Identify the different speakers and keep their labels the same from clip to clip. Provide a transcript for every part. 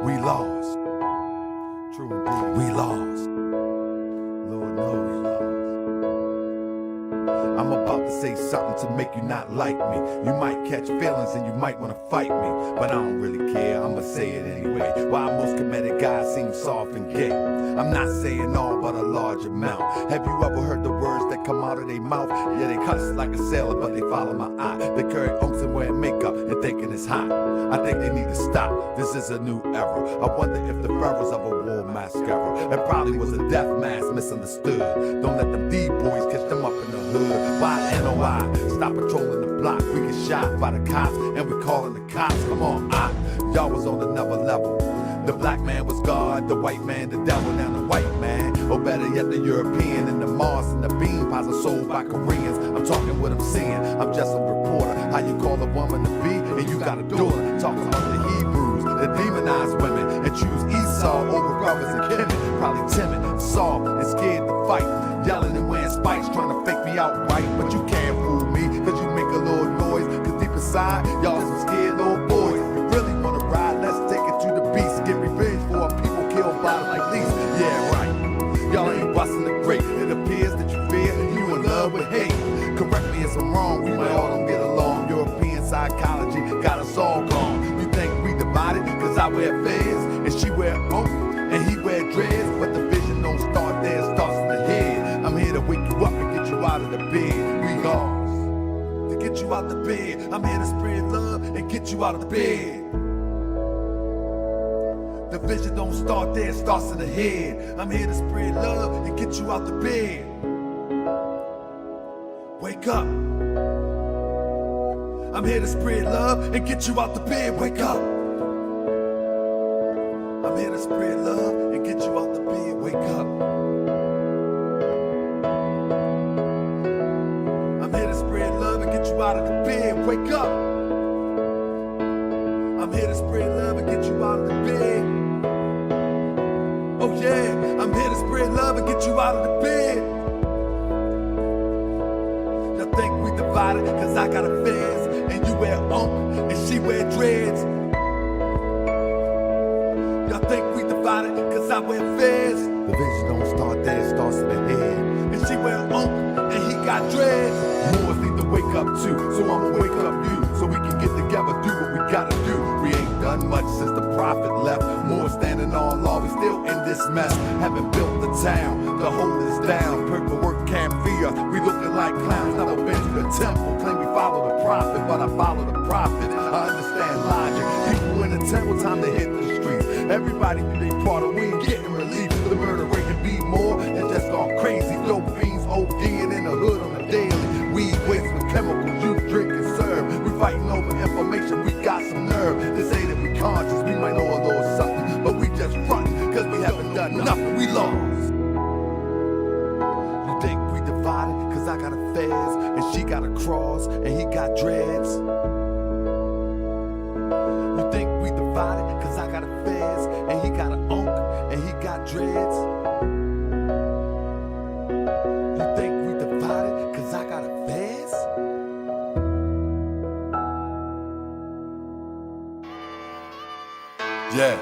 Speaker 1: We lost. True indeed. We lost. Lord knows we lost. I'm about to say something to make you not like me. You might catch feelings and you might want to fight me, but I don't really care, I'ma say it anyway. Why most comedic guys seem soft and gay. I'm not saying all, but a large amount. Have you ever heard the words that come out of their mouth? Yeah, they cuss like a sailor, but they follow my eye. They carry oaks and wear makeup and thinking it's hot. I think they need to stop, this is a new era. I wonder if the pharaohs of a war mascara. It probably was a death mask misunderstood. Don't let them D-boys catch them up in the hood. Why NOI? Stop patrolling the block. We get shot by the cops and we calling the cops. Come on, y'all was on another level. The black man was God, the white man the devil. Now the white man, or better yet the European, and the Mars and the bean pies are sold by Koreans. I'm talking what I'm seeing, I'm just a reporter. How you call a woman to be and you got a daughter. Talking about the Hebrews, the demonized women, and choose Esau over brothers and kin. Probably timid, soft, and scared to fight. Yelling and wearing spikes, trying to fake me out right. But you can't fool me, cause you make a little noise. Cause deep inside, y'all some scared little boys. You really wanna ride, let's take it to the beast. Get revenge for our people killed by the police. Yeah, right. Y'all ain't busting the grape. It appears that you fear and you in love with hate. Correct me if I'm wrong, we might all don't get along. European psychology got us all gone. You think we divided, cause I wear fez and she wear oak and he wear dreads. But the vision don't start there, it starts in the head. I'm here to wake you up and get you out of the bed. We lost. To get you out the bed. I'm here to spread love and get you out of the bed. The vision don't start there, it starts in the head. I'm here to spread love and get you out the bed. Wake up. I'm here to spread love and get you out the bed. Wake up. I'm here to spread love and get you out the bed. Wake up. I'm here to spread love and get you out of the bed. Wake up. I'm here to spread love and get you out of the bed. Oh yeah, I'm here to spread love and get you out of the bed. Y'all think we divided cause I got a fez and you wear unk and she wear dreads. Y'all think we divided cause I wear fez. The vision don't start there, it starts in the head. And she wear unk and he got dreads. Moors need to wake up too, so I'ma wake up you. So we can get together, do what we gotta do. We ain't done much since the prophet left. More standing on law, we still in this mess. Haven't built the town to hold us down. Paperwork can't fear us, we looking like clowns. Never been to the temple, claim we follow the prophet, but I follow the prophet. I understand logic. People in the temple, time to hit the streets. Everybody do their part, and we ain't getting relief. The murder rate can be more, it's just gone crazy. Dope fiends ODing in the hood on the daily. Weed waste with chemicals, you drink and serve. We fighting over information, we got some nerve. To say that we conscious, we might know a little something, but we just frontin', cause we haven't done nothing, we lost. You think we divided, cause I got a fez, and she got a cross, and he got dreads. You think we divided, cause I got a fez, and he got an unk, and he got dreads. You think we divided, cause I got a fez?
Speaker 2: Yeah.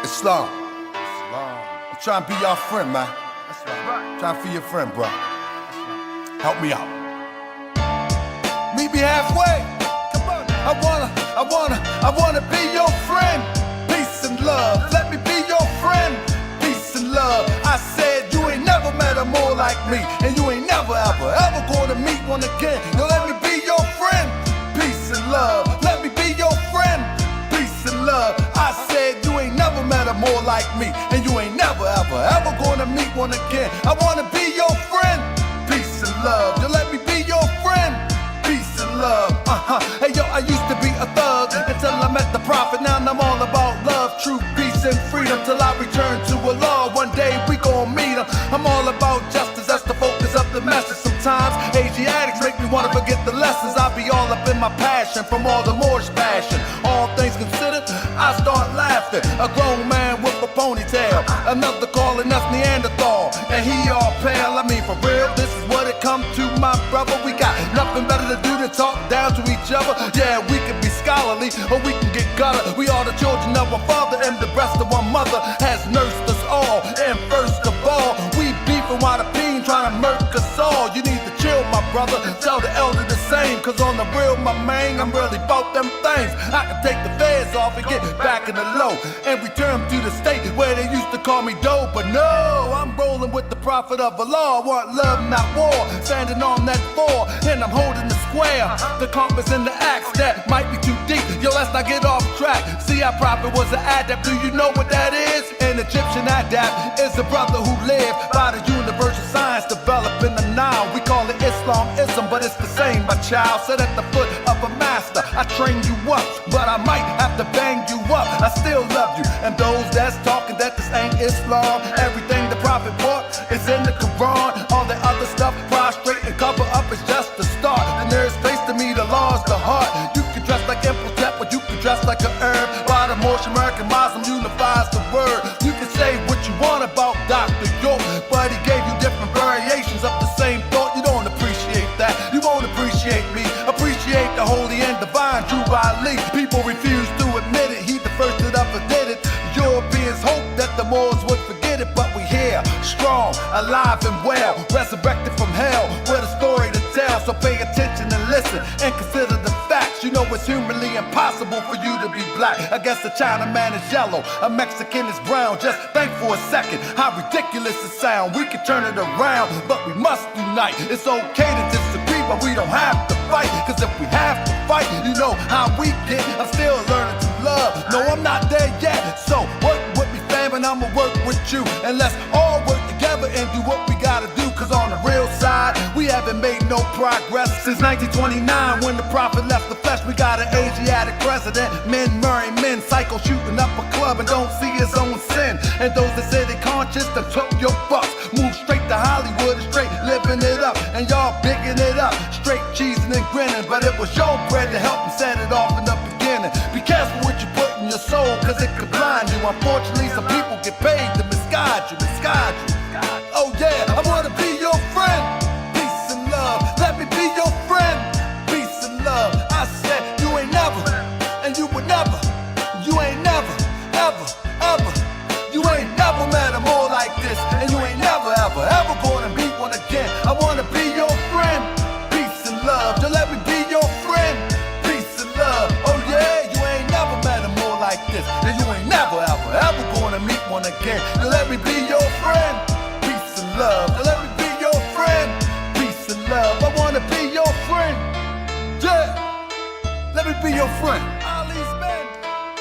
Speaker 2: Islam. I'm trying to be your friend, man.
Speaker 1: That's right.
Speaker 2: Trying to be your friend, bro. Help me out. Meet me halfway. Come on. I wanna be your friend. Peace and love. Let me be your friend. Peace and love. I said you ain't never met a more like me, and you ain't never ever gonna meet one again. Now let me be your friend. Peace and love. Let me be your friend. Peace and love. I said you ain't never met a more like me, and you ain't never ever gonna meet one again. I wanna be your friend. Peace and love. You let me be your friend. Peace and love. Hey yo, I used to be a thug until I met the prophet. Now I'm all about love, truth, peace, and freedom. Till I return to Allah. One day we gon' meet him. I'm all about justice, that's the focus of the message. Sometimes Asiatics make me wanna forget the lessons. I be all up in my passion from all the Moorish passion. All things considered, I start laughing. A grown man with a ponytail, another calling us Neanderthal, and he all pale. I mean for real, this is what it come to, my brother. We got nothing better to do than talk down to each other. Yeah, we can be scholarly or we can get gutter. We are the children of one father and the breast of one mother has nursed us all. And first of all, we beefing while the peen trying to murk us all. You need to chill, my brother, tell the elder the same. Cause on the real, my man, I'm really about them things. I can take the feds off and get back in the low and return to the state where they used to call me dope. But no, I'm rolling with the prophet of Allah. I want love, not war, standing on that floor, and I'm holding the square, the compass and the axe that might be too deep. Yo, let's not get off track. See, our prophet was an adept. Do you know what that is? An Egyptian adept is a brother who lived by the universal science developed in the Nile. We call it Islamism, but it's the same, my child. Sit at the foot of a master. I train you up, but I might have to bang you up. I still love you, and those that's talking that this ain't Islam. Everything the prophet brought is in the Quran. All the other stuff, prostrate and cover up, is just the start. The nearest place to me, the law is the heart. You can dress like Imhotep, but you can dress like an herb. Why the Moorish American Muslim unifies the word. You can say what you want about Dr. York, but he gave you different variations of the same thought. You don't appreciate that. You won't appreciate me. Appreciate the holy and divine Drew Ali. People refuse to admit it. He the first that ever did it. Europeans hope that the Moors would forget it, but we here, strong, alive and well, resurrected from hell, with a story to tell. So pay attention and listen and consider the facts. You know it's humanly impossible for you to be black. I guess a Chinaman is yellow, a Mexican is brown. Just think for a second how ridiculous it sounds. We can turn it around, but we must unite. It's okay to disagree, but we don't have to fight. Cause if we have to fight, you know how we get. I'm still learning to love. No, I'm not there yet. So work with me, fam, and I'ma work with you. And let's all work together and do what we gotta do. Cause on the real side, we haven't made no progress since 1929 when the prophet left the flesh. We got an Asiatic president, men marrying men, psycho shooting up a club and don't see his own sin. And those that say they conscious, them took your bucks. Move straight to Hollywood and straight living it up. And y'all bigging it up, straight cheesing and grinning. But it was your bread to help and set it off in the beginning. Be careful what you put in your soul, cause it could blind you. Unfortunately, some people get paid to misguide you, misguide you. Oh yeah, I wanna be your friend. Peace and love, let me be your friend. Peace and love, I said you ain't never, and you would never. You ain't never, ever, ever. You ain't never met a more like this, and you ain't never, ever, ever gonna meet one again. I wanna be your friend. Peace and love, so let me be your friend. Peace and love, oh yeah, you ain't never met a more like this, and you ain't never, ever, ever gonna meet one again. So let me be your friend. Peace and love, so let me be your friend. Peace and love, I wanna be your friend. Yeah, let me be your friend.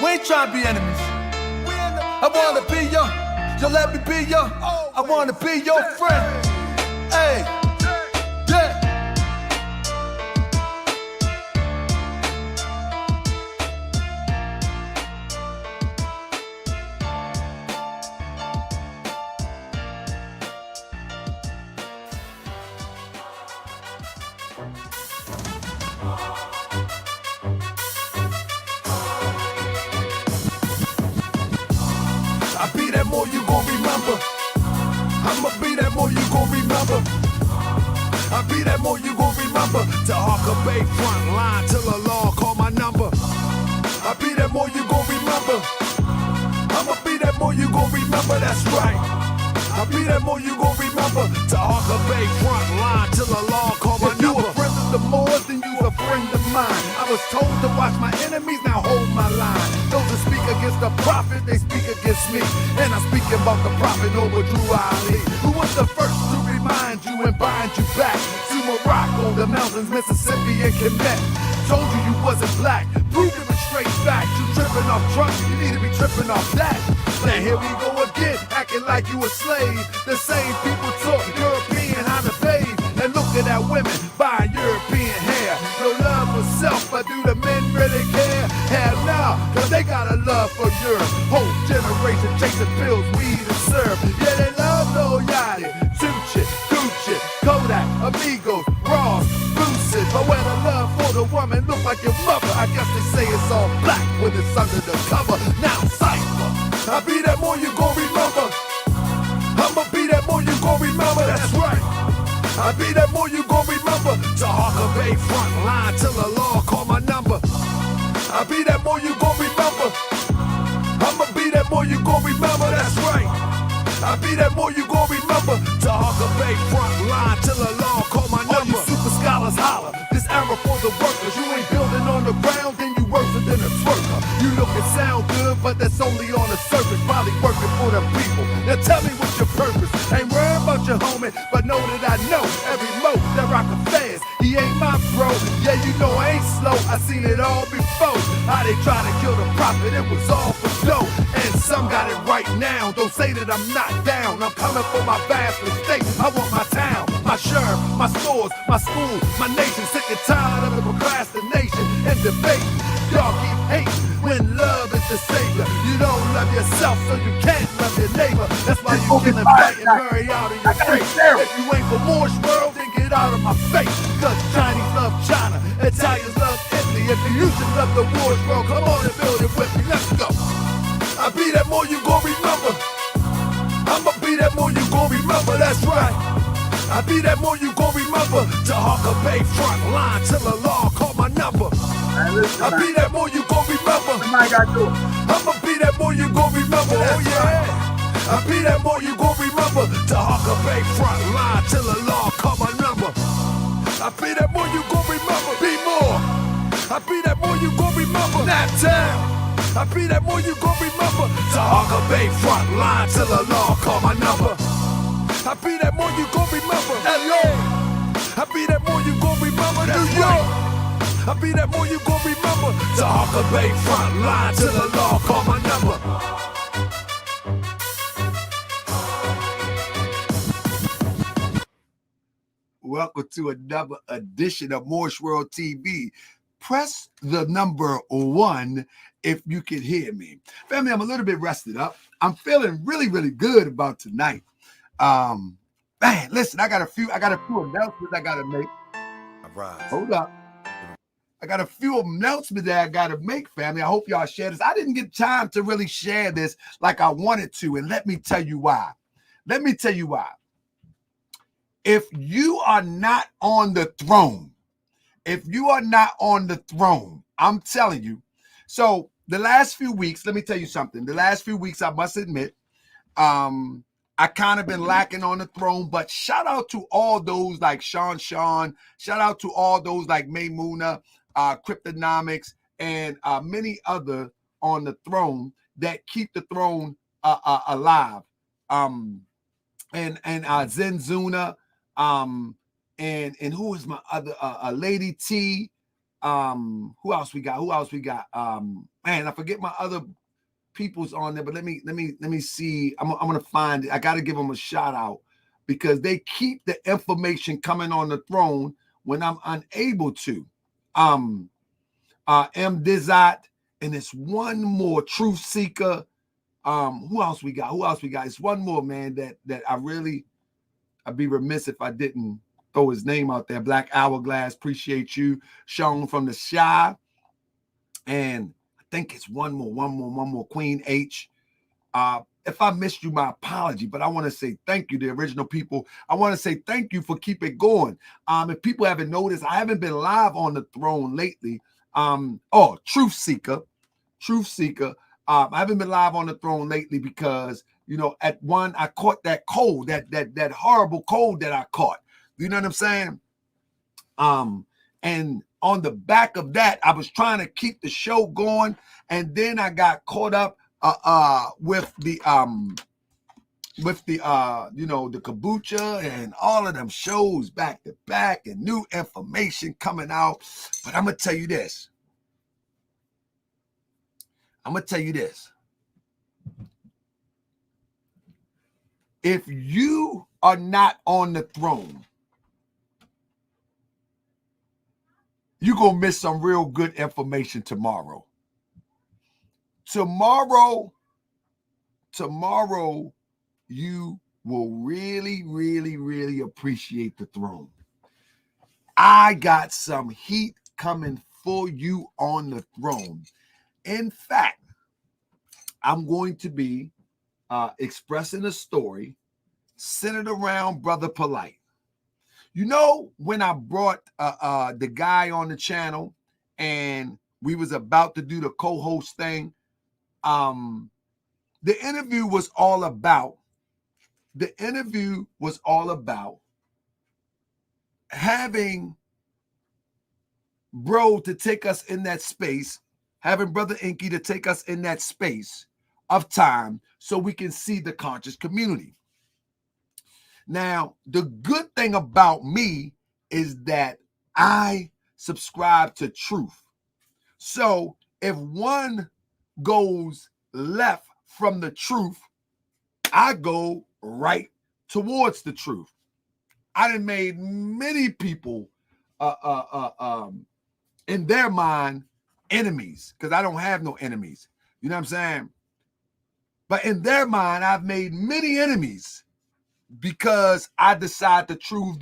Speaker 2: We ain't trying to be enemies. I wanna be your, so let me be your, I wanna be your friend. Hey, yeah. I be that more you gon' remember. I'ma be that more you gon' remember. I be that more you gon' remember. To Harker Bay front line till the law call my number. I be that more you gon' remember. I'ma be that more you gon' remember, that's right. I be that more you gon' remember. To Harker Bay front line till the law call my number. If you a friend of the Moors, then you a friend of mine. I was told to watch my enemies, now hold my line. Those that speak against the prophet, they speak against me. And I'm speaking about the prophet over Drew Ali, who was the first to remind you and bind you back to Morocco, the mountains, Mississippi, and Quebec. Told you you wasn't black, proved it with straight facts. You tripping off trunks, you need to be tripping off that. Now here we go again, acting like you a slave. The same people taught European how to bathe. And looking at women buying European hair. No love for self, but do the men really care? Hell no, cause they got a love for Europe. Whole generation chasing pills, weed and syrup. Yeah, they love Lil Yachty, Tucci, Gucci, Kodak, Amigos, Ross, Lucid. But when the love for the woman look like your mother, I guess they say it's all black when it's under the cover. Now cypher, I be that more you gon' remember. I'ma be that more you gon' remember, that's right. I be that more you gon' remember.
Speaker 1: to Harker Bay front line till the law call my number. I be that more you gon' remember. I'ma be that more you gon' remember, that's right. I be that more you gon' remember. To Harker Bay front line till the law call my number. All you super scholars holler, this era for the workers. You ain't building on the ground, then you worse than a twerker. You look and sound good, but that's only on the surface. Probably working for the people. Now tell me what's your purpose. Ain't worried about your homie, but know that I know every mo that rock a fast. He ain't my bro. Yeah, you know I ain't slow. I seen it all before. How they try to kill the prophet, it was all for dough. And some got it right now. Don't say that I'm not down. I'm coming for my vast mistake. I want my town, my sheriff, my stores, my school, my nation. Sick and tired of the procrastination and debate. Y'all keep hating when love is the savior. You don't love yourself, so you can't love your neighbor. That's why you killing, fighting, marry out of your face. If you ain't for Moorish world, then get out of my face. Cause Chinese love China, Italians love Italy. If you used to love the Moorish world, come on and build it with me. Let's go. I be that more you gon' remember. I'ma be that more you gon' remember, that's right. I be that more you gon' remember. To Harker Bay front line till the law call my number. I be that more you gon' remember. I'ma be that more you gon' remember, oh yeah. I be that more you gon' remember. To Harker Bay front line till the law call my number. I be that more you gon' remember. Be more. I be that more you gon' remember. Nap Town. I be that more you gon' remember. To Harker Bay front line till the law call my number. I be that more you gon' remember. LA. I be that more you gon' remember. New York. I be that more you gon' remember. To Harker Bay front line till the law call my number.
Speaker 2: Welcome to another edition of Moorish World TV. Press the number 1 if you can hear me. Family, I'm a little bit rested up. I'm feeling really, really good about tonight. Man, listen, I got a few announcements I gotta make. Hold up. I got a few announcements that I gotta make, family. I hope y'all share this. I didn't get time to really share this like I wanted to, and let me tell you why. If you are not on the throne, I'm telling you. So the last few weeks, let me tell you something. The last few weeks, I must admit, I kind of been lacking on the throne, but shout out to all those like Sean, shout out to all those like Maymuna, Cryptonomics, and many other on the throne that keep the throne alive. And Zenzuna, and who is my other Lady T? Who else we got? Man, I forget my other people's on there, but let me see. I'm gonna find it. I gotta give them a shout out because they keep the information coming on the throne when I'm unable to. M Dizat, and it's one more Truth Seeker. Who else we got? It's one more, man, that I'd be remiss if I didn't throw his name out there. Black Hourglass, appreciate you. Sean from the Shy. And I think it's one more. Queen H. If I missed you, my apology, but I want to say thank you, the original people. I want to say thank you for keep it going. If people haven't noticed, I haven't been live on the throne lately. Truth Seeker. I haven't been live on the throne lately because, you know, at one, I caught that cold, that horrible cold that I caught. You know what I'm saying? And on the back of that, I was trying to keep the show going, and then I got caught up with the the kombucha and all of them shows back to back and new information coming out. But I'm gonna tell you this. If you are not on the throne, you're going to miss some real good information tomorrow. Tomorrow, you will really, really, really appreciate the throne. I got some heat coming for you on the throne. In fact, I'm going to be expressing a story centered around Brother Polight. You know, when I brought the guy on the channel and we was about to do the co-host thing, the interview was all about having bro to take us in that space, having Brother Inky to take us in that space of time so we can see the conscious community. Now, the good thing about me is that I subscribe to truth. So if one goes left from the truth, I go right towards the truth. I done made many people in their mind enemies, because I don't have no enemies. You know what I'm saying? But in their mind, I've made many enemies because I decide to choose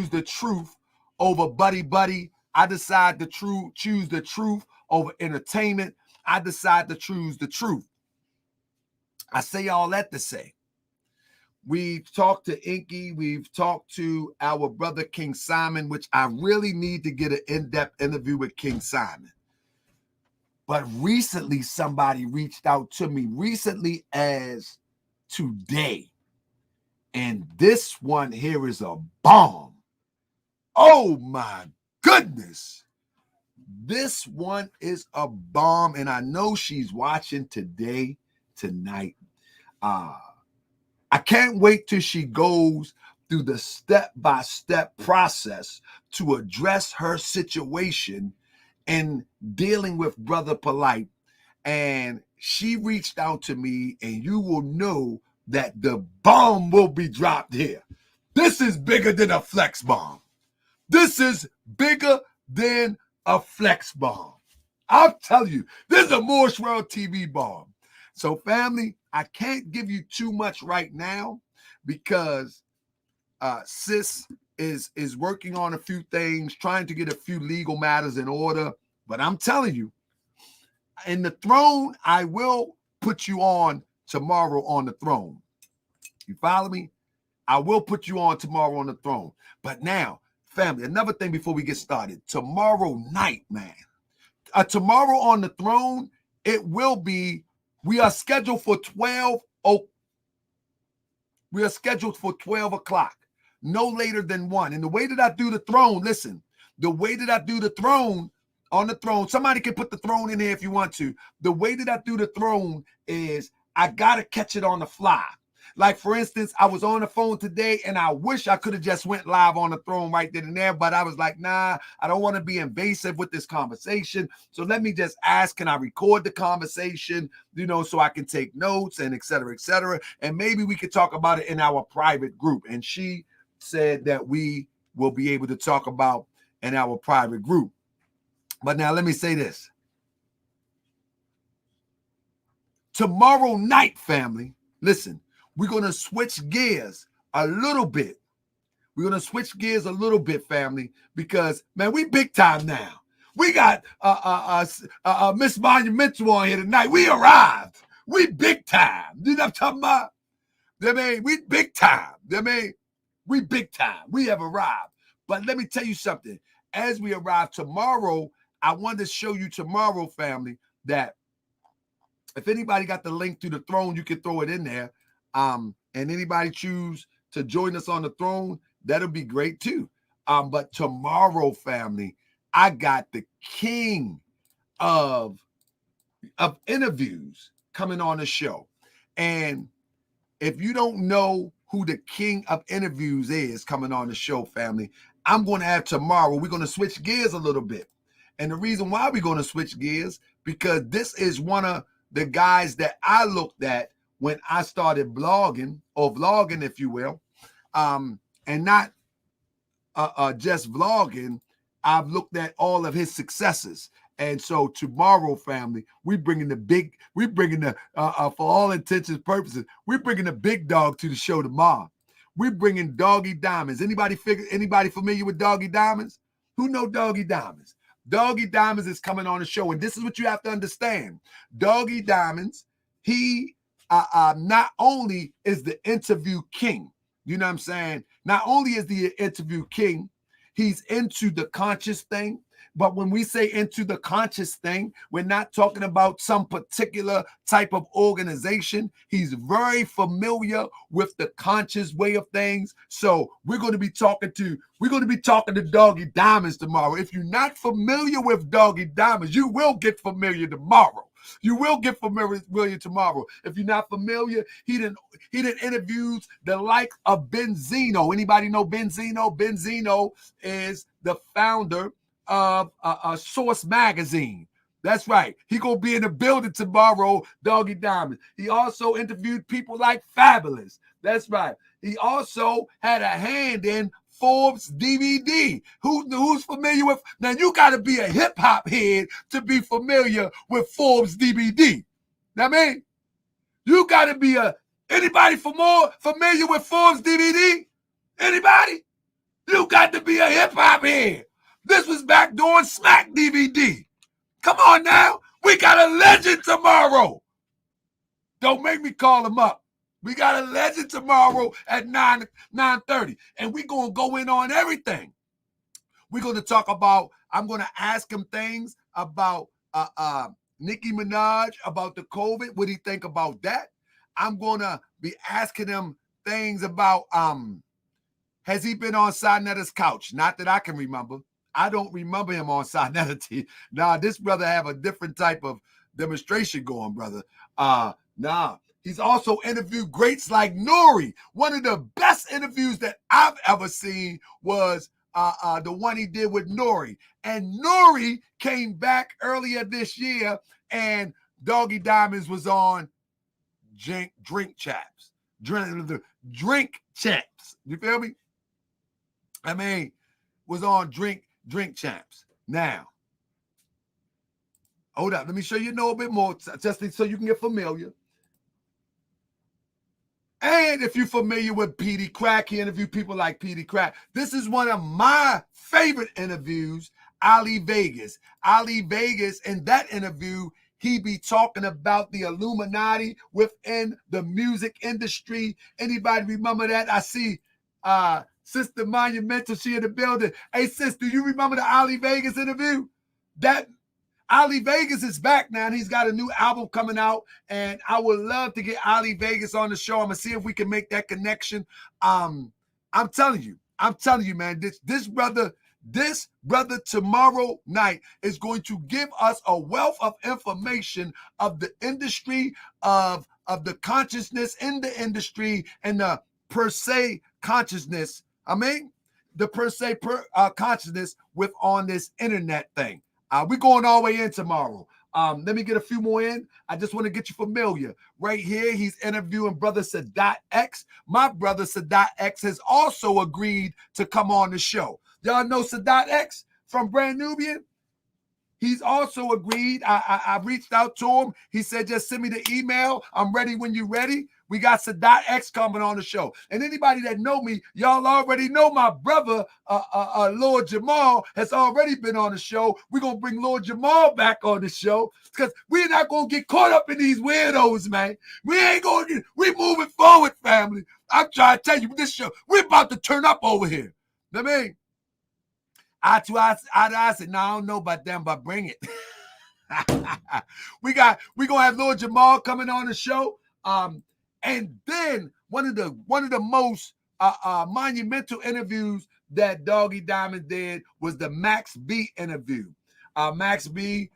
Speaker 2: the truth over buddy. I decide to choose the truth over entertainment. I decide to choose the truth. I say all that to say, we've talked to Inky. We've talked to our brother King Simon, which I really need to get an in-depth interview with King Simon. But recently, somebody reached out to me, recently as today. And this one here is a bomb. Oh my goodness. This one is a bomb. And I know she's watching tonight. I can't wait till she goes through the step-by-step process to address her situation in dealing with Brother Polight. And she reached out to me, and you will know that the bomb will be dropped here. This is bigger than a flex bomb. This is bigger than a flex bomb. I'll tell you, this is a Moorish World TV bomb. So family, I can't give you too much right now because sis is working on a few things, trying to get a few legal matters in order. But I'm telling you, in the throne, I will put you on tomorrow on the throne. You follow me? I will put you on tomorrow on the throne. But now, family, another thing before we get started. Tomorrow night, man. Tomorrow on the throne, it will be, we are scheduled for 12 o'clock. No later than 1. And the way that I do the throne, listen, the way that I do the throne, on the throne, somebody can put the throne in here if you want to. The way that I do the throne is I got to catch it on the fly. Like, for instance, I was on the phone today and I wish I could have just went live on the throne right then and there, but I was like, nah, I don't want to be invasive with this conversation. So let me just ask, can I record the conversation, so I can take notes and et cetera, and maybe we could talk about it in our private group. And she said that we will be able to talk about in our private group. But now let me say this. Tomorrow night, family, listen, we're going to switch gears a little bit. We're going to switch gears a little bit, family, because, man, we big time now. We got Miss Monumental on here tonight. We arrived. We big time. You know what I'm talking about? We big time. We big time. We have arrived. But let me tell you something. As we arrive tomorrow, I wanted to show you tomorrow, family, that if anybody got the link to the throne, you can throw it in there. And anybody choose to join us on the throne, that'll be great too. But tomorrow, family, I got the king of interviews coming on the show. And if you don't know who the king of interviews is coming on the show, family, I'm going to have tomorrow. We're going to switch gears a little bit. And the reason why we're going to switch gears, because this is one of the guys that I looked at when I started blogging, or vlogging, if you will, and not just vlogging. I've looked at all of his successes. And so tomorrow, family, for all intents and purposes, we're bringing the big dog to the show tomorrow. We're bringing Doggy Diamonds. Anybody familiar with Doggy Diamonds? Who know Doggy Diamonds? Doggy Diamonds is coming on the show. And this is what you have to understand. Doggy Diamonds, he not only is the interview king, you know what I'm saying?
Speaker 3: not only is the interview king, he's into the conscious thing. But when we say into the conscious thing, we're not talking about some particular type of organization. He's very familiar with the conscious way of things. So we're going to be talking to Doggy Diamonds tomorrow. If you're not familiar with Doggy Diamonds, you will get familiar tomorrow. You will get familiar tomorrow. If you're not familiar, he didn't interview the like of Benzino. Anybody know Benzino? Benzino is the founder of Source Magazine. That's right. He gonna be in the building tomorrow, Doggy Diamond. He also interviewed people like Fabulous. That's right. He also had a hand in Forbes DVD. Who's familiar with? Now you got to be a hip hop head to be familiar with Forbes DVD. Now, I mean, you got to be anybody familiar with Forbes DVD? Anybody? You got to be a hip hop head. This was back during Smack DVD. Come on now. We got a legend tomorrow. Don't make me call him up. We got a legend tomorrow at 9:30. And we're going to go in on everything. We're going to talk about, I'm going to ask him things about Nicki Minaj, about the COVID. What do you think about that? I'm going to be asking him things about, has he been on Sinetta's couch? Not that I can remember. I don't remember him on Sinetta. Nah, this brother have a different type of demonstration going, brother. Nah. He's also interviewed greats like Nori. One of the best interviews that I've ever seen was the one he did with Nori. And Nori came back earlier this year, and Doggy Diamonds was on Drink Chaps. Drink Chaps. You feel me? I mean, was on Drink Champs. Now, hold up. Let me show you a little bit more, just so you can get familiar. And if you're familiar with P.D. Crack, he interviewed people like P.D. Crack. This is one of my favorite interviews, Ali Vegas. Ali Vegas, in that interview, he be talking about the Illuminati within the music industry. Anybody remember that? I see Sister Monumental, she in the building. Hey, sis, do you remember the Ali Vegas interview? That Ali Vegas is back now, and he's got a new album coming out, and I would love to get Ali Vegas on the show. I'm gonna see if we can make that connection. I'm telling you, man, this brother tomorrow night is going to give us a wealth of information of the industry, of the consciousness in the industry, and the per se consciousness. I mean, the per se consciousness with on this internet thing. We're going all the way in tomorrow. Let me get a few more in. I just want to get you familiar. Right here, he's interviewing Brother Sadat X. My brother Sadat X has also agreed to come on the show. Y'all know Sadat X from Brand Nubian? He's also agreed. I reached out to him. He said, just send me the email. I'm ready when you're ready. We got Sadat X coming on the show. And anybody that know me, y'all already know my brother, Lord Jamal, has already been on the show. We're going to bring Lord Jamal back on the show because we're not going to get caught up in these weirdos, man. We moving forward, family. I'm trying to tell you, this show, we're about to turn up over here. I mean, I said, no, I don't know about them, but bring it. We're going to have Lord Jamal coming on the show. And then one of the most monumental interviews that Doggy Diamond did was the Max B interview. Max B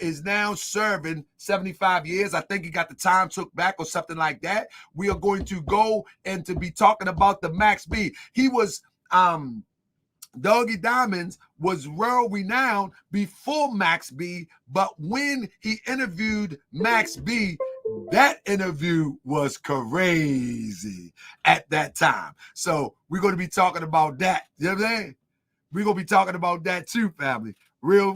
Speaker 3: is now serving 75 years. I think he got the time took back or something like that. We are going to go and to be talking about the Max B. He was Doggy Diamonds was world renowned before Max B, but when he interviewed Max B, that interview was crazy at that time. So we're going to be talking about that. You know what I'm saying? We're going to be talking about that too, family. Real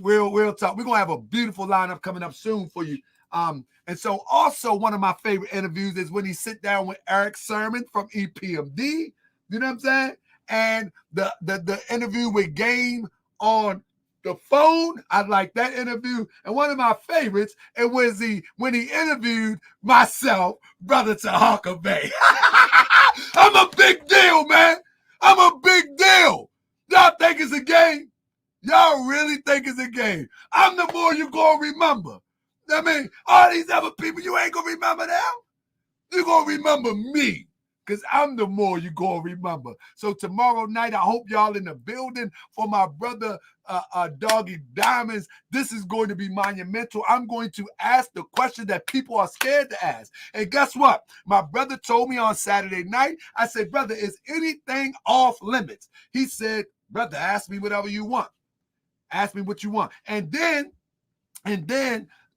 Speaker 3: talk. We're going to have a beautiful lineup coming up soon for you. And so also one of my favorite interviews is when he sit down with Eric Sermon from EPMD. You know what I'm saying? And the interview with Game on the phone, I like that interview. And one of my favorites, it was when he interviewed myself, Brother Tahaka Bay. I'm a big deal, man. I'm a big deal. Y'all think it's a game? Y'all really think it's a game? I'm the more you gonna remember. I mean, all these other people, you ain't gonna remember them. You gonna remember me. Because I'm the more you gonna remember. So tomorrow night, I hope y'all in the building for my brother Doggy Diamonds. This is going to be monumental. I'm going to ask the question that people are scared to ask. And guess what? My brother told me on Saturday night, I said, brother, is anything off limits? He said, brother, ask me whatever you want. Ask me what you want. And then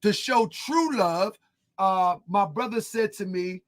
Speaker 3: to show true love, my brother said to me,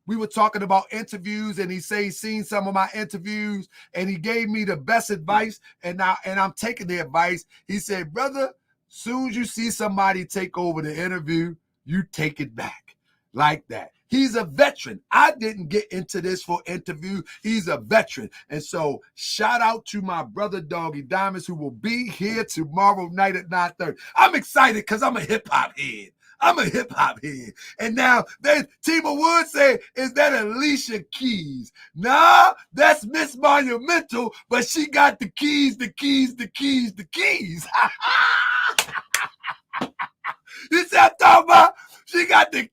Speaker 3: we were talking about interviews, and he said he's seen some of my interviews, and he gave me the best advice, and I'm taking the advice. He said, brother, soon as you see somebody take over the interview, you take it back like that. He's a veteran. I didn't get into this for interview. He's a veteran. And so shout out to my brother Doggy Diamonds, who will be here tomorrow night at 9:30. I'm excited because I'm a hip-hop head. I'm a hip-hop head. And now, then Tima Wood said, is that Alicia Keys? Nah, that's Miss Monumental, but she got the keys. You see what I'm talking about? She got the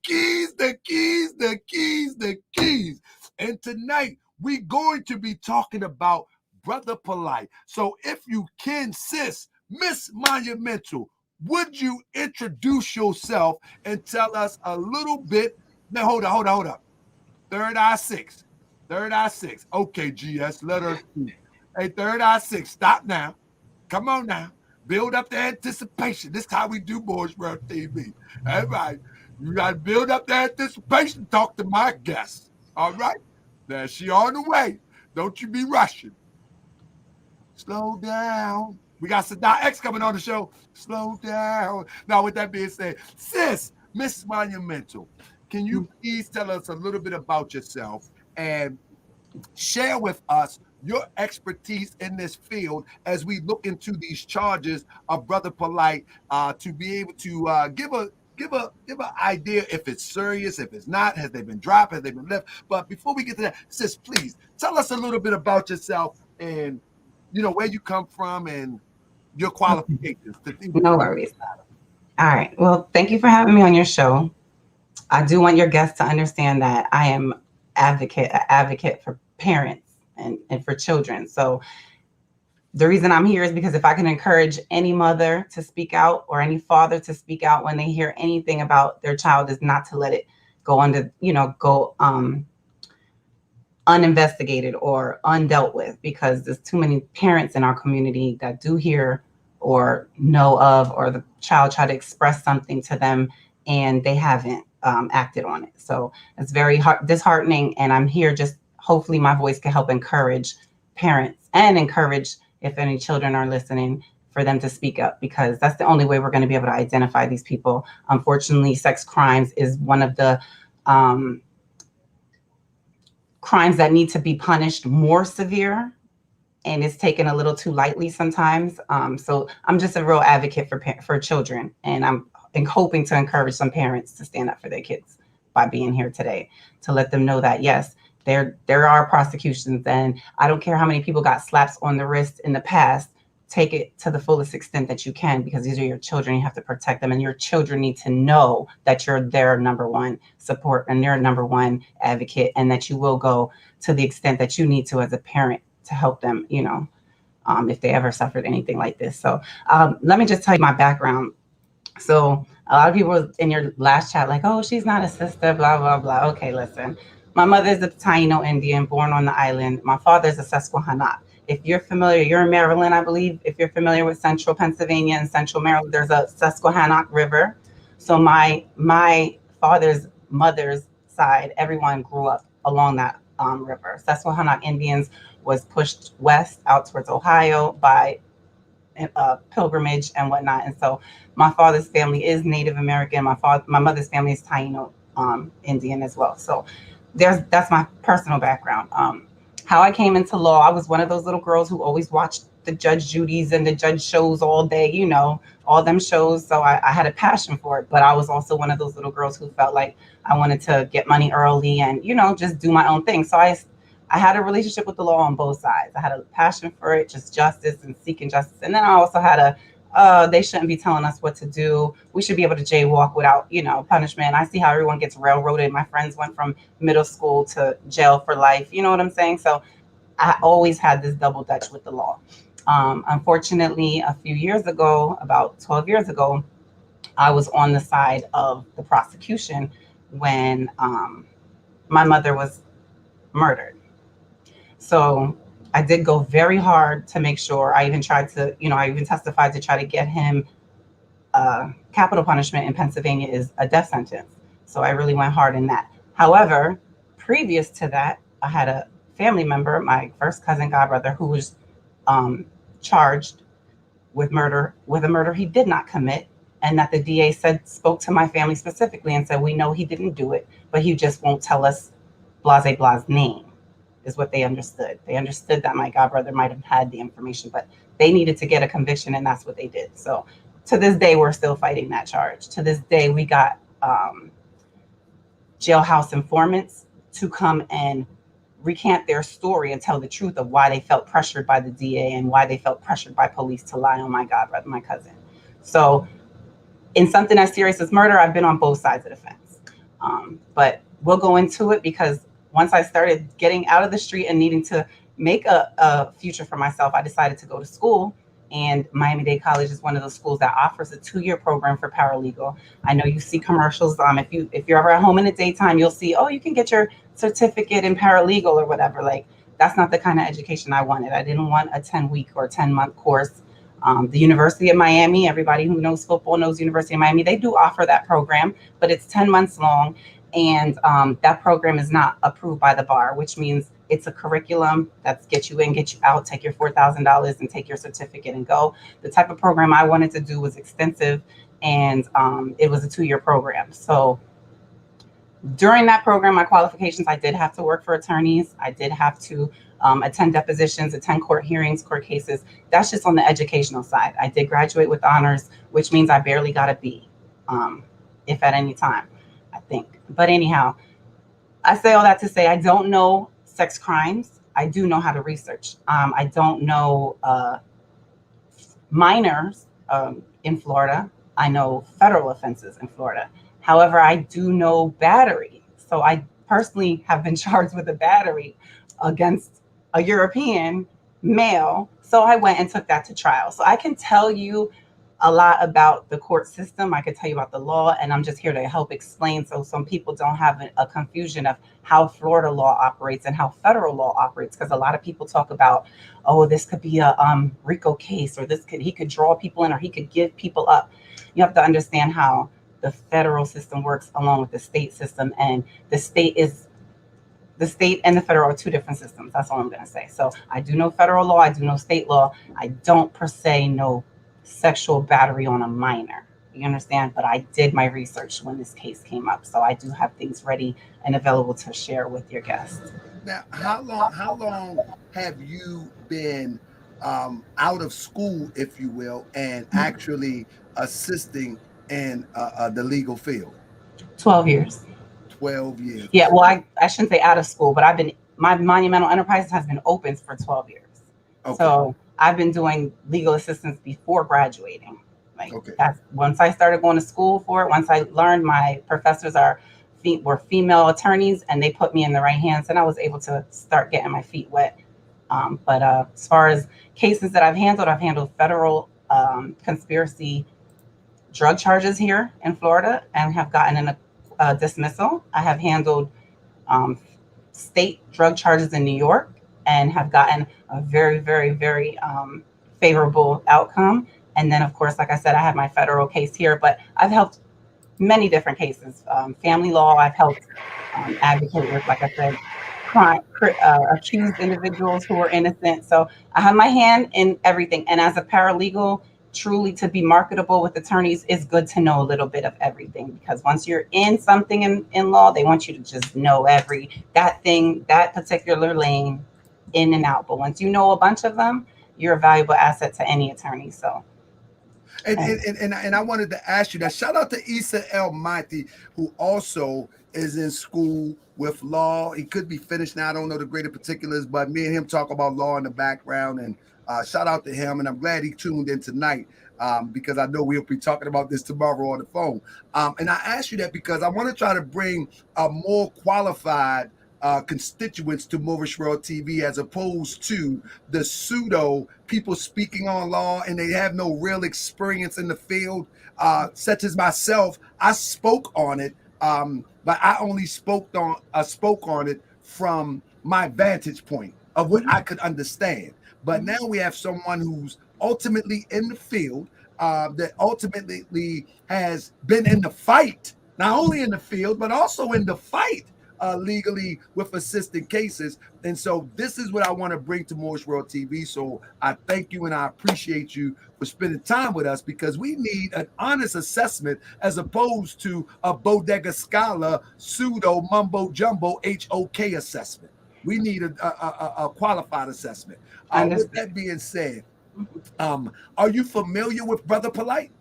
Speaker 3: keys. And tonight, we're going to be talking about Brother Polight. So if you can, sis, Miss Monumental, would you introduce yourself and tell us a little bit? Now, hold up. Third Eye 6. Okay, GS, let her speak. Hey, Third Eye 6, stop now. Come on now. Build up the anticipation. This is how we do Boys World TV. All right. You got to build up the anticipation. Talk to my guest. All right? Now, she on the way. Don't you be rushing. Slow down. We got Sadat X coming on the show. Slow down. Now, with that being said, sis, Miss Monumental, can you please tell us a little bit about yourself and share with us your expertise in this field as we look into these charges of Brother Polight, to be able to give an idea if it's serious, if it's not, has they been dropped, has they been left? But before we get to that, sis, please tell us a little bit about yourself and where you come from and your qualifications.
Speaker 4: No worries. All right. Well, thank you for having me on your show. I do want your guests to understand that I am an advocate for parents and for children. So the reason I'm here is because if I can encourage any mother to speak out or any father to speak out when they hear anything about their child, is not to let it go uninvestigated or undealt with, because there's too many parents in our community that do hear or know of, or the child try to express something to them and they haven't acted on it. So it's very disheartening, and I'm here just hopefully my voice can help encourage parents and encourage, if any children are listening, for them to speak up, because that's the only way we're going to be able to identify these people. Unfortunately, sex crimes is one of the crimes that need to be punished more severe, and it's taken a little too lightly sometimes. So I'm just a real advocate for children, and I'm hoping to encourage some parents to stand up for their kids by being here today, to let them know that, yes, there are prosecutions, and I don't care how many people got slaps on the wrist in the past. Take it to the fullest extent that you can, because these are your children. You have to protect them, and your children need to know that you're their number one support and their number one advocate, and that you will go to the extent that you need to as a parent to help them, if they ever suffered anything like this. So let me just tell you my background. So a lot of people in your last chat like, oh, she's not a sister, blah, blah, blah. Okay, listen. My mother is a Taino Indian born on the island. My father is a Susquehannock. If you're familiar, you're in Maryland, I believe. If you're familiar with central Pennsylvania and central Maryland, there's a Susquehannock River. So my mother's side, everyone grew up along that river. Susquehannock Indians was pushed west out towards Ohio by pilgrimage and whatnot. And so my father's family is Native American. My mother's family is Taino Indian as well. So that's my personal background. How I came into law, I was one of those little girls who always watched the Judge Judy's and the judge shows all day, all them shows. So I had a passion for it, but I was also one of those little girls who felt like I wanted to get money early and, just do my own thing. So I I had a relationship with the law on both sides. I had a passion for it, just justice and seeking justice. And then I also had they shouldn't be telling us what to do. We should be able to jaywalk without, punishment. I see how everyone gets railroaded. My friends went from middle school to jail for life. You know what I'm saying? So I always had this double dutch with the law. Unfortunately, a few years ago, about 12 years ago, I was on the side of the prosecution when my mother was murdered. So I did go very hard to make sure. I even tried to, I even testified to try to get him capital punishment in Pennsylvania is a death sentence. So I really went hard in that. However, previous to that, I had a family member, my first cousin godbrother, who was charged with a murder he did not commit, and that the DA spoke to my family specifically and said, we know he didn't do it, but he just won't tell us blase bla's name, is what they understood. They understood that my godbrother might have had the information, but they needed to get a conviction, and that's what they did. So to this day, we're still fighting that charge. To this day, we got jailhouse informants to come and recant their story and tell the truth of why they felt pressured by the DA and why they felt pressured by police to lie on my godbrother, my cousin. So in something as serious as murder, I've been on both sides of the fence. But we'll go into it, because once I started getting out of the street and needing to make a future for myself, I decided to go to school. And Miami-Dade College is one of those schools that offers a 2-year program for paralegal. I know you see commercials. If you're ever at home in the daytime, you'll see, you can get your certificate in paralegal or whatever. Like, that's not the kind of education I wanted. I didn't want a 10-week or 10-month course. The University of Miami, everybody who knows football knows University of Miami, they do offer that program, but it's 10 months long. And that program is not approved by the bar, which means it's a curriculum that's get you in, get you out, take your $4,000 and take your certificate and go. The type of program I wanted to do was extensive, and it was a 2-year program. So during that program, my qualifications, I did have to work for attorneys. I did have to attend depositions, attend court hearings, court cases. That's just on the educational side. I did graduate with honors, which means I barely got a B, if at any time, I think. But anyhow, I say all that to say I don't know sex crimes. I do know how to research. I don't know minors in Florida. I know federal offenses in Florida. However, I do know battery. So I personally have been charged with a battery against a European male. So I went and took that to trial. So I can tell you a lot about the court system. I could tell you about the law, and I'm just here to help explain so some people don't have a confusion of how Florida law operates and how federal law operates. Because a lot of people talk about, this could be a RICO case, or he could draw people in, or he could give people up. You have to understand how the federal system works along with the state system, and the state and the federal are 2 different systems. That's all I'm going to say. So I do know federal law. I do know state law. I don't per se know sexual battery on a minor. You understand? But I did my research when this case came up. So I do have things ready and available to share with your guests.
Speaker 3: Now, how long have you been out of school, if you will, and actually assisting in the legal field?
Speaker 4: 12 years.
Speaker 3: 12 years.
Speaker 4: Yeah, well, I shouldn't say out of school, but my Monumental Enterprises has been open for 12 years. Okay. So I've been doing legal assistance before graduating. That's once I started going to school for it. Once I learned my professors were female attorneys, and they put me in the right hands, and I was able to start getting my feet wet. But as far as cases that I've handled federal conspiracy drug charges here in Florida and have gotten a dismissal. I have handled state drug charges in New York and have gotten a very, very, very favorable outcome. And then, of course, like I said, I have my federal case here, but I've helped many different cases. Family law, I've helped advocate with, like I said, accused individuals who are innocent. So I have my hand in everything. And as a paralegal, truly to be marketable with attorneys, is good to know a little bit of everything, because once you're in something in law, they want you to just know that particular lane in and out. But once you know a bunch of them, you're a valuable asset to any attorney. So
Speaker 3: And I wanted to ask you that. Shout out to Issa El Monti, who also is in school with law. He could be finished now. I don't know the greater particulars, but me and him talk about law in the background. And shout out to him. And I'm glad he tuned in tonight because I know we'll be talking about this tomorrow on the phone. And I asked you that because I want to try to bring a more qualified constituents to Moorish World TV as opposed to the pseudo people speaking on law and they have no real experience in the field, such as myself. I spoke on it, but I only spoke on it from my vantage point of what I could understand. But now we have someone who's ultimately in the field, that ultimately has been in the fight, not only in the field, but also in the fight legally with assisted cases. And so this is what I want to bring to Moorish World TV. So I thank you and I appreciate you for spending time with us because we need an honest assessment as opposed to a bodega scholar pseudo mumbo jumbo HOK assessment. We need a qualified assessment. With that being said, are you familiar with Brother Polight?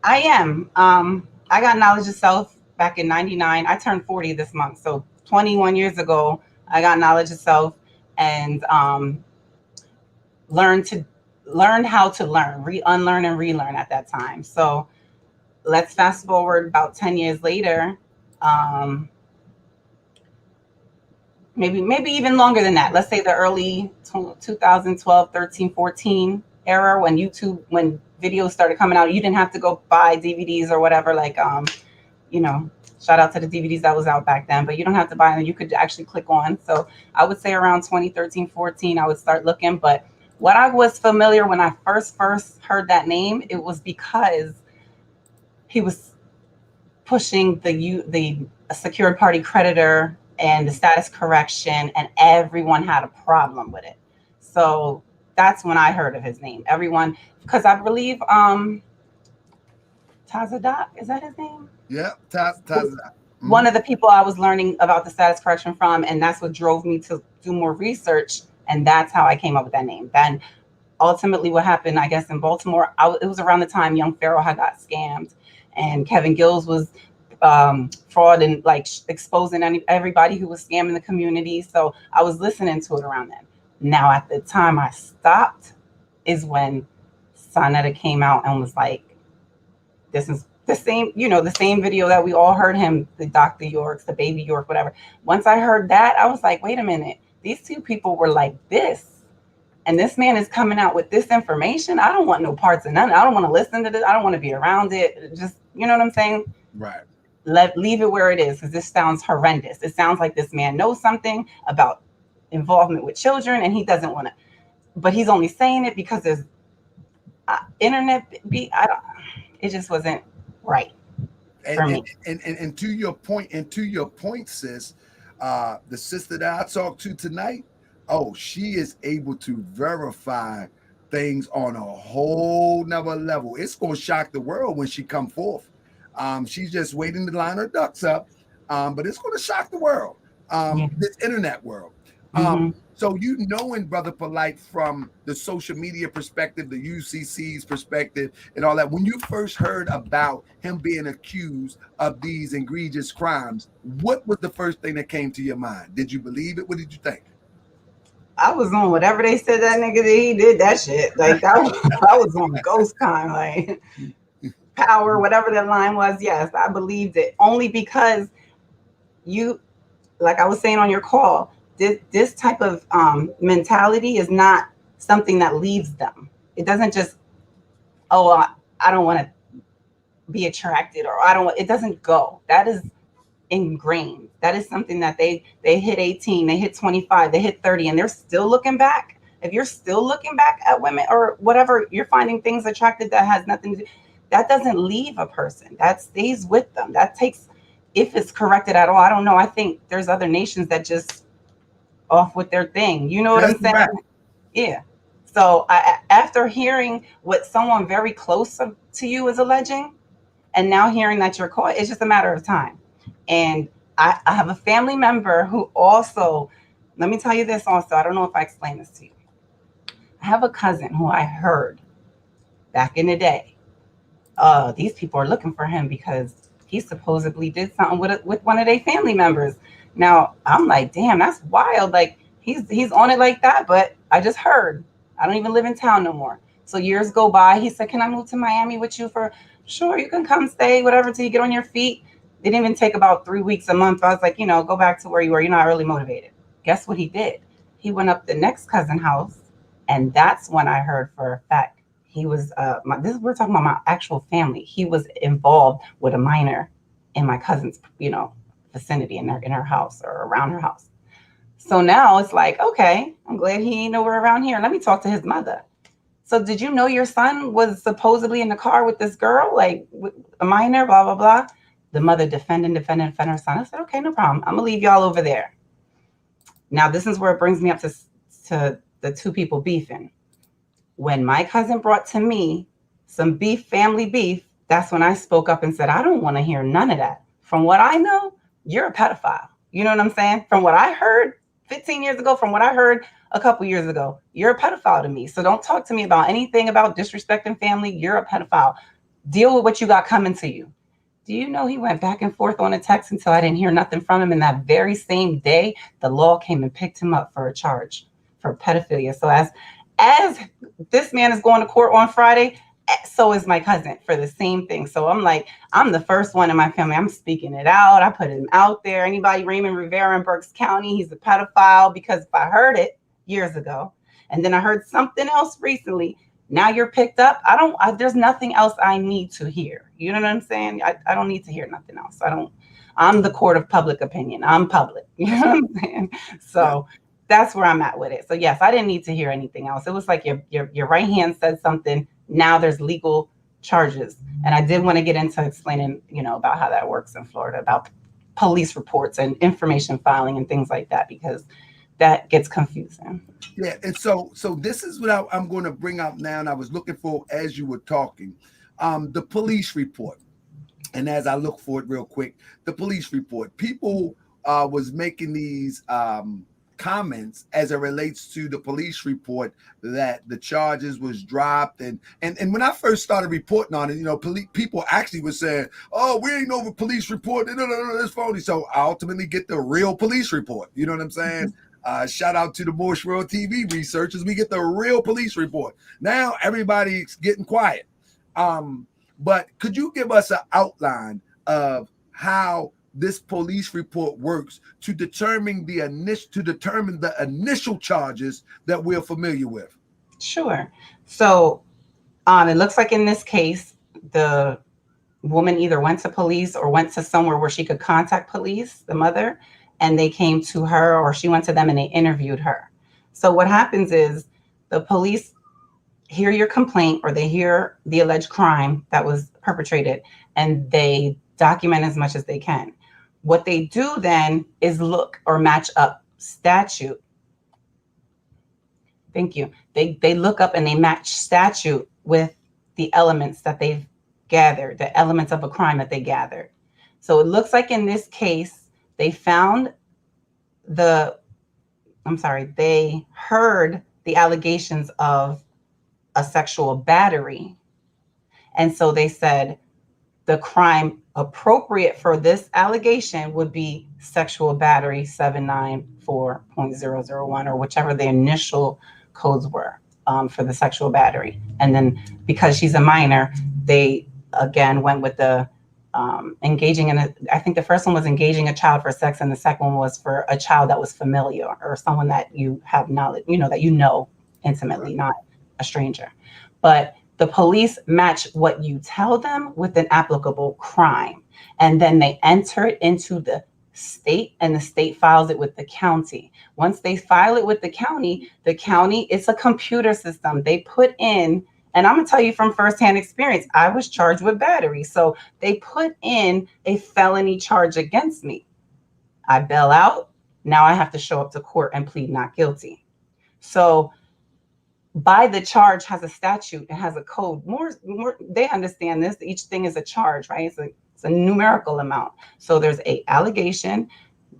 Speaker 4: I am. I got Knowledge of Self back in '99. I turned 40 this month. So 21 years ago, I got Knowledge of Self and learned how to learn, unlearn and relearn at that time. So let's fast forward about 10 years later, maybe even longer than that. Let's say the early 2012, 13, 14 era when videos started coming out. You didn't have to go buy DVDs or whatever, like, shout out to the DVDs that was out back then, but you don't have to buy them. You could actually click on. So I would say around 2013, 14, I would start looking. But what I was familiar when I first heard that name, it was because he was pushing the secured party creditor and the status correction, and everyone had a problem with it. So that's when I heard of his name. Everyone, because I believe Tazadat, is that his name?
Speaker 3: Yeah, Tazadat.
Speaker 4: One of the people I was learning about the status correction from, and that's what drove me to do more research, and that's how I came up with that name. Then ultimately what happened, I guess, in Baltimore, it was around the time Young Pharaoh had got scammed, and Kevin Gills was fraud and like exposing everybody who was scamming the community. So I was listening to it around then. Now, at the time I stopped is when Sonetta came out and was like, this is the same, the same video that we all heard him, the Dr. Yorks, the Baby York, whatever. Once I heard that, I was like, wait a minute, these two people were like this, and this man is coming out with this information. I don't want no parts of none. I don't want to listen to this. I don't want to be around it. Just, you know what I'm saying?
Speaker 3: Right.
Speaker 4: Leave it where it is, because this sounds horrendous. It sounds like this man knows something about involvement with children, and he doesn't want to, but he's only saying it because there's internet. It just wasn't right for me.
Speaker 3: And to your point, sis, the sister that I talked to tonight, she is able to verify things on a whole nother level. It's gonna shock the world when she come forth. She's just waiting to line her ducks up, but it's gonna shock the world. This internet world. So knowing Brother Polight from the social media perspective, the UCC's perspective, and all that, when you first heard about him being accused of these egregious crimes, what was the first thing that came to your mind? Did you believe it? What did you think?
Speaker 4: I was on whatever they said that nigga did. He did that shit. Like I was on ghost kind, like power, whatever that line was. Yes, I believed it only because like I was saying on your call, this type of mentality is not something that leaves them. It doesn't just, I don't want to be attracted, or it doesn't go. That is ingrained. That is something that they hit 18, they hit 25, they hit 30, and they're still looking back. If you're still looking back at women or whatever, you're finding things attractive that has nothing to do, that doesn't leave a person. That stays with them. That takes, if it's corrected at all, I don't know. I think there's other nations that just off with their thing. You know what I'm saying? Right. Yeah. So after hearing what someone very close to you is alleging, and now hearing that you're caught, it's just a matter of time. And I have a family member who also, let me tell you this also, I don't know if I explained this to you. I have a cousin who I heard back in the day these people are looking for him because he supposedly did something with one of their family members. Now I'm like, damn, that's wild. Like he's on it like that, but I just heard. I don't even live in town no more. So years go by. He said, "Can I move to Miami with you for?" Sure, you can come stay, whatever, till you get on your feet. It didn't even take about 3 weeks, a month. I was like, go back to where you were. You're not really motivated. Guess what he did? He went up the next cousin house, and that's when I heard for a fact he was. We're talking about my actual family. He was involved with a minor in my cousin's, vicinity in her house or around her house. So now it's like, okay, I'm glad he ain't nowhere around here. Let me talk to his mother. So did you know your son was supposedly in the car with this girl, like with a minor, blah, blah, blah? The mother defended her son. I said, okay, no problem. I'm going to leave y'all over there. Now, this is where it brings me up to the two people beefing. When my cousin brought to me some beef, family beef, that's when I spoke up and said, I don't want to hear none of that. From what I know, you're a pedophile. You know what I'm saying? From what I heard 15 years ago, from what I heard a couple years ago, you're a pedophile to me. So don't talk to me about anything about disrespecting family. You're a pedophile. Deal with what you got coming to you. Do you know he went back and forth on a text until I didn't hear nothing from him? And that very same day, the law came and picked him up for a charge for pedophilia. So as this man is going to court on Friday, so is my cousin for the same thing. So I'm like, I'm the first one in my family. I'm speaking it out. I put him out there. Anybody, Raymond Rivera in Berks County, he's a pedophile, because if I heard it years ago, and then I heard something else recently, now you're picked up. There's nothing else I need to hear. You know what I'm saying? I don't need to hear nothing else. I'm the court of public opinion. I'm public. You know what I'm saying? So that's where I'm at with it. So yes, I didn't need to hear anything else. It was like your right hand said something. Now there's legal charges. And I did want to get into explaining, about how that works in Florida, about police reports and information filing and things like that, because that gets confusing.
Speaker 3: Yeah, and so this is what I'm going to bring out now, and I was looking for as you were talking, the police report. And as I look for it real quick, the police report, people was making these comments as it relates to the police report that the charges was dropped, and when I first started reporting on it, people actually were saying, "Oh, we ain't over police report. No, that's phony." So I ultimately get the real police report. You know what I'm saying? Shout out to the Morse World TV researchers. We get the real police report. Now everybody's getting quiet. But could you give us an outline of how this police report works to determine the initial charges that we're familiar with?
Speaker 4: Sure. So it looks like in this case, the woman either went to police or went to somewhere where she could contact police, the mother, and they came to her, or she went to them and they interviewed her. So what happens is the police hear your complaint, or they hear the alleged crime that was perpetrated, and they document as much as they can. What they do then is look or match up statute. Thank you. They look up and they match statute with the elements that they've gathered, the elements of a crime that they gathered. So it looks like in this case, they heard the allegations of a sexual battery. And so they said the crime appropriate for this allegation would be sexual battery 794.001, or whichever the initial codes were for the sexual battery. And then because she's a minor, they again went with the engaging in I think the first one was engaging a child for sex, and the second one was for a child that was familiar, or someone that you have knowledge, that you know intimately, not a stranger. But the police match what you tell them with an applicable crime, and then they enter it into the state, and the state files it with the county. Once they file it with the county, it's a computer system. They put in, and I'm gonna tell you from firsthand experience, I was charged with battery. So they put in a felony charge against me. I bail out. Now I have to show up to court and plead not guilty. So by the charge has a statute, it has a code. More they understand this. Each thing is a charge, right? It's a numerical amount. So there's a allegation.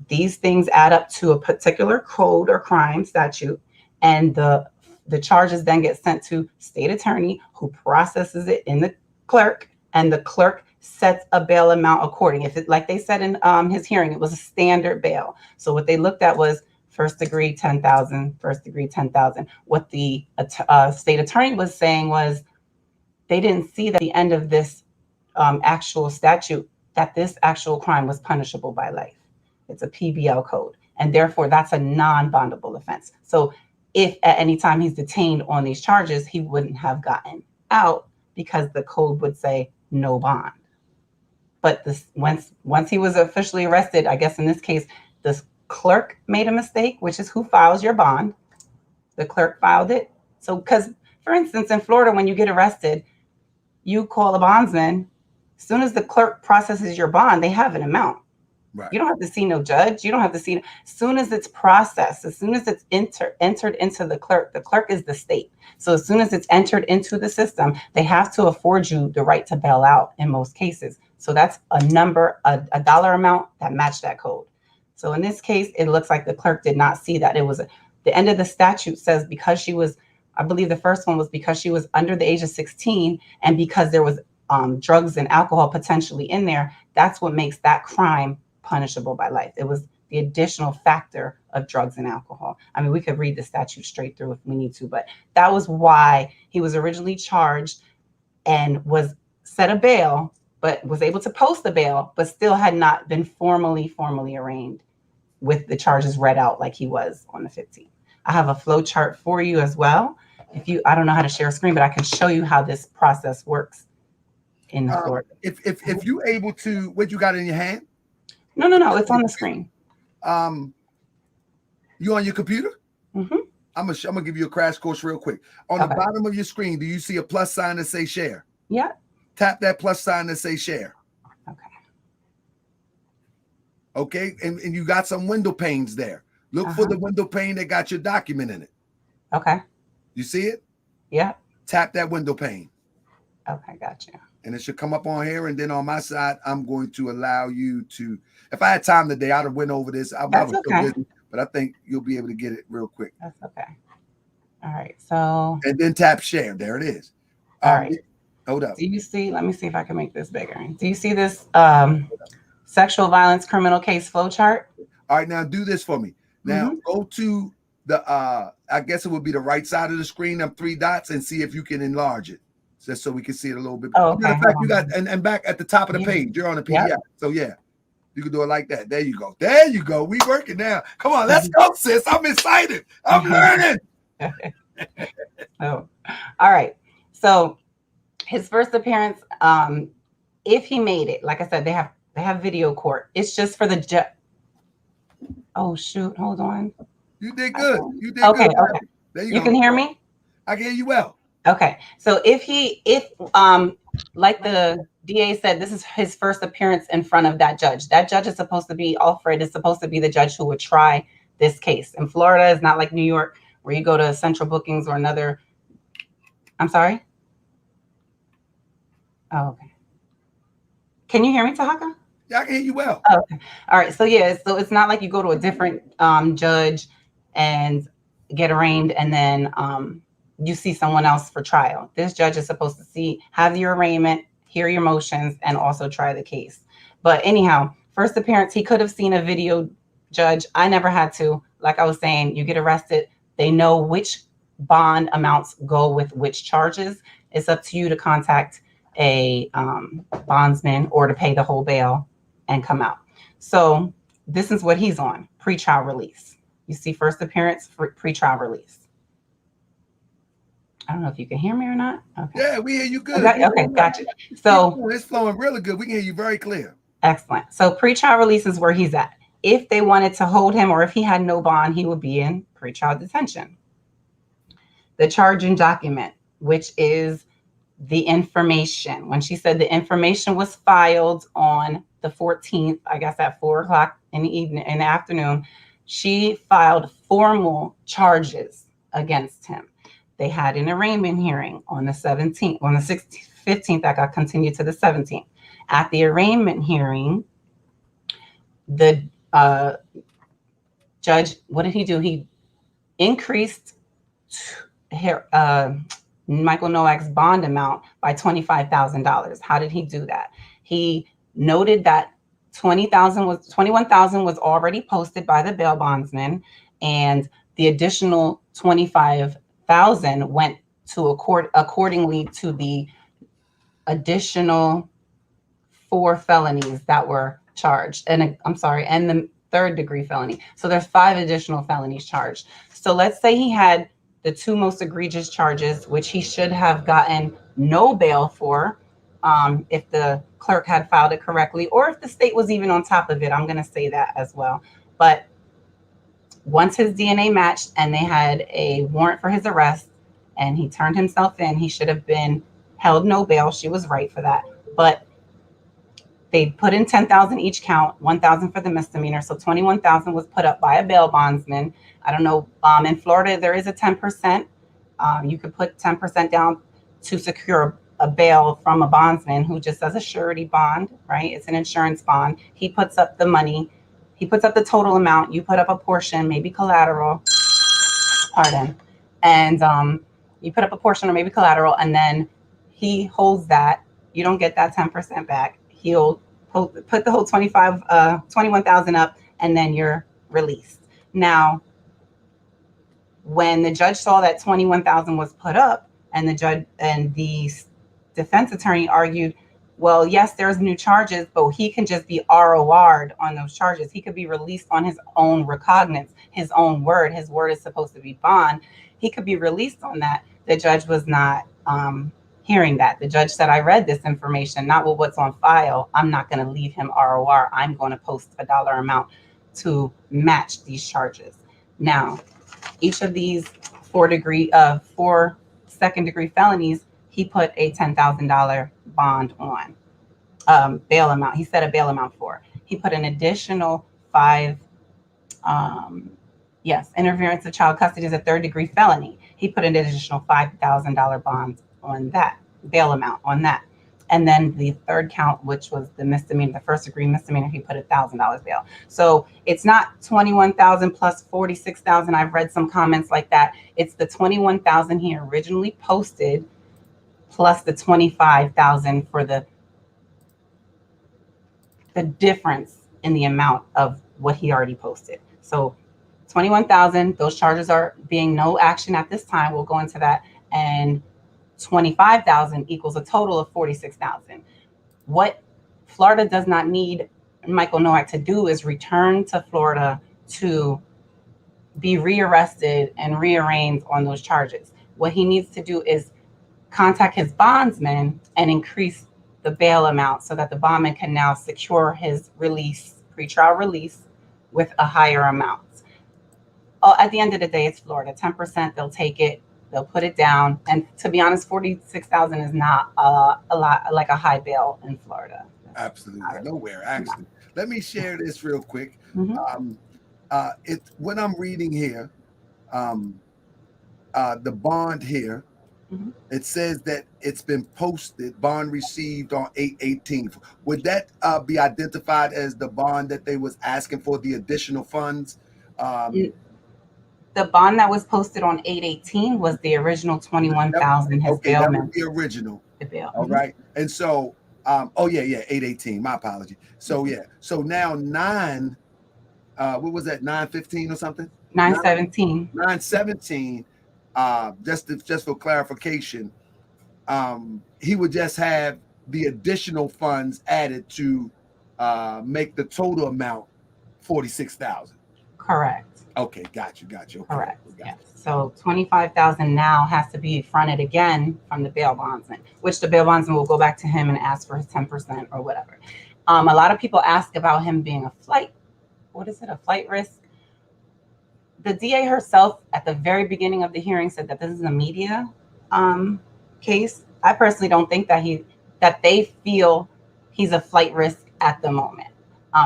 Speaker 4: These things add up to a particular code or crime statute, and the charges then get sent to state attorney, who processes it in the clerk, and the clerk sets a bail amount according. If it, like they said in his hearing, it was a standard bail. So what they looked at was first degree 10,000, first degree 10,000. What the state attorney was saying was they didn't see that at the end of this actual statute that this actual crime was punishable by life. It's a PBL code, and therefore that's a non-bondable offense. So if at any time he's detained on these charges, he wouldn't have gotten out because the code would say no bond. But this once he was officially arrested, I guess in this case, this clerk made a mistake, which is who files your bond. The clerk filed it. So because, for instance, in Florida, when you get arrested, you call a bondsman. As soon as the clerk processes your bond, they have an amount.
Speaker 3: Right.
Speaker 4: You don't have to see no judge. You don't have to see. As soon as it's processed, as soon as it's entered into the clerk is the state. So as soon as it's entered into the system, they have to afford you the right to bail out in most cases. So that's a number, a dollar amount that matched that code. So in this case, it looks like the clerk did not see that. It was the end of the statute says because she was, I believe the first one was because she was under the age of 16 and because there was drugs and alcohol potentially in there. That's what makes that crime punishable by life. It was the additional factor of drugs and alcohol. I mean, we could read the statute straight through if we need to, but that was why he was originally charged and was set a bail, but was able to post the bail, but still had not been formally arraigned with the charges read out like he was on the 15th. I have a flow chart for you as well. I don't know how to share a screen, but I can show you how this process works in Florida.
Speaker 3: If you're able to, what you got in your hand?
Speaker 4: No, it's on the screen.
Speaker 3: You on your computer?
Speaker 4: Mm-hmm.
Speaker 3: I'm gonna give you a crash course real quick. On the bottom of your screen, do you see a plus sign that say share?
Speaker 4: Yeah.
Speaker 3: Tap that plus sign that say share.
Speaker 4: Okay.
Speaker 3: Okay, and you got some window panes there. Look for the window pane that got your document in it.
Speaker 4: Okay.
Speaker 3: You see it?
Speaker 4: Yeah.
Speaker 3: Tap that window pane.
Speaker 4: Okay, gotcha.
Speaker 3: And it should come up on here. And then on my side, I'm going to allow you to, if I had time today, I'd have went over this. I was so busy, but I think you'll be able to get it real quick.
Speaker 4: That's okay. All right. So.
Speaker 3: And then tap share. There it is.
Speaker 4: All right.
Speaker 3: Hold up.
Speaker 4: Do you see, let me see if I can make this bigger. Do you see this sexual violence criminal case flow chart?
Speaker 3: All right. Now do this for me. Now go to the, I guess it would be the right side of the screen, them 3 dots, and see if you can enlarge it. Just so we can see it a little bit.
Speaker 4: Oh, okay.
Speaker 3: Matter of fact, you got and back at the top of the page, you're on the PDF. Yep. So yeah, you can do it like that. There you go. There you go. We working now. Come on, let's go, sis. I'm excited. I'm learning.
Speaker 4: Oh, all right. So his first appearance, if he made it, like I said, they have video court. It's just for the judge. Oh shoot! Hold on.
Speaker 3: You did good. You did
Speaker 4: good. Okay.
Speaker 3: There
Speaker 4: you can hear me?
Speaker 3: I can hear you well.
Speaker 4: Okay, so if like the DA said, this is his first appearance in front of that judge. That judge is supposed to be, Alfred is supposed to be the judge who would try this case. In Florida, it's not like New York where you go to central bookings or another. I'm sorry? Oh, okay. Can you hear me, Tahaka?
Speaker 3: Yeah, I can hear you well.
Speaker 4: Oh, okay. All right, so yeah, so it's not like you go to a different judge and get arraigned and then you see someone else for trial. This judge is supposed to have your arraignment, hear your motions, and also try the case. But anyhow, first appearance, he could have seen a video judge. I never had to. Like I was saying, you get arrested, they know which bond amounts go with which charges. It's up to you to contact a bondsman or to pay the whole bail and come out. So this is what he's on, pretrial release. You see first appearance, pretrial release. I don't know if you can hear me or not. Okay.
Speaker 3: Yeah, we hear you good.
Speaker 4: Okay, gotcha. So
Speaker 3: it's flowing really good. We can hear you very clear.
Speaker 4: Excellent. So pretrial release is where he's at. If they wanted to hold him or if he had no bond, he would be in pretrial detention. The charging document, which is the information. When she said the information was filed on the 14th, I guess at 4:00 in the afternoon, she filed formal charges against him. They had an arraignment hearing on the 17th, on the 15th, that got continued to the 17th. At the arraignment hearing, the judge, what did he do? He increased Michael Nowak's bond amount by $25,000. How did he do that? He noted that 21,000 was already posted by the bail bondsman, and the additional 25,000 went to accordingly to the additional 4 felonies that were charged. And I'm sorry, and the 3rd degree felony. So there's 5 additional felonies charged. So let's say he had the 2 most egregious charges, which he should have gotten no bail for, if the clerk had filed it correctly, or if the state was even on top of it. I'm going to say that as well. But once his DNA matched and they had a warrant for his arrest and he turned himself in, he should have been held no bail. She was right for that. But they put in 10,000 each count, 1,000 for the misdemeanor. So 21,000 was put up by a bail bondsman. I don't know. In Florida, there is a 10%. You could put 10% down to secure a bail from a bondsman who just does a surety bond, right? It's an insurance bond. He puts up the money. He puts up the total amount. You put up a portion, maybe collateral. Pardon. And you put up a portion or maybe collateral, and then he holds that. You don't get that 10% back. He'll put the whole 21,000 up, and then you're released. Now, when the judge saw that 21,000 was put up, and the judge and the defense attorney argued, well, yes, there's new charges, but he can just be ROR'd on those charges. He could be released on his own recognizance, his own word. His word is supposed to be bond. He could be released on that. The judge was not hearing that. The judge said, I read this information, not with what's on file. I'm not going to leave him ROR. I'm going to post a dollar amount to match these charges. Now, each of these 4 second degree felonies, he put a $10,000 bond on, bail amount. He set a bail amount for. He put an additional 5, interference of child custody is a 3rd degree felony. He put an additional $5,000 bond on that, bail amount on that. And then the 3rd count, which was the misdemeanor, the 1st degree misdemeanor, he put $1,000 bail. So it's not 21,000 plus 46,000. I've read some comments like that. It's the 21,000 he originally posted plus the 25,000 for the difference in the amount of what he already posted. So 21,000, those charges are being no action at this time. We'll go into that. And 25,000 equals a total of 46,000. What Florida does not need Michael Nowak to do is return to Florida to be rearrested and rearranged on those charges. What he needs to do is contact his bondsman and increase the bail amount so that the bondman can now secure his release, pretrial release, with a higher amount. At the end of the day, it's Florida. 10%, they'll take it. They'll put it down. And to be honest, 46,000 is not a lot, like a high bail in Florida.
Speaker 3: Absolutely. Nowhere, actually. Let me share this real quick.
Speaker 4: Mm-hmm.
Speaker 3: When I'm reading here, the bond here,
Speaker 4: Mm-hmm.
Speaker 3: it says that it's been posted, bond received on 8/18. Would that be identified as the bond that they was asking for the additional funds?
Speaker 4: The bond that was posted on 8/18 was the original 21,000. His
Speaker 3: Okay,
Speaker 4: bail
Speaker 3: that
Speaker 4: amount.
Speaker 3: was the original.
Speaker 4: The bail.
Speaker 3: All right. And so, 8/18. My apology. So so now 9, what was that? 9/15 or something?
Speaker 4: 9/17.
Speaker 3: 9/17. Just for clarification, he would just have the additional funds added to make the total amount 46,000.
Speaker 4: Correct.
Speaker 3: Okay, got you. Okay.
Speaker 4: Correct. Yes. So 25,000 now has to be fronted again from the bail bondsman, which the bail bondsman will go back to him and ask for his 10% or whatever. A lot of people ask about him being a flight risk. The DA herself at the very beginning of the hearing said that this is a media case. I personally don't think that they feel he's a flight risk at the moment.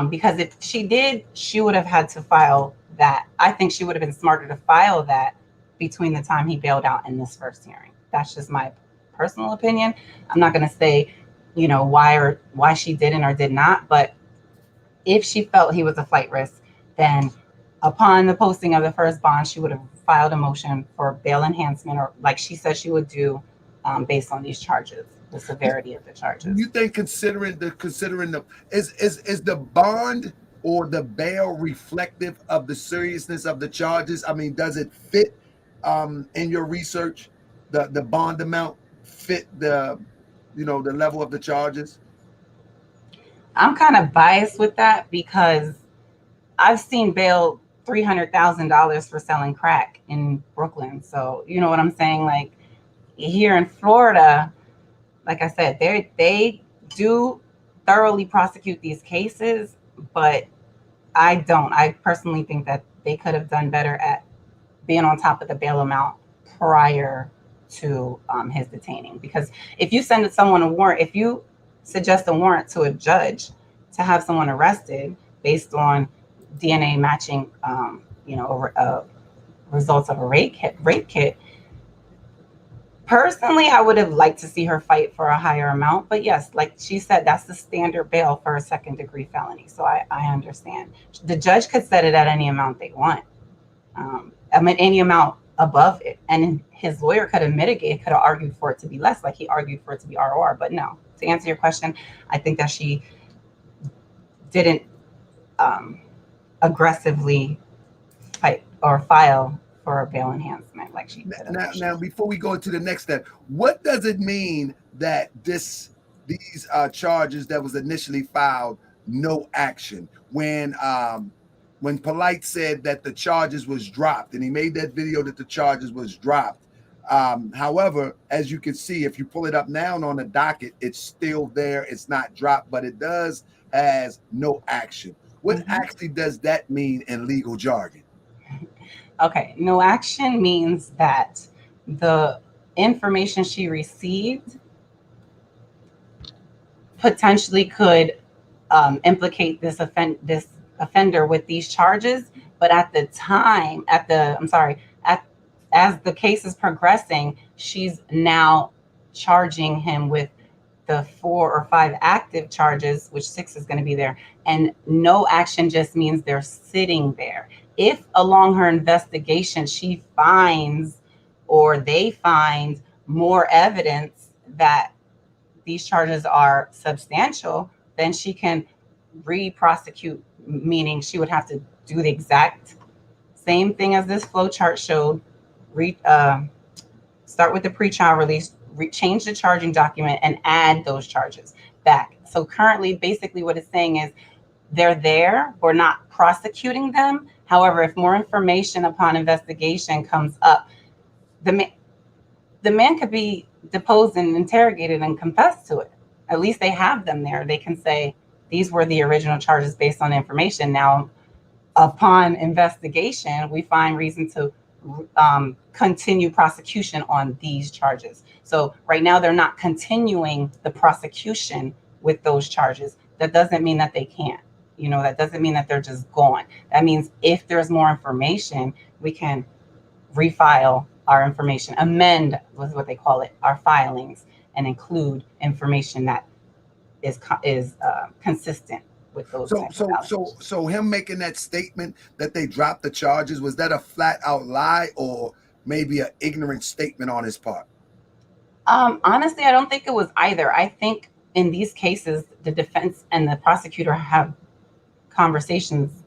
Speaker 4: Because if she did, she would have had to file that. I think she would have been smarter to file that between the time he bailed out and this first hearing. That's just my personal opinion. I'm not going to say, why she didn't or did not, but if she felt he was a flight risk, then upon the posting of the first bond, she would have filed a motion for bail enhancement, or like she said she would do, based on these charges, the severity of the charges.
Speaker 3: You think considering the is the bond or the bail reflective of the seriousness of the charges? I mean, does it fit in your research? The bond amount fit the the level of the charges?
Speaker 4: I'm kind of biased with that because I've seen bail $300,000 for selling crack in Brooklyn. So you know what I'm saying? Like here in Florida, like I said, they do thoroughly prosecute these cases, but I don't. I personally think that they could have done better at being on top of the bail amount prior to his detaining. Because if you send someone a warrant, if you suggest a warrant to a judge to have someone arrested based on DNA matching, results of a rape kit. Personally, I would have liked to see her fight for a higher amount, but yes, like she said, that's the standard bail for a second-degree felony. So I understand. The judge could set it at any amount they want. Any amount above it, and his lawyer could have mitigated, could have argued for it to be less, like he argued for it to be ROR. But no, to answer your question, I think that she didn't aggressively fight or file for a bail enhancement like she did.
Speaker 3: Now, before we go into the next step, what does it mean that these charges that was initially filed, no action? When Polight said that the charges was dropped, and he made that video that the charges was dropped. However, as you can see, if you pull it up now on the docket, it's still there. It's not dropped, but it does has no action. What actually does that mean in legal jargon?
Speaker 4: Okay, no action means that the information she received potentially could implicate this offender with these charges, but at the time, as the case is progressing, she's now charging him with the 4 or 5 active charges, which 6 is going to be there. And no action just means they're sitting there. If along her investigation she finds or they find more evidence that these charges are substantial, then she can re-prosecute, meaning she would have to do the exact same thing as this flowchart showed. Start with the pre-trial release, change the charging document, and add those charges back. So currently, basically what it's saying is they're there, we're not prosecuting them. However, if more information upon investigation comes up, the man could be deposed and interrogated and confess to it. At least they have them there. They can say, these were the original charges based on information. Now, upon investigation, we find reason to continue prosecution on these charges. So right now, they're not continuing the prosecution with those charges. That doesn't mean that they can't. That doesn't mean that they're just gone. That means if there's more information, we can refile our information, amend was what they call it, our filings, and include information that is consistent with those.
Speaker 3: So him making that statement that they dropped the charges, was that a flat out lie or maybe an ignorant statement on his part?
Speaker 4: Honestly, I don't think it was either. I think in these cases, the defense and the prosecutor have conversations,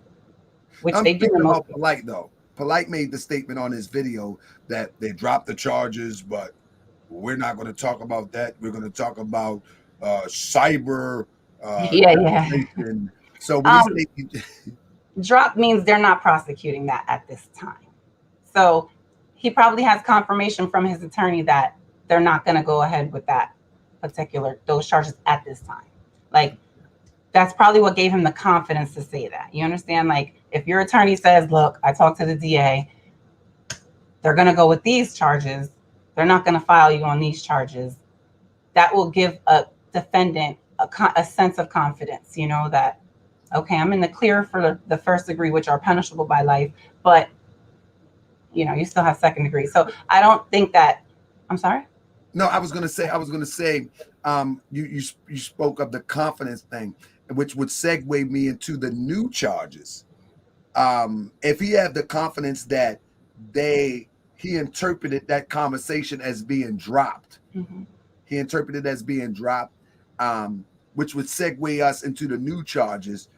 Speaker 4: which they do.
Speaker 3: About Polight though. Polight made the statement on his video that they dropped the charges, but we're not going to talk about that. We're going to talk about cyber. So
Speaker 4: drop means they're not prosecuting that at this time. So he probably has confirmation from his attorney that they're not going to go ahead with those charges at this time. Like, that's probably what gave him the confidence to say that. You understand? Like, if your attorney says, look, I talked to the DA, they're going to go with these charges, they're not going to file you on these charges, that will give a defendant a sense of confidence, that, okay, I'm in the clear for the first degree, which are punishable by life, but, you still have second degree. So I don't think that, I'm sorry?
Speaker 3: No, I was going to say, you spoke of the confidence thing, which would segue me into the new charges. If he had the confidence that he interpreted that conversation as being dropped,
Speaker 4: Mhm.
Speaker 3: He interpreted it as being dropped, which would segue us into the new charges.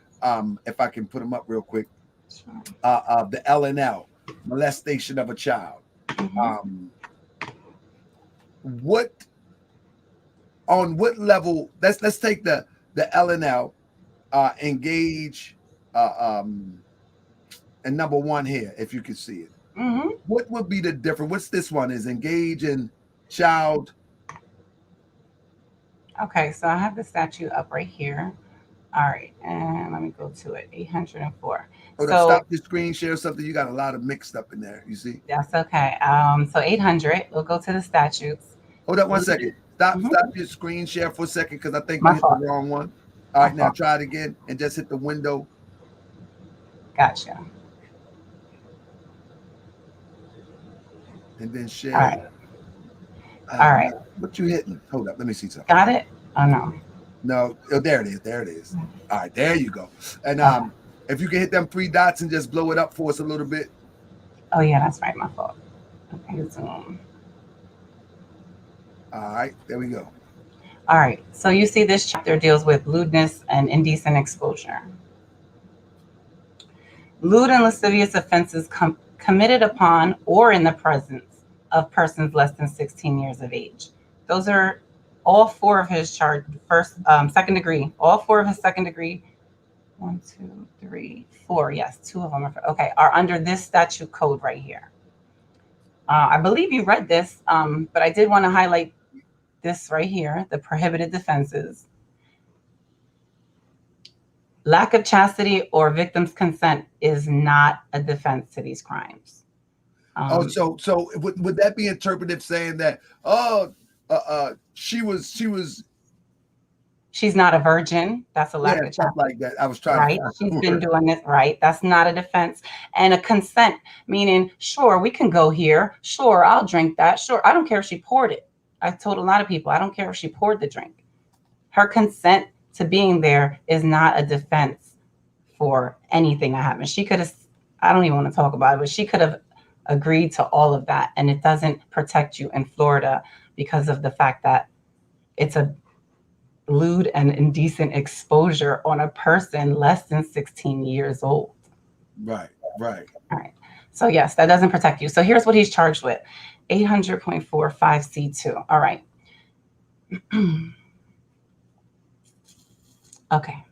Speaker 3: If I can put them up real quick,
Speaker 4: Sure.
Speaker 3: the LNL, molestation of a child.
Speaker 4: Mhm.
Speaker 3: What on what level? Let's take the LNL, engage, and number one here, if you can see it.
Speaker 4: Mhm.
Speaker 3: What would be the difference? What's this one? Is engage in child?
Speaker 4: Okay, so I have the statute up right here. All right, and let me go to it. 804.
Speaker 3: Hold up,
Speaker 4: So
Speaker 3: stop your screen share something. You got a lot of mixed up in there. You see?
Speaker 4: that's okay. So 800. We'll go to the statutes.
Speaker 3: Hold up 1 second. Stop
Speaker 4: Mhm.
Speaker 3: stop your screen share for a second because I think you
Speaker 4: My
Speaker 3: hit the
Speaker 4: fault.
Speaker 3: wrong one. All
Speaker 4: My
Speaker 3: right, now
Speaker 4: fault.
Speaker 3: try it again and just hit the window
Speaker 4: Gotcha.
Speaker 3: and then
Speaker 4: All
Speaker 3: share.
Speaker 4: right. All right.
Speaker 3: What you hitting? Hold up, let me see something.
Speaker 4: Got it? Oh no.
Speaker 3: No, oh, there it is. There it is. All right, there you go. And
Speaker 4: Okay.
Speaker 3: if you can hit them 3 dots and just blow it up for us a little bit.
Speaker 4: Oh yeah, that's right. My fault. Okay, zoom.
Speaker 3: All right, there we go.
Speaker 4: All right. So you see this chapter deals with lewdness and indecent exposure. Lewd and lascivious offenses committed upon or in the presence of persons less than 16 years of age. Those are all four of his second degree. All four of his second degree. 1, 2, 3, 4. Yes, 2 of them are under this statute code right here. I believe you read this, but I did want to highlight this right here: the prohibited defenses. Lack of chastity or victim's consent is not a defense to these crimes.
Speaker 3: So would that be interpretive saying that
Speaker 4: she's not a virgin? That's a lack of chastity.
Speaker 3: Stuff like that. I was trying
Speaker 4: Right.
Speaker 3: to
Speaker 4: She's been doing this, right? That's not a defense. And a consent, meaning, sure, we can go here. Sure, I'll drink that. Sure, I don't care if she poured it. I told a lot of people, I don't care if she poured the drink. Her consent to being there is not a defense for anything that happened. She could have, I don't even want to talk about it, but she could have agreed to all of that. And it doesn't protect you in Florida because of the fact that it's a lewd and indecent exposure on a person less than 16 years old.
Speaker 3: Right.
Speaker 4: All right. So yes, that doesn't protect you. So here's what he's charged with. 800.45C2. All right. Okay.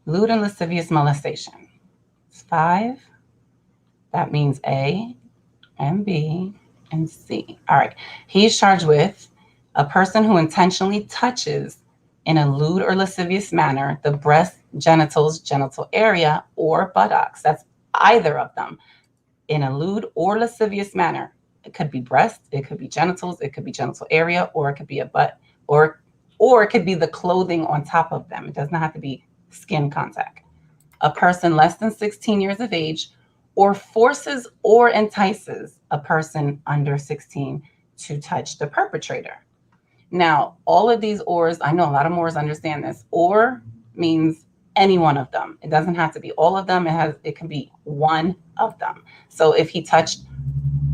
Speaker 4: Lewd and lascivious molestation. It's 5. That means A and B and C. All right. He's charged with a person who intentionally touches in a lewd or lascivious manner the breast, genitals, genital area, or buttocks. That's either of them. In a lewd or lascivious manner. It could be breast, it could be genitals, it could be genital area, or it could be a butt, or it could be the clothing on top of them. It does not have to be skin contact. A person less than 16 years of age, or forces or entices a person under 16 to touch the perpetrator. Now, all of these ors, I know a lot of Moors understand this. Or means any one of them. It doesn't have to be all of them. It can be one of them. So if he touched,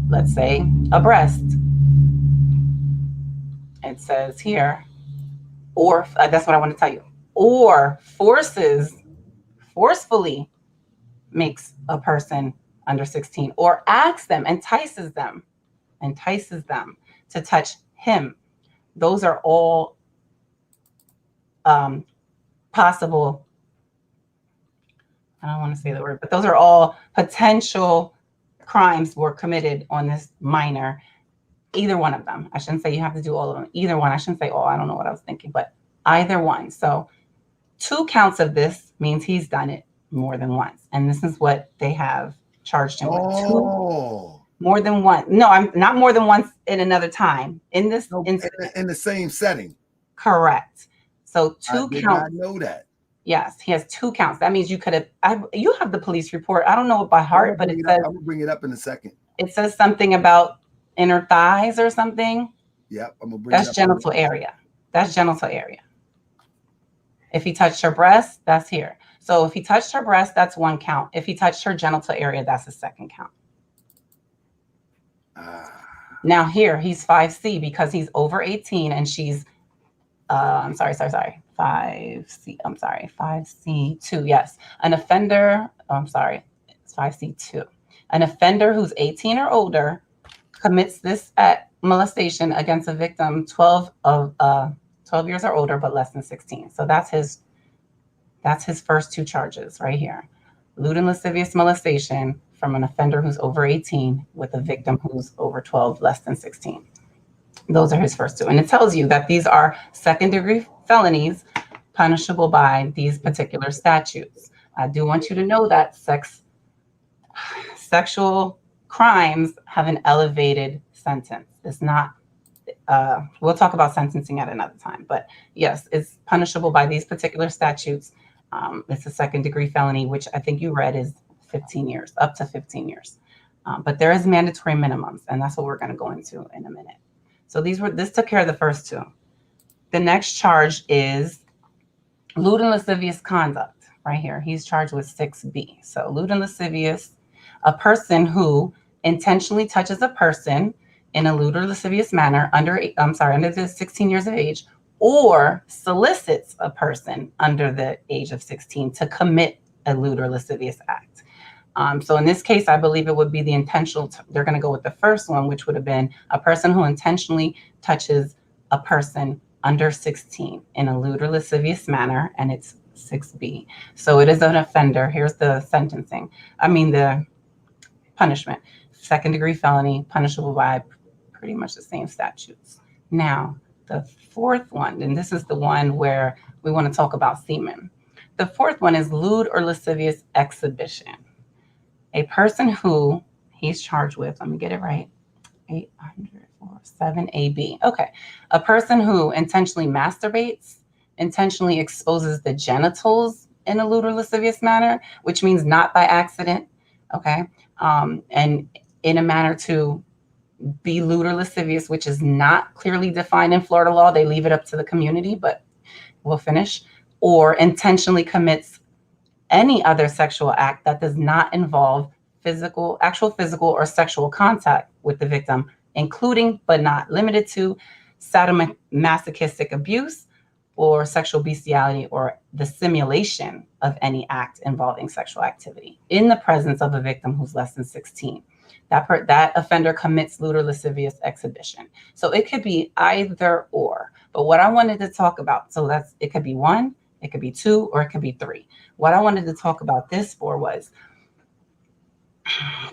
Speaker 4: let's say, a breast, it says here, or that's what I want to tell you, or forcefully makes a person under 16, or asks them, entices them to touch him. Those are all possible. I don't want to say the word, but those are all potential crimes were committed on this minor. Either one of them. I shouldn't say you have to do all of them. Either one. I shouldn't say all. I don't know what I was thinking, but either one. So 2 counts of this means he's done it more than once. And this is what they have charged him with. 2 more than one. No, I'm not more than once in another time. In this
Speaker 3: in the same setting.
Speaker 4: Correct. So 2
Speaker 3: counts. I did not know that.
Speaker 4: Yes, he has 2 counts. That means you could have. You have the police report. I don't know it by heart, but it says.
Speaker 3: I'm gonna bring it up in a second.
Speaker 4: It says something about inner thighs or something.
Speaker 3: Yep, I'm gonna bring.
Speaker 4: That's genital area. That's genital area. If he touched her breast, that's here. So if he touched her breast, that's 1 count. If he touched her genital area, that's a 2nd count. Now here he's 5C because he's over 18 and she's I'm sorry. 5C, I'm sorry, 5C2. Yes. An offender, I'm sorry, it's 5C2. An offender who's 18 or older commits this molestation against a victim 12 years or older, but less than 16. So that's his first two charges right here. Lewd and lascivious molestation from an offender who's over 18 with a victim who's over 12, less than 16. Those are his first two. And it tells you that these are second-degree felonies punishable by these particular statutes. I do want you to know that sexual crimes have an elevated sentence. It's not, we'll talk about sentencing at another time, but yes, it's punishable by these particular statutes. It's a second-degree felony, which I think you read is 15 years, up to 15 years. But there is mandatory minimums, and that's what we're going to go into in a minute. So this took care of the first two. The next charge is lewd and lascivious conduct right here. He's charged with 6B. So lewd and lascivious, a person who intentionally touches a person in a lewd or lascivious manner under the 16 years of age, or solicits a person under the age of 16 to commit a lewd or lascivious act. So in this case, I believe it would be the intentional, they're going to go with the first one, which would have been a person who intentionally touches a person under 16 in a lewd or lascivious manner, and it's 6B. So it is an offender. Here's the the punishment. Second-degree felony, punishable by pretty much the same statutes. Now, the fourth one, and this is the one where we want to talk about semen. The fourth one is lewd or lascivious exhibition. A person who he's charged with, let me get it right, 7AB. Okay. A person who intentionally masturbates, intentionally exposes the genitals in a lewd or lascivious manner, which means not by accident. Okay. And in a manner to be lewd or lascivious, which is not clearly defined in Florida law. They leave it up to the community, but we'll finish. Or intentionally commits any other sexual act that does not involve actual physical or sexual contact with the victim, including but not limited to sadomasochistic abuse or sexual bestiality or the simulation of any act involving sexual activity in the presence of a victim who's less than 16. That offender commits lewd or lascivious exhibition. So it could be either or. But what I wanted to talk about, it could be one, it could be two, or it could be three. What I wanted to talk about this for was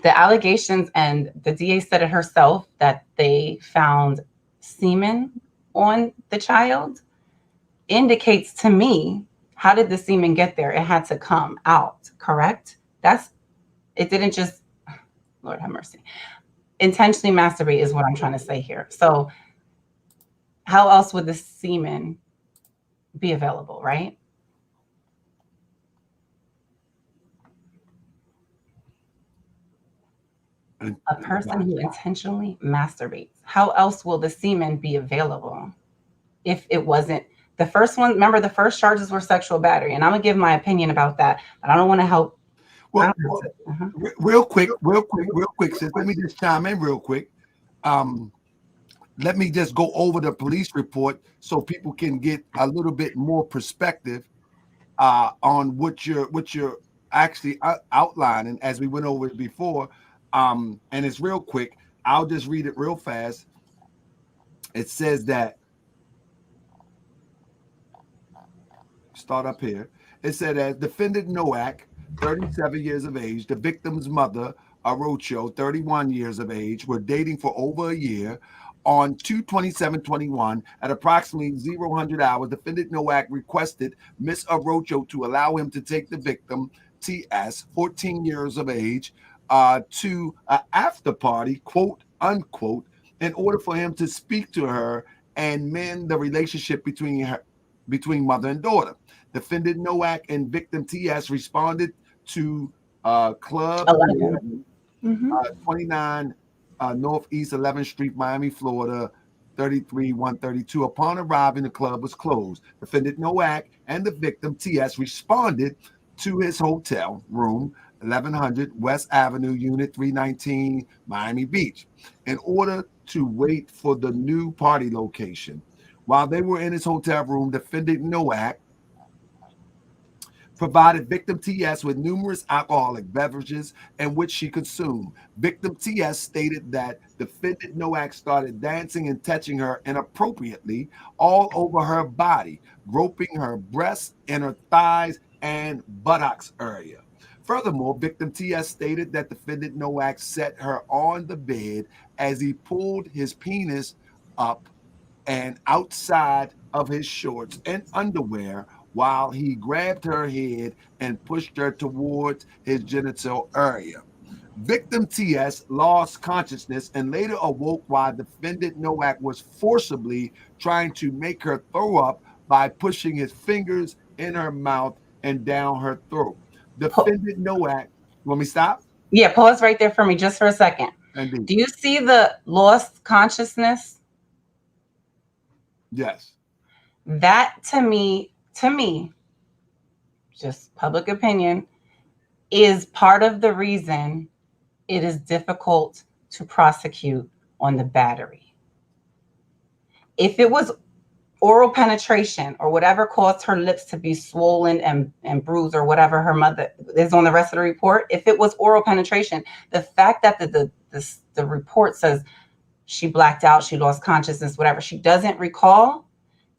Speaker 4: the allegations, and the DA said it herself, that they found semen on the child, indicates to me, how did the semen get there? It had to come out, correct? It didn't just, Lord have mercy. Intentionally masturbate is what I'm trying to say here. So how else would the semen be available, right? A person who intentionally masturbates. How else will the semen be available if it wasn't the first one? Remember, the first charges were sexual battery, and I'm gonna give my opinion about that, but I don't want to help.
Speaker 3: Well, real quick, sis, let me just chime in real quick. Let me just go over the police report so people can get a little bit more perspective on what you're actually outlining, as we went over it before. And it's real quick. I'll just read it real fast. It says that, start up here. It said that defendant Nowak, 37 years of age, the victim's mother, Arocho, 31 years of age, were dating for over a year. On 2/27/21, at approximately 0000 hours, defendant Nowak requested Miss Arocho to allow him to take the victim, TS, 14 years of age, to an after party, quote unquote, in order for him to speak to her and mend the relationship between mother and daughter. Defendant Nowak and victim TS responded to Club 29 Northeast 11th Street, Miami, Florida, 33132. Upon arriving, the club was closed. Defendant Nowak and the victim TS responded to his hotel room, 1100 West Avenue, Unit 319, Miami Beach, in order to wait for the new party location. While they were in his hotel room, defendant Nowak provided victim TS with numerous alcoholic beverages in which she consumed. Victim TS stated that defendant Nowak started dancing and touching her inappropriately all over her body, groping her breasts, inner thighs, and buttocks area. Furthermore, victim TS stated that defendant Nowak set her on the bed as he pulled his penis up and outside of his shorts and underwear while he grabbed her head and pushed her towards his genital area. Victim TS lost consciousness and later awoke while defendant Nowak was forcibly trying to make her throw up by pushing his fingers in her mouth and down her throat. Defendant Nowak, want me to stop?
Speaker 4: Yeah, pause right there for me just for a second.
Speaker 3: Indeed.
Speaker 4: Do you see the lost consciousness?
Speaker 3: Yes.
Speaker 4: That to me, just public opinion, is part of the reason it is difficult to prosecute on the battery. If it was oral penetration or whatever caused her lips to be swollen and bruised or whatever her mother is on the rest of the report, if it was oral penetration, the fact that the report says she blacked out, she lost consciousness, whatever, she doesn't recall,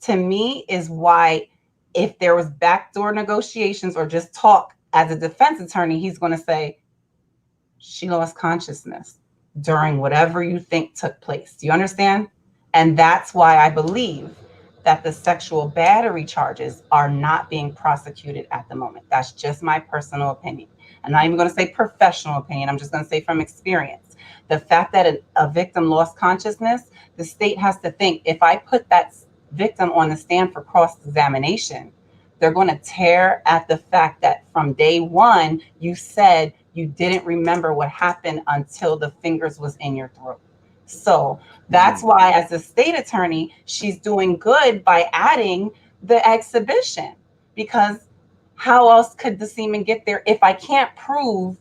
Speaker 4: to me is why if there was backdoor negotiations or just talk as a defense attorney, he's going to say she lost consciousness during whatever you think took place. Do you understand? And that's why I believe that the sexual battery charges are not being prosecuted at the moment. That's just my personal opinion. I'm not even going to say professional opinion. I'm just going to say from experience. The fact that a victim lost consciousness, the state has to think, if I put that victim on the stand for cross-examination, they're going to tear at the fact that from day one, you said you didn't remember what happened until the fingers was in your throat. So that's why, as a state attorney, she's doing good by adding the exhibition, because how else could the semen get there if I can't prove?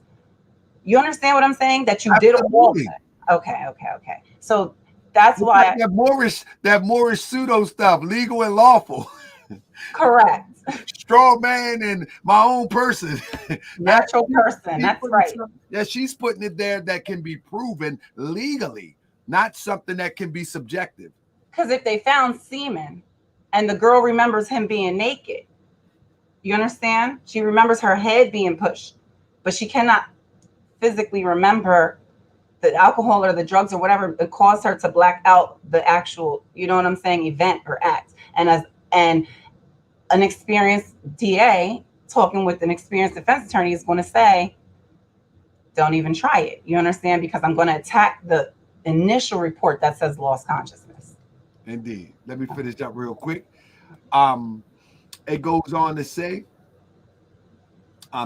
Speaker 4: You understand what I'm saying? That you did all that. Okay. So that's why
Speaker 3: that Moorish pseudo stuff, legal and lawful.
Speaker 4: Correct.
Speaker 3: Straw man and my own person.
Speaker 4: Natural person. That's right.
Speaker 3: Yeah, she's putting it there that can be proven legally, not something that can be subjective.
Speaker 4: Because if they found semen and the girl remembers him being naked, you understand? She remembers her head being pushed, but she cannot physically remember the alcohol or the drugs or whatever that caused her to black out the actual, you know what I'm saying, event or act. And an experienced DA talking with an experienced defense attorney is going to say, don't even try it. You understand? Because I'm going to attack the initial report that says lost consciousness.
Speaker 3: Indeed. Let me finish up real quick. It goes on to say,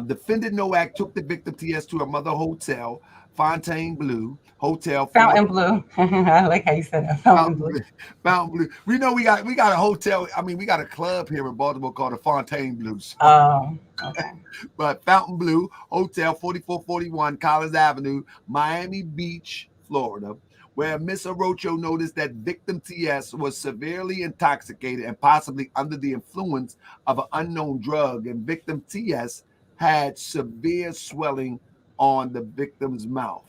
Speaker 3: defendant Nowak took the victim TS to a mother hotel, Fontainebleau Hotel.
Speaker 4: Fountain Blue. I like how you said that. Fountain Blue.
Speaker 3: Fountain Blue. We know we got a hotel. I mean, we got a club here in Baltimore called the Fontainebleau.
Speaker 4: Oh, okay.
Speaker 3: But Fountain Blue Hotel, 4441 Collins Avenue, Miami Beach, Florida, where Miss Orocho noticed that victim TS was severely intoxicated and possibly under the influence of an unknown drug, and victim TS had severe swelling on the victim's mouth.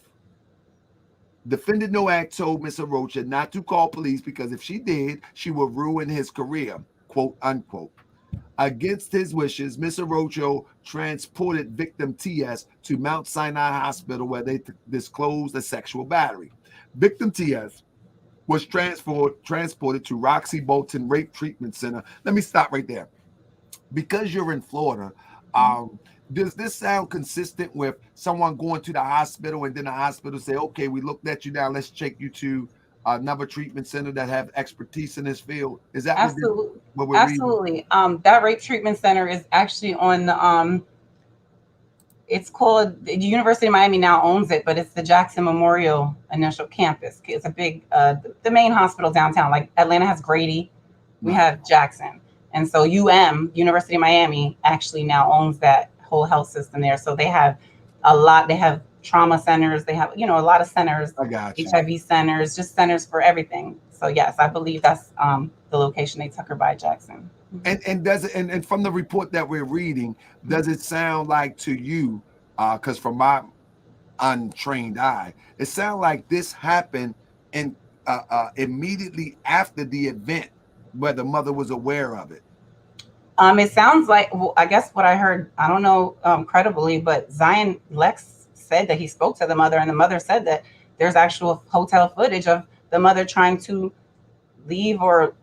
Speaker 3: Defendant Nowak told Miss Orocho not to call police because if she did, she would ruin his career, quote unquote. Against his wishes, Miss Orocho transported victim TS to Mount Sinai Hospital where they disclosed a sexual battery. Victim TS was transported to Roxy Bolton Rape Treatment Center. Let me stop right there. Because you're in Florida, does this sound consistent with someone going to the hospital and then the hospital say, okay, we looked at you now, let's take you to another treatment center that have expertise in this field? Is that
Speaker 4: absolutely
Speaker 3: what we're
Speaker 4: absolutely reading? That rape treatment center is actually on the it's called, the University of Miami now owns it, but it's the Jackson Memorial Initial Campus. It's a big the main hospital downtown. Like Atlanta has Grady, we have Jackson, and so University of Miami actually now owns that whole health system there. So they have a lot. They have trauma centers. They have, a lot of centers,
Speaker 3: I got you.
Speaker 4: HIV centers, just centers for everything. So yes, I believe that's the location they took her by, Jackson.
Speaker 3: And does it and from the report that we're reading, does it sound like to you, because from my untrained eye, it sounds like this happened and immediately after the event where the mother was aware of it?
Speaker 4: It sounds like, well, I guess what I heard, I don't know credibly, but Zion Lex said that he spoke to the mother, and the mother said that there's actual hotel footage of the mother trying to leave or,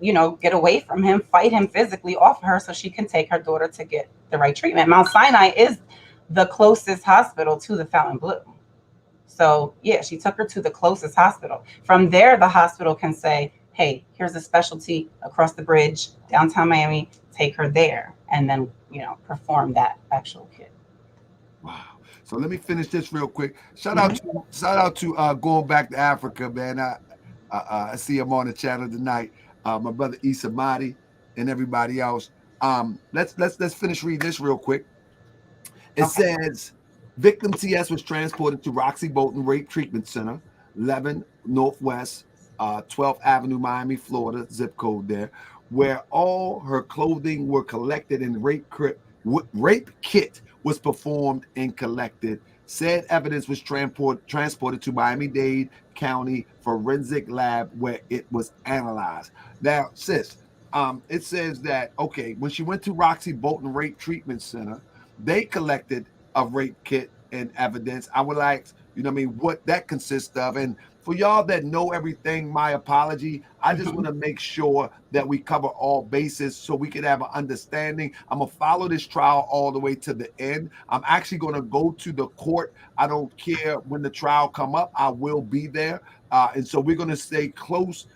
Speaker 4: get away from him, fight him physically off her so she can take her daughter to get the right treatment. Mount Sinai is the closest hospital to the Fountain Blue. So yeah, she took her to the closest hospital. From there, the hospital can say, hey, here's a specialty across the bridge, downtown Miami, take her there, and then, perform that actual kit.
Speaker 3: Wow. So let me finish this real quick. Shout out to going back to Africa, man. I see him on the channel tonight. My brother Issa Madi and everybody else. Let's finish reading this real quick. It says victim TS was transported to Roxy Bolton Rape Treatment Center, 11 Northwest 12th Avenue, Miami, Florida, zip code there, where all her clothing were collected and rape kit was performed and collected. Said evidence was transported to Miami-Dade County Forensic Lab where it was analyzed. Now, sis, it says that, okay, when she went to Roxy Bolton Rape Treatment Center, they collected a rape kit and evidence. I would like, what that consists of. And for y'all that know everything, my apology. I just want to make sure that we cover all bases so we can have an understanding. I'm going to follow this trial all the way to the end. I'm actually going to go to the court. I don't care when the trial come up. I will be there. And so we're going to stay close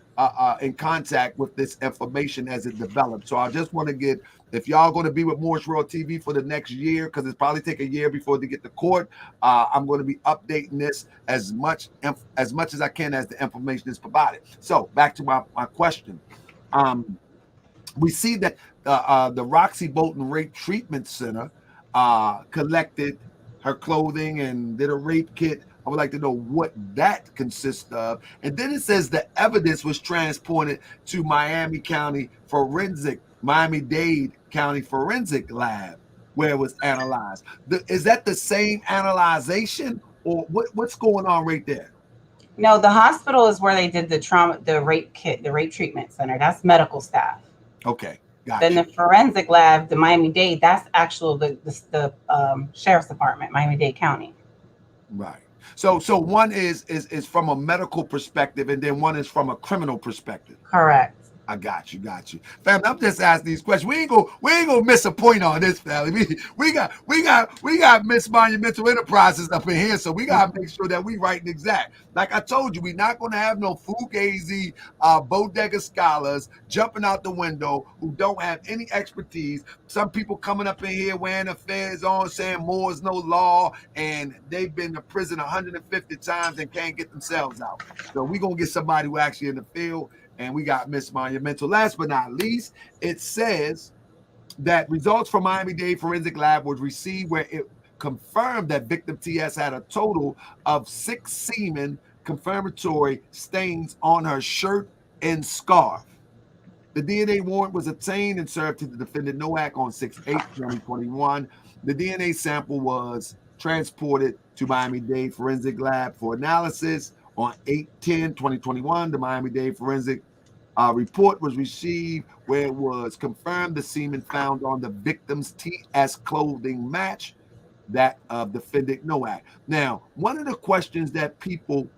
Speaker 3: in contact with this information as it develops. So I just want to get, if y'all going to be with Morris World TV for the next year, because it's probably take a year before they get to court, I'm going to be updating this as much as I can as the information is provided. So back to my question. We see that the Roxy Bolton Rape Treatment Center collected her clothing and did a rape kit. I would like to know what that consists of. And then it says the evidence was transported to Miami-Dade County Forensic Lab, where it was analyzed. Is that the same analyzation, or what's going on right there?
Speaker 4: No, the hospital is where they did the rape kit, the rape treatment center. That's medical staff.
Speaker 3: Okay, gotcha.
Speaker 4: Then the forensic lab, the Miami-Dade, that's actual the sheriff's department, Miami-Dade County.
Speaker 3: Right. So one is from a medical perspective, and then one is from a criminal perspective.
Speaker 4: Correct.
Speaker 3: I got you. Family, I'm just asking these questions. We ain't gonna miss a point on this, family. We got Miss Monumental Enterprises up in here, so we gotta make sure that we right and exact. Like I told you, we're not gonna have no fugazi bodega scholars jumping out the window who don't have any expertise. Some people coming up in here wearing affairs on, saying more is no law, and they've been to prison 150 times and can't get themselves out. So we're gonna get somebody who actually in the field. And we got Miss Monumental. Last but not least, it says that results from Miami-Dade Forensic Lab was received where it confirmed that victim TS had a total of 6 semen confirmatory stains on her shirt and scarf. The DNA warrant was obtained and served to the defendant Noack on 6/8/2021. The DNA sample was transported to Miami-Dade Forensic Lab for analysis on 8/10/2021. The Miami-Dade Forensic report was received where it was confirmed the semen found on the victim's TS clothing match that of defendant Noack. Now, one of the questions that people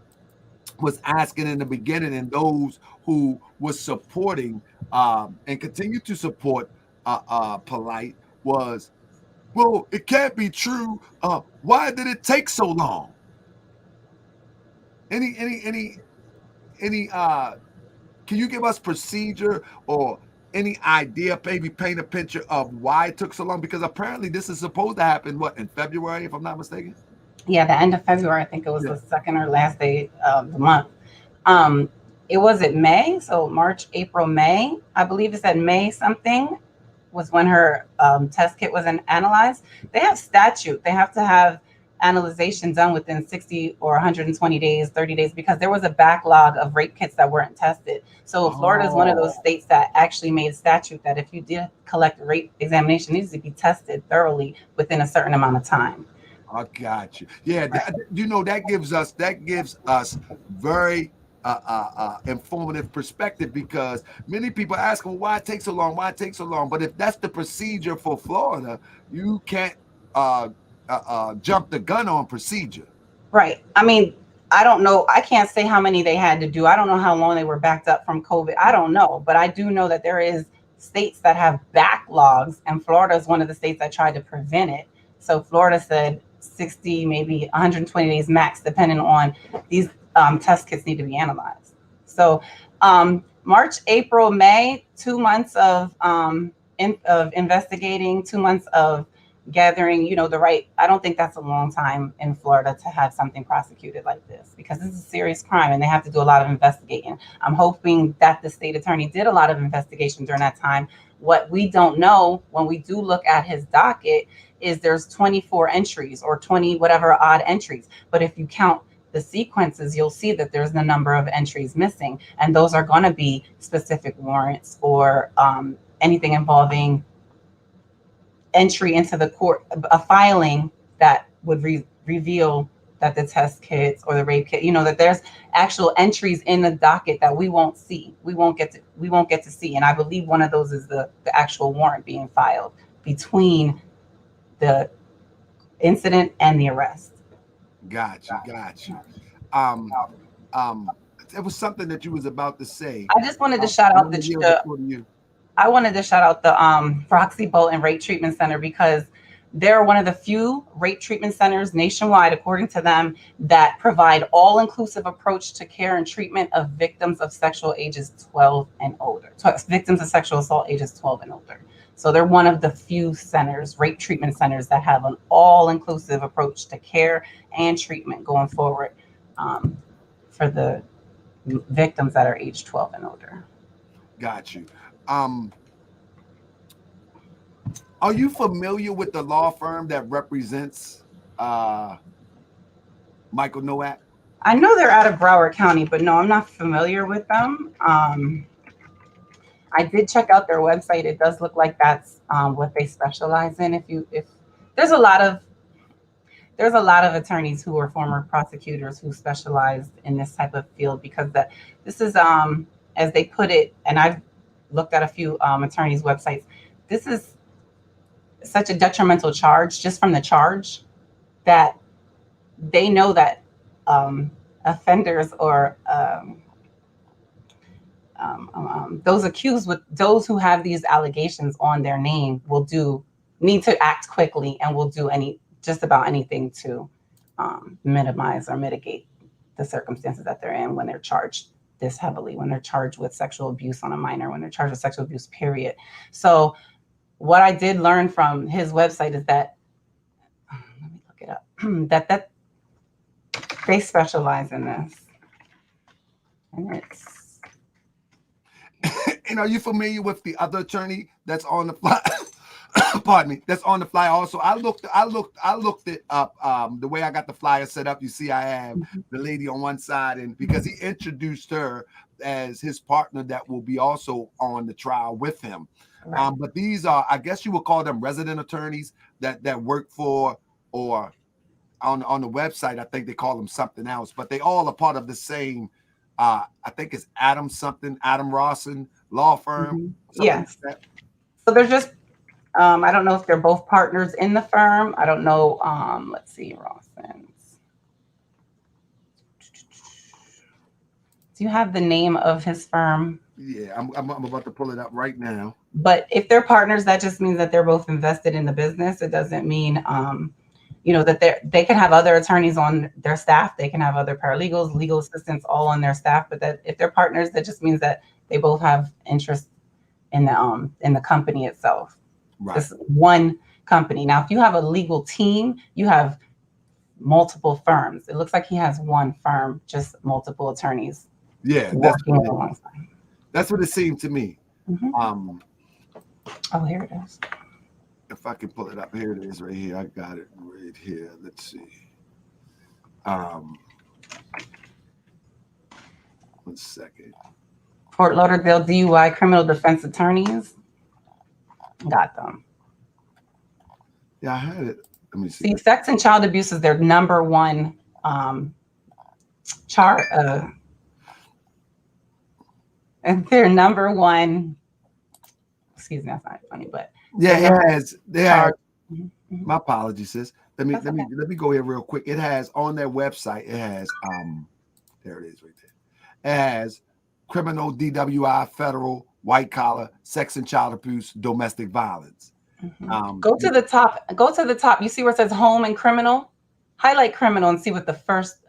Speaker 3: was asking in the beginning, and those who was supporting and continue to support Polight, was, well, it can't be true. Why did it take so long? Any can you give us procedure or any idea, maybe paint a picture of why it took so long? Because apparently this is supposed to happen, in February, if I'm not mistaken?
Speaker 4: Yeah, the end of February. I think it was the second or last day of the month. It was at May, so March, April, May. I believe it said May something was when her test kit was analyzed. They have statute. They have to have analyzation done within 60 or 120 days, 30 days, because there was a backlog of rape kits that weren't tested. So Florida is one of those states that actually made a statute that if you did collect a rape examination, it needs to be tested thoroughly within a certain amount of time.
Speaker 3: I got you. Yeah, that gives us very informative perspective, because many people ask, well, why it takes so long? Why it takes so long? But if that's the procedure for Florida, you can't jump the gun on procedure.
Speaker 4: Right. I mean, I don't know. I can't say how many they had to do. I don't know how long they were backed up from COVID. I don't know. But I do know that there is states that have backlogs, and Florida is one of the states that tried to prevent it. So Florida said 60, maybe 120 days max, depending on these test kits need to be analyzed. So March, April, May, 2 months of investigating, 2 months of gathering, the right. I don't think that's a long time in Florida to have something prosecuted like this, because this is a serious crime and they have to do a lot of investigating. I'm hoping that the state attorney did a lot of investigation during that time. What we don't know when we do look at his docket is there's 24 entries or 20 whatever odd entries. But if you count the sequences, you'll see that there's a number of entries missing. And those are going to be specific warrants or anything involving entry into the court, a filing that would reveal that the test kits or the rape kit, that there's actual entries in the docket that we won't see. We won't get to see. And I believe one of those is the actual warrant being filed between the incident and the arrest.
Speaker 3: Gotcha. It was something that you was about to say.
Speaker 4: I just wanted to shout out the Roxy Bolton Rape Treatment Center, because they're one of the few rape treatment centers nationwide, according to them, that provide all-inclusive approach to care and treatment of victims of sexual ages 12 and older. Victims of sexual assault ages 12 and older. So they're one of the few centers, rape treatment centers, that have an all-inclusive approach to care and treatment going forward for the victims that are age 12 and older.
Speaker 3: Got you. Are you familiar with the law firm that represents Michael Nowak?
Speaker 4: I know they're out of Broward County, but no, I'm not familiar with them. I did check out their website. It does look like that's what they specialize in. If there's a lot of attorneys who are former prosecutors who specialize in this type of field, because this is as they put it, and I've looked at a few attorneys' websites. This is such a detrimental charge, just from the charge, that they know that offenders or those accused, with those who have these allegations on their name, need to act quickly and will do just about anything to minimize or mitigate the circumstances that they're in when they're charged this heavily, when they're charged with sexual abuse on a minor, when they're charged with sexual abuse, period. So what I did learn from his website is that, let me look it up, that they specialize in this. And it's...
Speaker 3: And are you familiar with the other attorney that's on the fly? Pardon me, that's on the flyer also. I looked it up. The way I got the flyer set up, you see I have the lady on one side, and because he introduced her as his partner that will be also on the trial with him. Right. But these are, I guess you would call them resident attorneys that work for, or on the website, I think they call them something else, but they all are part of the same, I think it's Adam Rawson law firm.
Speaker 4: Yes. Like so they're just, I don't know if they're both partners in the firm. I don't know. Let's see, Rawson's. Do you have the name of his firm?
Speaker 3: Yeah, I'm about to pull it up right now.
Speaker 4: But if they're partners, that just means that they're both invested in the business. It doesn't mean, that they can have other attorneys on their staff. They can have other paralegals, legal assistants, all on their staff. But that if they're partners, that just means that they both have interest in the company itself. Right. It's one company. Now, if you have a legal team, you have multiple firms. It looks like he has one firm, just multiple attorneys.
Speaker 3: Yeah, that's what it seemed to me. Mm-hmm.
Speaker 4: Oh, here it is.
Speaker 3: If I can pull it up, here it is right here. I got it right here. Let's see. 1 second.
Speaker 4: Fort Lauderdale DUI criminal defense attorneys. Got them.
Speaker 3: Yeah, I had it. Let me see.
Speaker 4: See, sex and child abuse is their number one chart. And their number one. Excuse me, that's not funny, but
Speaker 3: yeah, it has. They have.
Speaker 4: Mm-hmm.
Speaker 3: My apologies, sis. Let me go here real quick. It has on their website. It has there it is right there. It has criminal DWI, federal, white collar, sex and child abuse, domestic violence.
Speaker 4: Mm-hmm. Go to the top. Go to the top. You see where it says home and criminal? Highlight criminal and see what the first.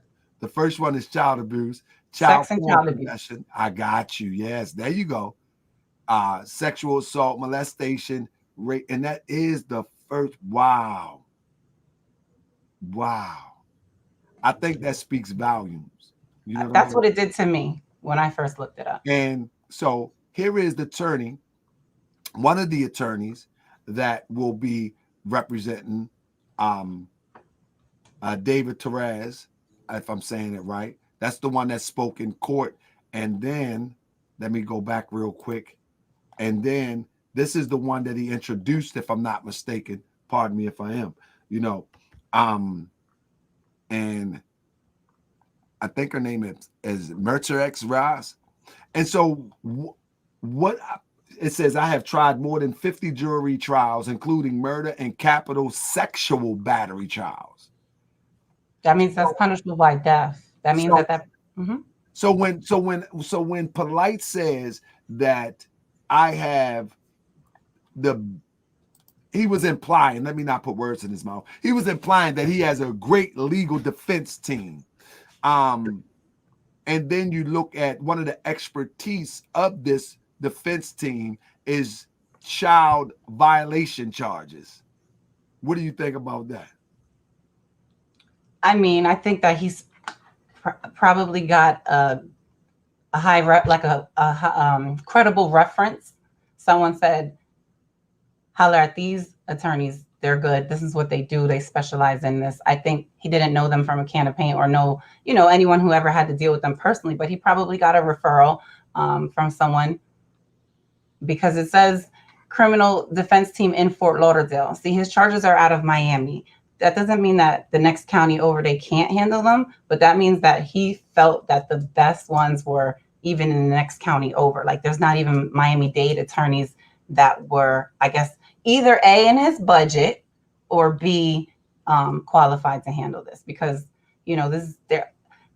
Speaker 3: The first one is child abuse,
Speaker 4: Sex and child abuse.
Speaker 3: I got you. Yes, there you go. Sexual assault, molestation, rape, and that is the first. Wow. I think that speaks volumes. You know
Speaker 4: that's what it did to me when I first looked it up.
Speaker 3: And so here is the attorney, one of the attorneys that will be representing David Torres, if I'm saying it right. That's the one that spoke in court. And then let me go back real quick. And then this is the one that he introduced, if I'm not mistaken. Pardon me if I am. And I think her name is Mercedes Ross. And so what it says, I have tried more than 50 jury trials, including murder and capital sexual battery trials.
Speaker 4: That means that's punishable by death. That means that. Mm-hmm.
Speaker 3: So when Polight says that I have he was implying, let me not put words in his mouth. He was implying that he has a great legal defense team. And then you look at one of the expertise of this defense team is child violation charges. What do you think about that?
Speaker 4: I mean, I think that he's probably got a high like a credible reference. Someone said, holler at these attorneys. They're good. This is what they do. They specialize in this. I think he didn't know them from a can of paint or know, anyone who ever had to deal with them personally, but he probably got a referral from someone, because it says criminal defense team in Fort Lauderdale. See, his charges are out of Miami. That doesn't mean that the next county over, they can't handle them, but that means that he felt that the best ones were even in the next county over. Like, there's not even Miami-Dade attorneys that were, I guess, either A, in his budget, or B, qualified to handle this, because this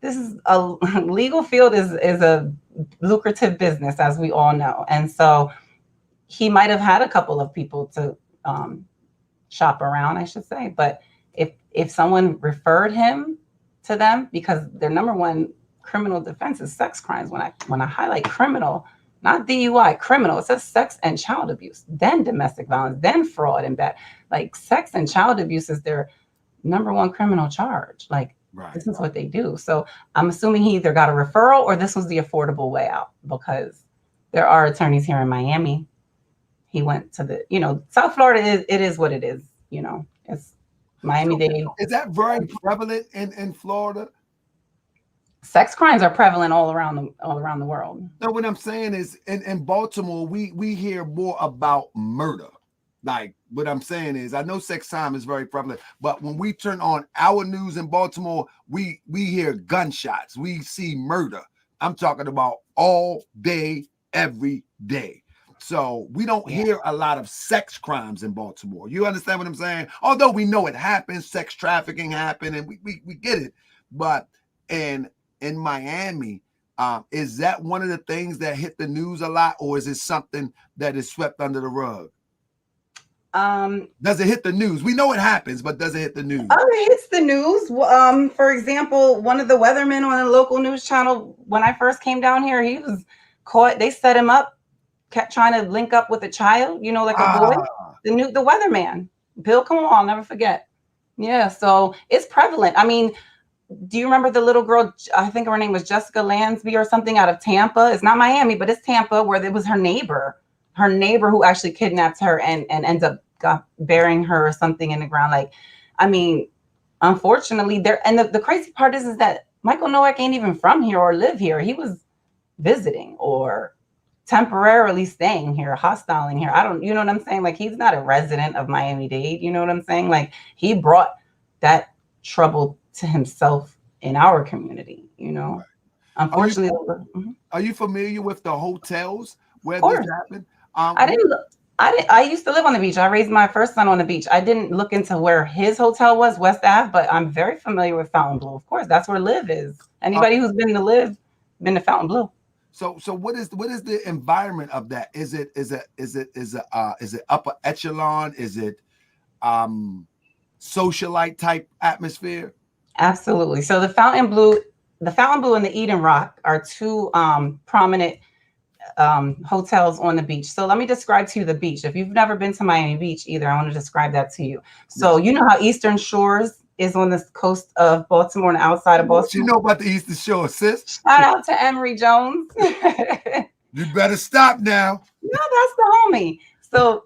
Speaker 4: is a legal field is a lucrative business, as we all know, and so he might have had a couple of people to shop around, I should say, but if someone referred him to them, because their number one criminal defense is sex crimes. When I highlight criminal, not DUI, criminal, it says sex and child abuse, then domestic violence, then fraud and bad. Like, sex and child abuse is their number one criminal charge. Like, right. This is what they do. So I'm assuming he either got a referral or this was the affordable way out, because there are attorneys here in Miami. He went to the, South Florida it is what it is. It's Miami-Dade.
Speaker 3: Is that very prevalent in Florida?
Speaker 4: Sex crimes are prevalent all around the world.
Speaker 3: No, what I'm saying is in Baltimore, we hear more about murder. Like, what I'm saying is, I know sex crime is very prevalent, but when we turn on our news in Baltimore, we hear gunshots. We see murder. I'm talking about all day, every day. So we don't hear a lot of sex crimes in Baltimore. You understand what I'm saying? Although we know it happens, sex trafficking happened, and we get it. But in Miami, is that one of the things that hit the news a lot, or is it something that is swept under the rug? Does it hit the news? We know it happens, but does it hit the news?
Speaker 4: It hits the news. For example, one of the weathermen on a local news channel, when I first came down here, he was caught. They set him up, kept trying to link up with a child, like a boy. The weatherman, Bill, come on, I'll never forget. Yeah, so it's prevalent. I mean, do you remember the little girl? I think her name was Jessica Lansby or something, out of Tampa. It's not Miami, but it's Tampa, where it was her neighbor who actually kidnapped her and ends up burying her or something in the ground. Like, I mean, unfortunately, there. And the crazy part is that Michael Nowak ain't even from here or live here. He was visiting or temporarily staying here, hostiling here. I don't, you know what I'm saying? Like, he's not a resident of Miami-Dade. You know what I'm saying? Like, he brought that trouble to himself in our community, you know?
Speaker 3: Right.
Speaker 4: Unfortunately,
Speaker 3: Are you familiar with the hotels
Speaker 4: of
Speaker 3: where this
Speaker 4: course.
Speaker 3: happened?
Speaker 4: I didn't look. I used to live on the beach. I raised my first son on the beach. I didn't look into where his hotel was, West Ave, but I'm very familiar with Fountain Blue. Of course, that's where Live is.
Speaker 3: Uh,
Speaker 4: Anybody who's been to Live, been to Fountain Blue.
Speaker 3: so what is the environment of that? Is it upper echelon? Is it socialite type atmosphere?
Speaker 4: Absolutely. So the Fountain Blue and the Eden Rock are two prominent hotels on the beach. So let me describe to you the beach. If you've never been to Miami Beach either, I want to describe that to you. So
Speaker 3: Yes.
Speaker 4: you know how Eastern Shores is on the coast of Baltimore and outside of
Speaker 3: What you
Speaker 4: Baltimore.
Speaker 3: know about the Eastern Shore, sis?
Speaker 4: Shout out to Emery Jones.
Speaker 3: You better stop now.
Speaker 4: No, that's the homie. So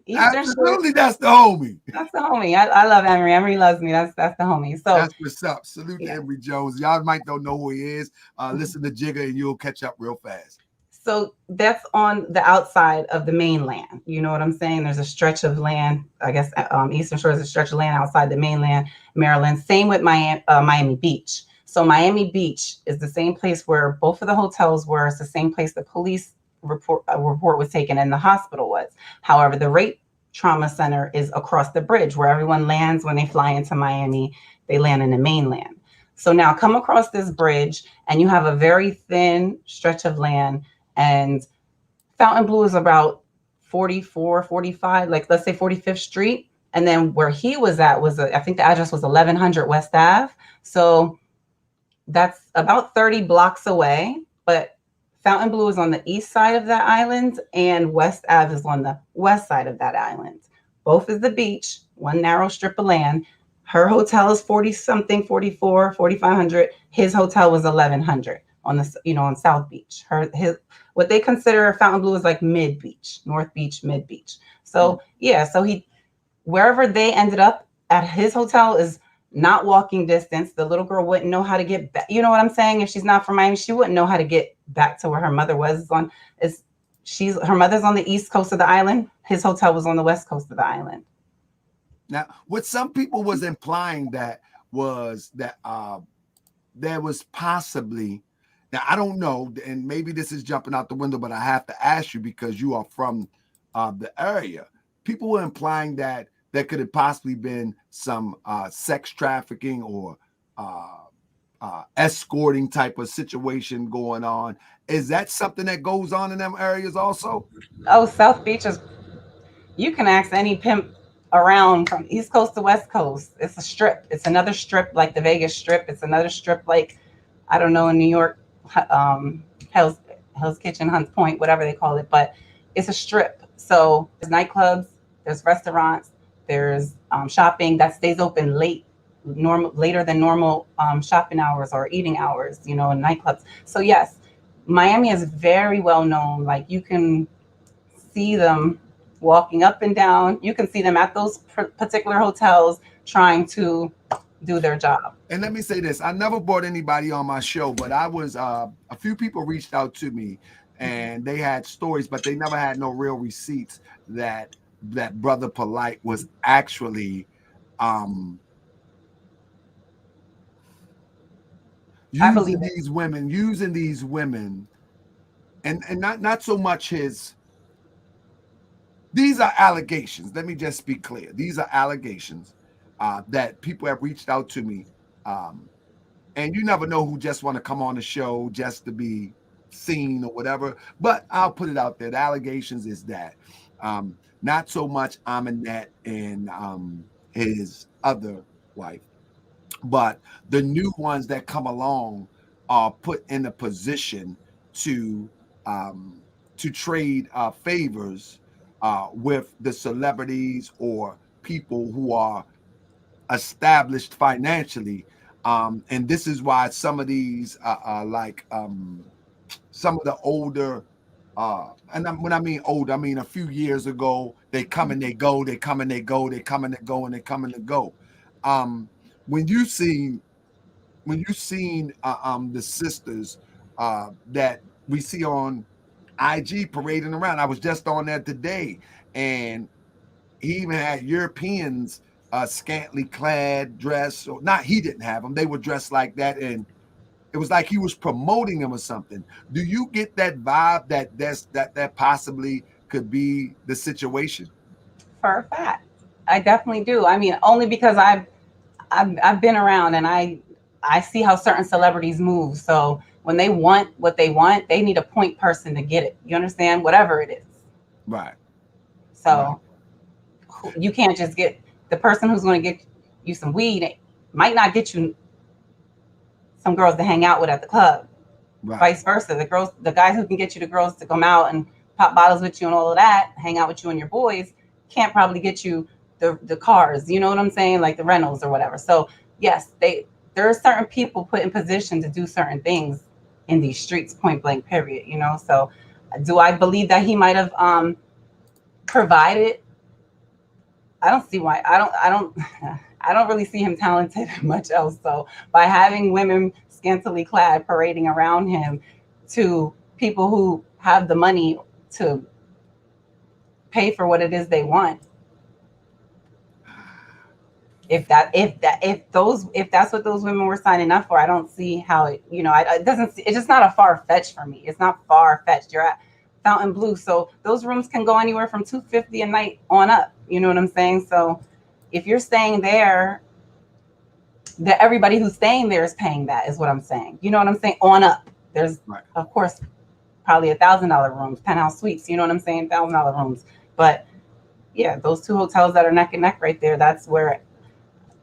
Speaker 4: Eastern Shore,
Speaker 3: Absolutely, that's the homie.
Speaker 4: that's the homie. I love Emery. Emery loves me. That's the homie. So
Speaker 3: That's what's up. Salute to
Speaker 4: yeah.
Speaker 3: Emory Jones. Y'all might don't know who he is. Listen to Jigga and you'll catch up real fast.
Speaker 4: So that's on the outside of the mainland. You know what I'm saying? There's a stretch of land. I guess Eastern Shore is a stretch of land outside the mainland, Maryland. Same with Miami Beach. So Miami Beach is the same place where both of the hotels were. It's the same place the police report was taken and the hospital was. However, the rape trauma center is across the bridge where everyone lands when they fly into Miami. They land in the mainland. So now come across this bridge and you have a very thin stretch of land, and Fountain Blue is about 44, 45, like let's say 45th Street. And then where he was at was, I think the address was 1100 West Ave. So that's about 30 blocks away. But Fountain Blue is on the east side of that island, and West Ave is on the west side of that island. Both is the beach, one narrow strip of land. Her hotel is 40 something, 44, 4500. His hotel was 1100 on the, on South Beach. His what they consider Fountain Blue is like mid beach, North Beach, mid beach. So yeah, so wherever they ended up at his hotel is not walking distance. The little girl wouldn't know how to get back. You know what I'm saying? If she's not from Miami, she wouldn't know how to get back to where her mother was. Her mother's on the east coast of the island. His hotel was on the west coast of the island.
Speaker 3: Now, what some people was implying that was that there was possibly, now I don't know, and maybe this is jumping out the window, but I have to ask you because you are from the area. People were implying that there could have possibly been some sex trafficking or escorting type of situation going on. Is that something that goes on in them areas also?
Speaker 4: Oh, South Beach is, you can ask any pimp around from East Coast to West Coast. It's a strip. It's another strip like the Vegas Strip. It's another strip like, I don't know, in New York, Hell's Kitchen, Hunts Point, whatever they call it. But it's a strip. So there's nightclubs, there's restaurants, there's shopping that stays open later than normal shopping hours or eating hours, in nightclubs. So yes, Miami is very well known. Like, you can see them walking up and down. You can see them at those particular hotels trying to do their job.
Speaker 3: And let me say this: I never brought anybody on my show, but I was a few people reached out to me, and they had stories, but they never had no real receipts that Brother Polight was actually
Speaker 4: I believe
Speaker 3: using these women, and not so much his. These are allegations. Let me just be clear. These are allegations that people have reached out to me. And you never know who just want to come on the show just to be seen or whatever. But I'll put it out there. The allegations is that not so much Aminette and his other wife, but the new ones that come along are put in a position to trade favors with the celebrities or people who are established financially. And this is why some of these like some of the older when I mean old, I mean a few years ago, they come and they go, they come and they go, they come and they go, and they come and they go. when you seen the sisters that we see on IG parading around. I was just on there today, and he even had Europeans scantily clad, dressed. Or not, he didn't have them. They were dressed like that, and it was like he was promoting them or something. Do you get that vibe that possibly could be the situation?
Speaker 4: For a fact, I definitely do. I mean, only because I've been around and I see how certain celebrities move. So when they want what they want, they need a point person to get it. You understand? Whatever it is.
Speaker 3: Right.
Speaker 4: So you can't just get the person who's going to get you some weed. It might not get you some girls to hang out with at the club.
Speaker 3: Right.
Speaker 4: Vice versa. The guys who can get you the girls to come out and pop bottles with you and all of that, hang out with you and your boys, can't probably get you the cars. You know what I'm saying? Like the rentals or whatever. So yes, there are certain people put in position to do certain things in these streets, point blank, period. You know, so do I believe that he might have provided? I don't see why. I don't really see him talented much else. So by having women scantily clad parading around him to people who have the money to pay for what it is they want, if that's what those women were signing up for, I don't see how it, you know, it's just not a far fetch for me. It's not far fetched. You're at Fountain Blue, so those rooms can go anywhere from $250 a night on up. You know what I'm saying? So if you're staying there, that everybody who's staying there is paying that, is what I'm saying. You know what I'm saying? On up. There's of course probably $1,000 rooms, penthouse suites. You know what I'm saying? $1,000 rooms. But yeah, those two hotels that are neck and neck right there, that's where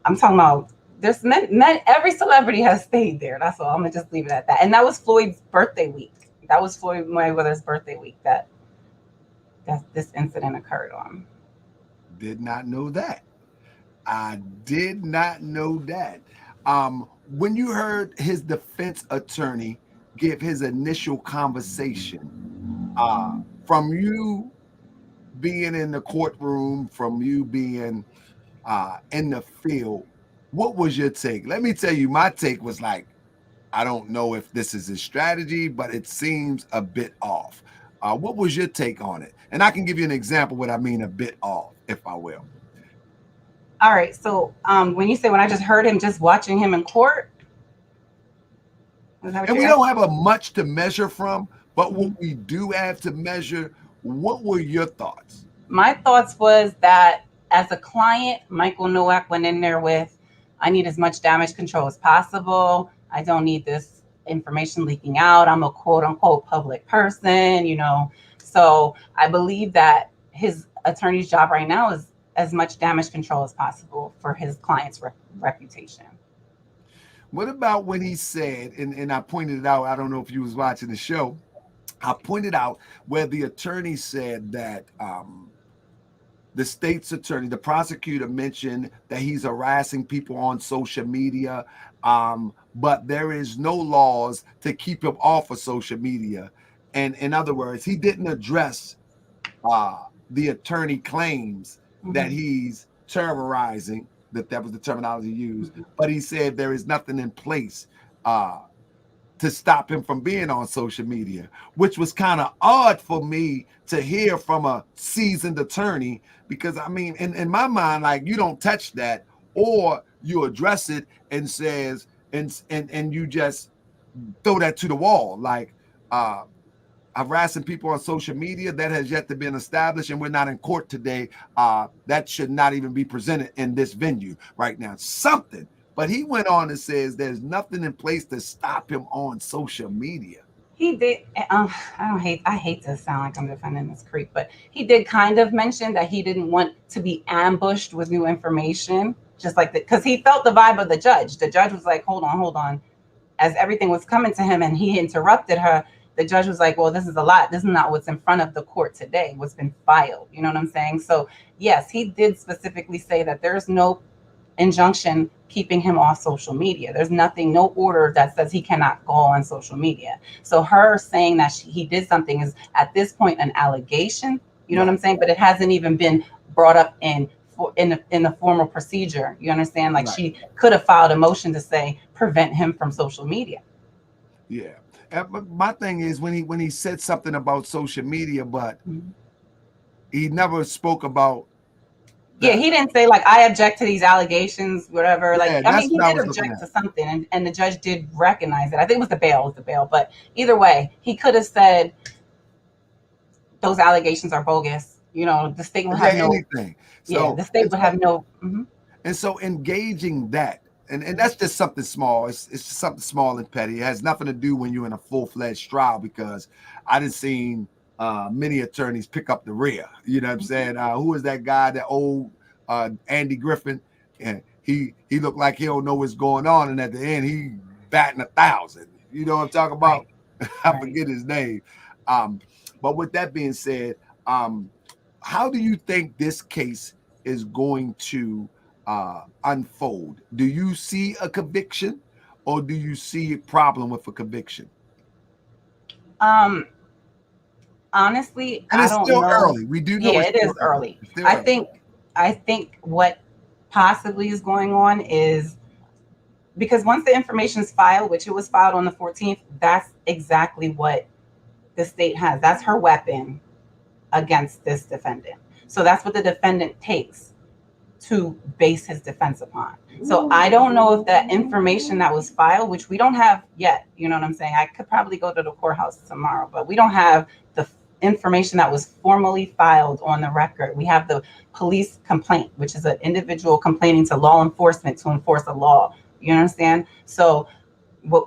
Speaker 4: I'm talking about. There's men, every celebrity has stayed there. That's all. I'm gonna just leave it at that. And that was Floyd's birthday week. That was Floyd Mayweather's birthday week that this incident occurred on.
Speaker 3: Did not know that. I did not know that. When you heard his defense attorney give his initial conversation, from you being in the courtroom, from you being in the field, what was your take? Let me tell you, my take was like, I don't know if this is his strategy, but it seems a bit off. What was your take on it? And I can give you an example what I mean a bit off, if I will.
Speaker 4: All right. So when you say when I just heard him, just watching him in court,
Speaker 3: and we don't have a much to measure from, but what we do have to measure, what were your thoughts?
Speaker 4: My thoughts was that as a client, Michael Nowak went in there with, I need as much damage control as possible. I don't need this information leaking out. I'm a quote unquote public person, you know. So I believe that his attorney's job right now is as much damage control as possible for his client's reputation.
Speaker 3: What about when he said, and I pointed it out, I don't know if you was watching the show, I pointed out where the attorney said that the state's attorney, the prosecutor, mentioned that he's harassing people on social media, but there is no laws to keep him off of social media. And in other words, he didn't address the attorney claims that he's terrorizing, that was the terminology used, but he said there is nothing in place to stop him from being on social media, which was kind of odd for me to hear from a seasoned attorney, because I mean, in my mind, like, you don't touch that, or you address it and says, and you just throw that to the wall. Like, harassing people on social media, that has yet to be established, and we're not in court today. That should not even be presented in this venue right now. Something. But he went on and says there's nothing in place to stop him on social media.
Speaker 4: He did. I hate to sound like I'm defending this creep, but he did kind of mention that he didn't want to be ambushed with new information, just like that, because he felt the vibe of the judge. The judge was like, hold on. As everything was coming to him and he interrupted her, the judge was like, well, this is a lot. This is not what's in front of the court today, what's been filed. You know what I'm saying? So yes, he did specifically say that there's no injunction keeping him off social media. There's nothing, no order that says he cannot go on social media. So her saying that he did something is at this point an allegation, you know what I'm saying? But it hasn't even been brought up in in the formal procedure. You understand? Like
Speaker 3: Right.
Speaker 4: she could have filed a motion to say prevent him from social media.
Speaker 3: Yeah. But my thing is when he said something about social media, but he never spoke about
Speaker 4: Yeah,
Speaker 3: that.
Speaker 4: he didn't say like I object to these allegations, whatever. Like,
Speaker 3: Yeah,
Speaker 4: I
Speaker 3: that's
Speaker 4: mean, he
Speaker 3: what I
Speaker 4: did
Speaker 3: was looking
Speaker 4: object
Speaker 3: at.
Speaker 4: to something, and the judge did recognize it. I think it was the bail, but either way, he could have said those allegations are bogus. You know, the state would
Speaker 3: Yeah,
Speaker 4: have no.
Speaker 3: anything.
Speaker 4: Yeah,
Speaker 3: So
Speaker 4: the state would have no.
Speaker 3: and so engaging that, and that's just something small. It's just something small and petty. It has nothing to do when you're in a full-fledged trial, because I done seen many attorneys pick up the rear. You know what I'm saying? Who was that guy, that old Andy Griffin? And he looked like he don't know what's going on, and at the end he batting 1,000. You know what I'm talking about?
Speaker 4: Right.
Speaker 3: I forget his name. But with that being said, how do you think this case is going to unfold? Do you see a conviction, or do you see a problem with a conviction?
Speaker 4: Honestly,
Speaker 3: And
Speaker 4: I
Speaker 3: it's
Speaker 4: don't
Speaker 3: still
Speaker 4: know.
Speaker 3: early. We do know
Speaker 4: Yeah,
Speaker 3: it's
Speaker 4: it
Speaker 3: still
Speaker 4: is
Speaker 3: early.
Speaker 4: early.
Speaker 3: It's still
Speaker 4: I
Speaker 3: early.
Speaker 4: think what possibly is going on is because once the information is filed, which it was filed on the 14th, that's exactly what the state has. That's her weapon against this defendant. So that's what the defendant takes to base his defense upon. So I don't know if that information that was filed, which we don't have yet, you know what I'm saying? I could probably go to the courthouse tomorrow, but we don't have the information that was formally filed on the record. We have the police complaint, which is an individual complaining to law enforcement to enforce a law. You understand? So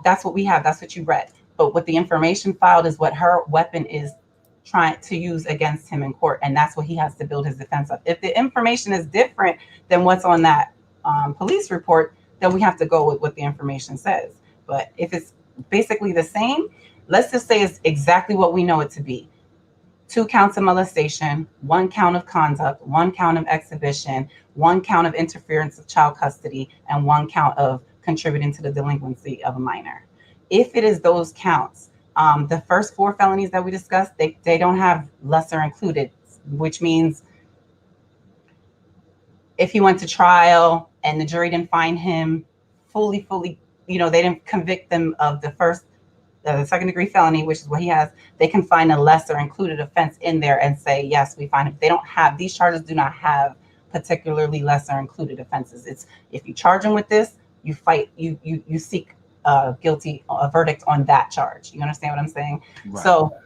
Speaker 4: that's what we have. That's what you read. But what the information filed is what her weapon is trying to use against him in court, and that's what he has to build his defense of. If the information is different than what's on that police report, then we have to go with what the information says. But if it's basically the same, let's just say it's exactly what we know it to be. 2 counts of molestation, 1 count of conduct, 1 count of exhibition, 1 count of interference of child custody, and 1 count of contributing to the delinquency of a minor. If it is those counts, the first 4 felonies that we discussed, they don't have lesser included, which means if he went to trial and the jury didn't find him fully, they didn't convict them of the second degree felony, which is what he has, they can find a lesser included offense in there and say, yes, we find him. They don't have, these charges do not have particularly lesser included offenses. It's if you charge him with this, you seek a verdict on that charge. You understand what I'm saying?
Speaker 3: Right.
Speaker 4: So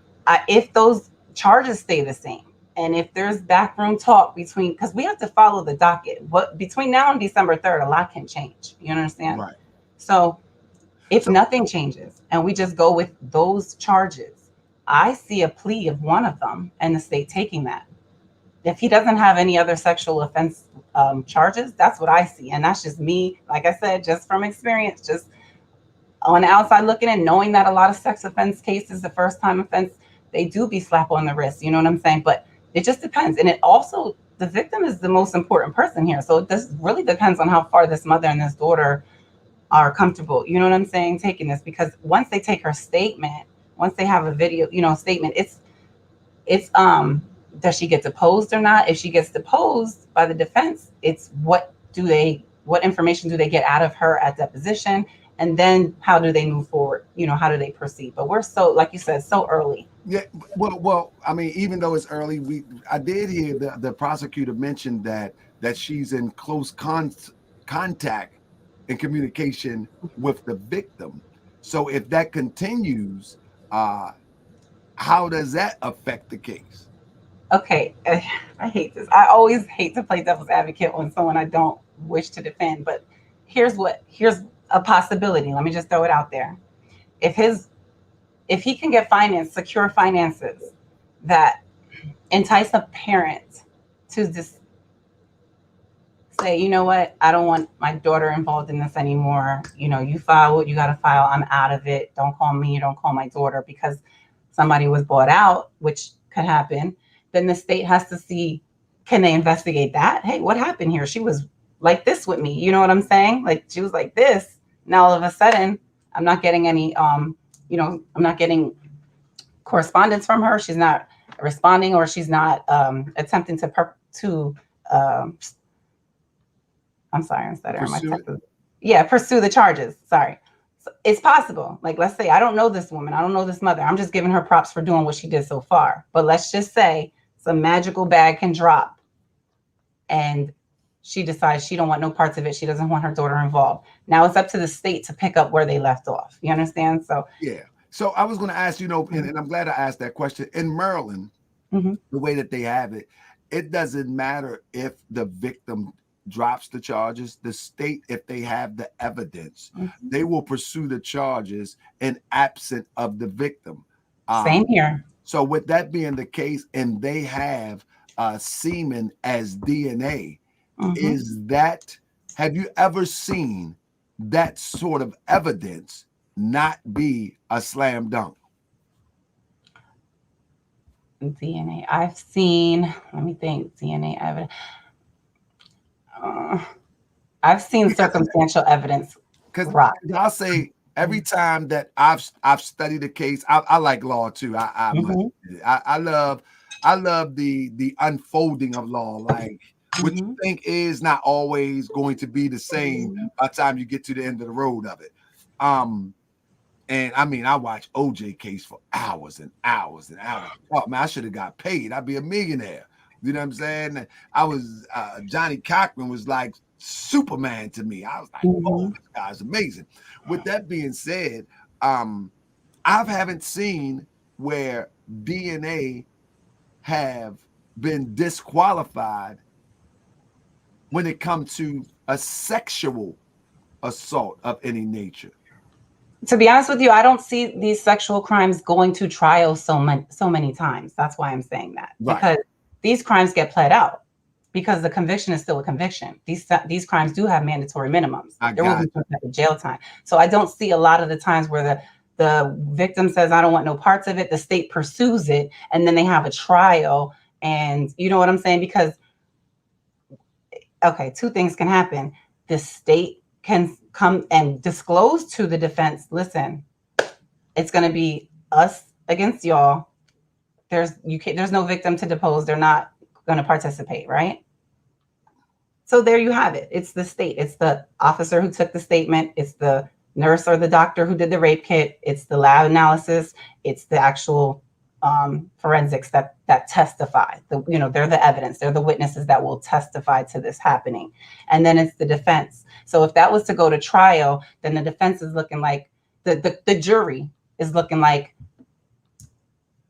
Speaker 4: if those charges stay the same, and if there's backroom talk between, because we have to follow the docket, between now and December 3rd, a lot can change. You understand?
Speaker 3: Right.
Speaker 4: So if nothing changes and we just go with those charges, I see a plea of one of them and the state taking that. If he doesn't have any other sexual offense charges, that's what I see. And that's just me, like I said, just from experience, just on the outside looking in, knowing that a lot of sex offense cases, the first time offense, they do be slap on the wrist. You know what I'm saying? But it just depends. And it also, the victim is the most important person here. So this really depends on how far this mother and this daughter are comfortable, you know what I'm saying, taking this. Because once they take her statement, once they have a video, statement, it's does she get deposed or not? If she gets deposed by the defense, it's what information do they get out of her at deposition, and then how do they move forward? How do they proceed? But we're so, like you said, so early.
Speaker 3: Yeah, well, I mean, even though it's early, I did hear the prosecutor mention that she's in close contact and communication with the victim. So if that continues, how does that affect the case?
Speaker 4: Okay, I hate this. I always hate to play devil's advocate on someone I don't wish to defend, but here's a possibility. Let me just throw it out there. If he can get secure finances that entice a parent to just say, you know what, I don't want my daughter involved in this anymore. You file what you got to file. I'm out of it. Don't call me. Don't call my daughter, because somebody was bought out, which could happen. Then the state has to see, can they investigate that? Hey, what happened here? She was like this with me. You know what I'm saying? Like, she was like this. Now all of a sudden, I'm not getting any, I'm not getting correspondence from her. She's not responding, or she's not attempting to I'm sorry, I'm stuttering.
Speaker 3: Pursue it?
Speaker 4: Yeah, pursue the charges. Sorry. So it's possible. Like, let's say I don't know this woman. I don't know this mother. I'm just giving her props for doing what she did so far. But let's just say some magical bag can drop and she decides she don't want no parts of it. She doesn't want her daughter involved. Now it's up to the state to pick up where they left off. You understand? So
Speaker 3: yeah. So I was going to ask, and I'm glad I asked that question. In Maryland, the way that they have it, it doesn't matter if the victim drops the charges. The state, if they have the evidence, they will pursue the charges in absent of the victim.
Speaker 4: Same here.
Speaker 3: So with that being the case, and they have semen as DNA, have you ever seen that sort of evidence not be a slam dunk?
Speaker 4: DNA. I've seen, let me think, DNA evidence. I've seen circumstantial evidence.
Speaker 3: Because I'll say every time that I've studied a case, I like law too. I love the unfolding of law. Like what you think is not always going to be the same by the time you get to the end of the road of it. And I mean, I watch OJ case for hours and hours and hours. Oh man, I should have got paid. I'd be a millionaire. You know what I'm saying? I was Johnny Cochran was like Superman to me. I was like, oh, this guy's amazing. With that being said, I haven't seen where DNA have been disqualified when it comes to a sexual assault of any nature.
Speaker 4: To be honest with you, I don't see these sexual crimes going to trial so many times. That's why I'm saying that. Right. Because these crimes get pled out because the conviction is still a conviction. These crimes do have mandatory minimums. There will be some type of jail time. So I don't see a lot of the times where the victim says, I don't want no parts of it. The state pursues it and then they have a trial. And you know what I'm saying? Because, okay, two things can happen. The state can come and disclose to the defense, listen, it's going to be us against y'all. There's no victim to depose. They're not going to participate, right? So there you have it. It's the state. It's the officer who took the statement. It's the nurse or the doctor who did the rape kit. It's the lab analysis. It's the actual forensics that testify. They're the evidence. They're the witnesses that will testify to this happening. And then it's the defense. So if that was to go to trial, then the defense is looking like the jury is looking like,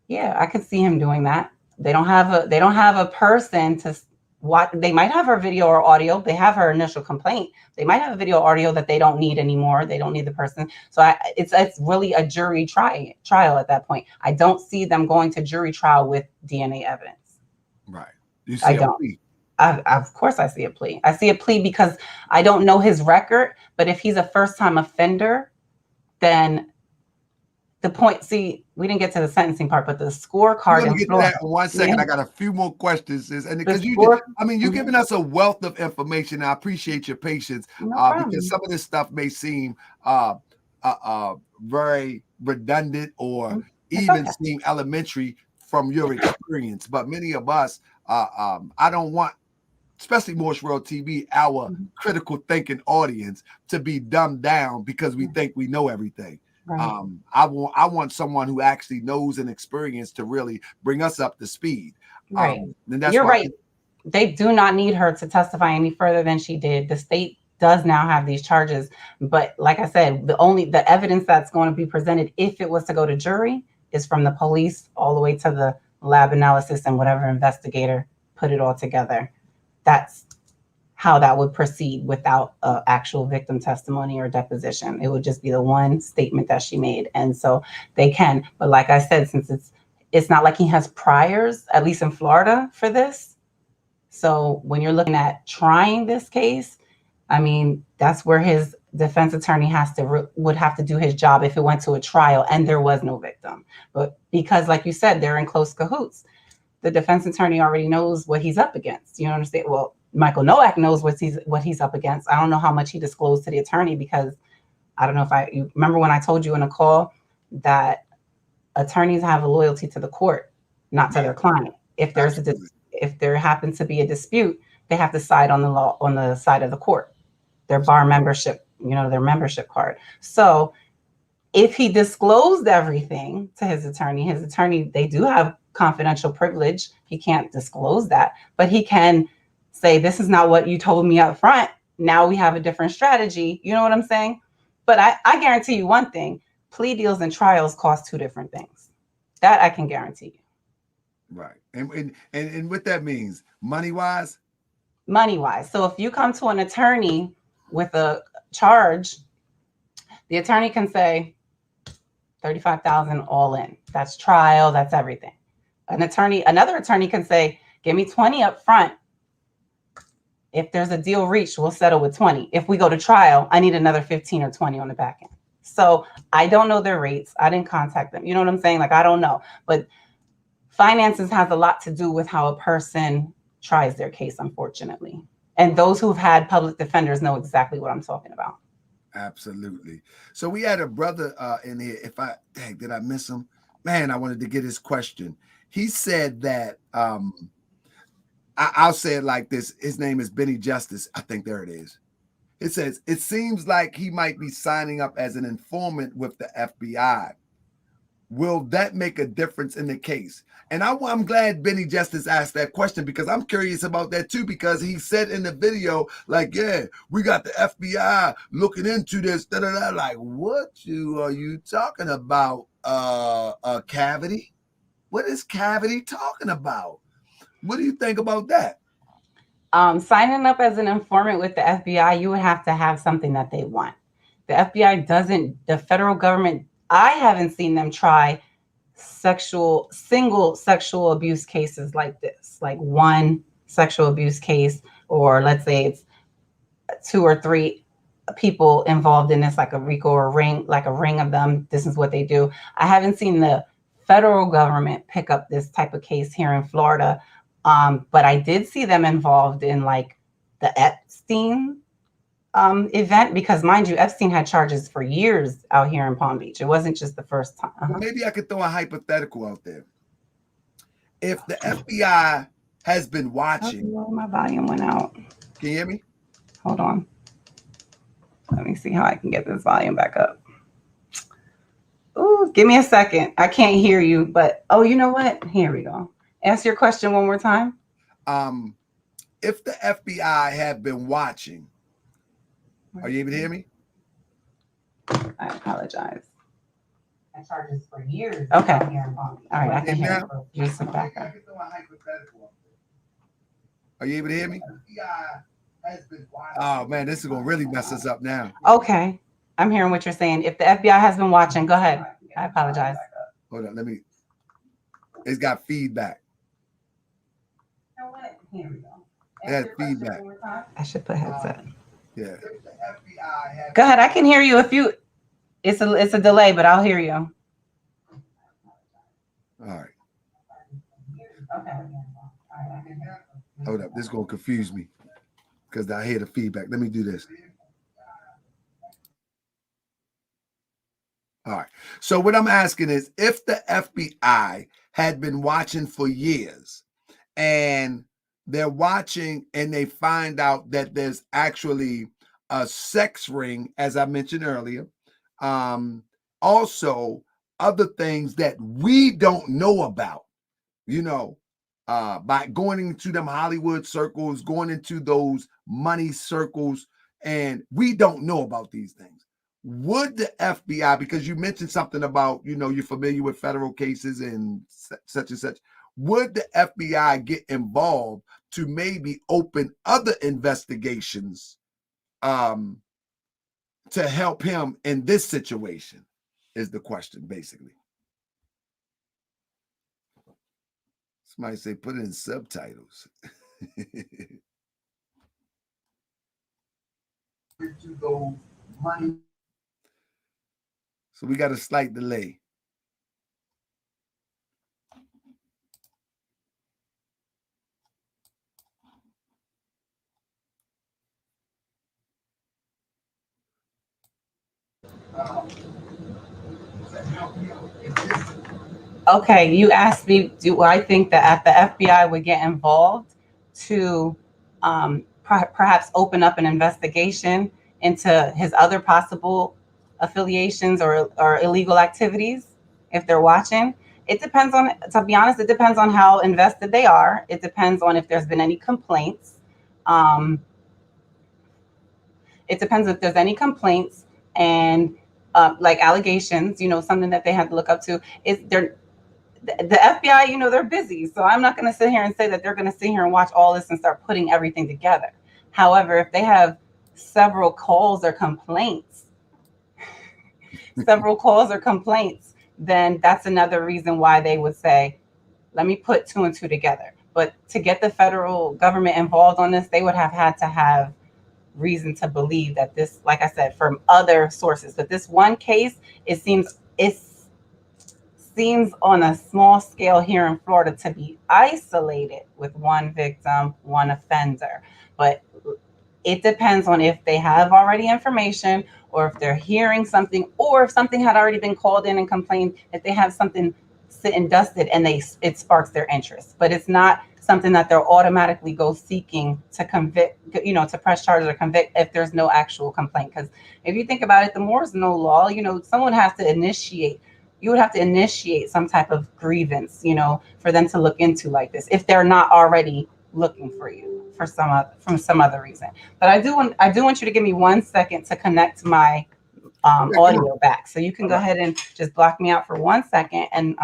Speaker 4: yeah, I could see him doing that. They don't have a person to watch. They might have her video or audio. They have her initial complaint. They might have a video or audio that they don't need anymore. They don't need the person. So it's really a jury trial at that point. I don't see them going to jury trial with DNA evidence.
Speaker 3: Right. You see a plea.
Speaker 4: Of course I see a plea. I see a plea because I don't know his record, but if he's a first-time offender, then the point, see, we didn't get to the sentencing part, but the scorecard.
Speaker 3: We're going to get to that in 1 second. Yeah. I got a few more questions. And because you're giving us a wealth of information. I appreciate your patience because some of this stuff may seem very redundant or even seem elementary from your experience. But many of us, I don't want, especially Morse World TV, our critical thinking audience to be dumbed down because we think we know everything. Right. I want someone who actually knows and experienced to really bring us up to speed.
Speaker 4: Right. And that's You're right. They do not need her to testify any further than she did. The state does now have these charges. But like I said, the evidence that's going to be presented, if it was to go to jury, is from the police all the way to the lab analysis and whatever investigator put it all together. That's how that would proceed without actual victim testimony or deposition. It would just be the one statement that she made. And so they can, but like I said, since it's not like he has priors, at least in Florida, for this. So when you're looking at trying this case, I mean, that's where his defense attorney would have to do his job if it went to a trial and there was no victim. But because, like you said, they're in close cahoots, the defense attorney already knows what he's up against. You understand? Well, Michael Nowak knows what he's up against. I don't know how much he disclosed to the attorney because I don't know if you remember when I told you in a call that attorneys have a loyalty to the court, not to their client. If there happens to be a dispute, they have to side on the side of the court. their bar membership, their membership card. So if he disclosed everything to his attorney, they do have confidential privilege. He can't disclose that, but he can say, this is not what you told me up front. Now we have a different strategy. You know what I'm saying? But I guarantee you one thing, plea deals and trials cost two different things. That I can guarantee you.
Speaker 3: Right. And what that means, money-wise?
Speaker 4: Money-wise. So if you come to an attorney with a charge, the attorney can say, $35,000 all in. That's trial, that's everything. Another attorney can say, give me 20 up front. If there's a deal reached, we'll settle with 20. If we go to trial, I need another 15 or 20 on the back end. So I don't know their rates. I didn't contact them. You know what I'm saying? Like, I don't know. But finances has a lot to do with how a person tries their case, unfortunately. And those who've had public defenders know exactly what I'm talking about.
Speaker 3: Absolutely. So we had a brother in here. Did I miss him? Man, I wanted to get his question. He said that, I'll say it like this. His name is Benny Justice. I think there it is. It says, it seems like he might be signing up as an informant with the FBI. Will that make a difference in the case? And I'm glad Benny Justice asked that question, because I'm curious about that too, because he said in the video, like, yeah, we got the FBI looking into this, da-da-da. Like, what are you talking about? A cavity? What is cavity talking about? What do you think about that?
Speaker 4: Signing up as an informant with the FBI, you would have to have something that they want. The FBI doesn't, the federal government, I haven't seen them try single sexual abuse cases like this, like one sexual abuse case, or let's say it's 2 or 3 people involved in this, like a RICO or a ring of them. This is what they do. I haven't seen the federal government pick up this type of case here in Florida. But I did see them involved in like the Epstein event, because mind you, Epstein had charges for years out here in Palm Beach. It wasn't just the first time.
Speaker 3: Well, maybe I could throw a hypothetical out there. If the FBI has been watching.
Speaker 4: Oh, my volume went out.
Speaker 3: Can you hear me?
Speaker 4: Hold on. Let me see how I can get this volume back up. Ooh, give me a second. I can't hear you, but you know what? Here we go. Ask your question one more time.
Speaker 3: If the FBI have been watching, are you able to hear me?
Speaker 4: I apologize. I charges for years. Okay. All right, I can hear you. Just some backup.
Speaker 3: Are you able to hear me? Oh man, this is gonna really mess us up now.
Speaker 4: Okay, I'm hearing what you're saying. If the FBI has been watching, go ahead. I apologize.
Speaker 3: Hold on, it's got feedback.
Speaker 4: You know what? Here we go.
Speaker 3: It has feedback.
Speaker 4: I should put headset.
Speaker 3: Yeah.
Speaker 4: Go ahead. I can hear you. It's a delay, but I'll hear you.
Speaker 3: All right.
Speaker 4: Okay.
Speaker 3: Hold up. This is gonna confuse me because I hear the feedback. Let me do this. All right. So what I'm asking is, if the FBI had been watching for years and they're watching and they find out that there's actually a sex ring, as I mentioned earlier, also other things that we don't know about, by going into them Hollywood circles, going into those money circles, and we don't know about these things. Would the FBI, because you mentioned something about, you're familiar with federal cases and such and such, would the FBI get involved to maybe open other investigations to help him in this situation, is the question, basically. Somebody say, put it in subtitles. So we got a slight delay.
Speaker 4: Okay, you asked me, do I think that the FBI would get involved to perhaps open up an investigation? into his other possible affiliations or illegal activities if they're watching. It depends on, to be honest, it depends on how invested they are. It depends on if there's been any complaints. Um, it depends if there's any complaints and like allegations, something that they have to look up to. Is they're the FBI, they're busy. So I'm not going to sit here and say that they're going to sit here and watch all this and start putting everything together. However, if they have several calls or complaints, then that's another reason why they would say, let me put two and two together. But to get the federal government involved on this, they would have had to have reason to believe that this, like I said, from other sources. But this one case, it seems on a small scale here in Florida to be isolated with one victim, one offender. But it depends on if they have already information or if they're hearing something, or if something had already been called in and complained, if they have something sit and dusted and it sparks their interest. But it's not something that they'll automatically go seeking to convict, to press charges or convict if there's no actual complaint. Because if you think about it, the more is no law, someone has to initiate. You would have to initiate some type of grievance, for them to look into like this, if they're not already looking for you from some other reason. But I do want you to give me 1 second to connect my audio back. So you can go ahead and just block me out for 1 second. And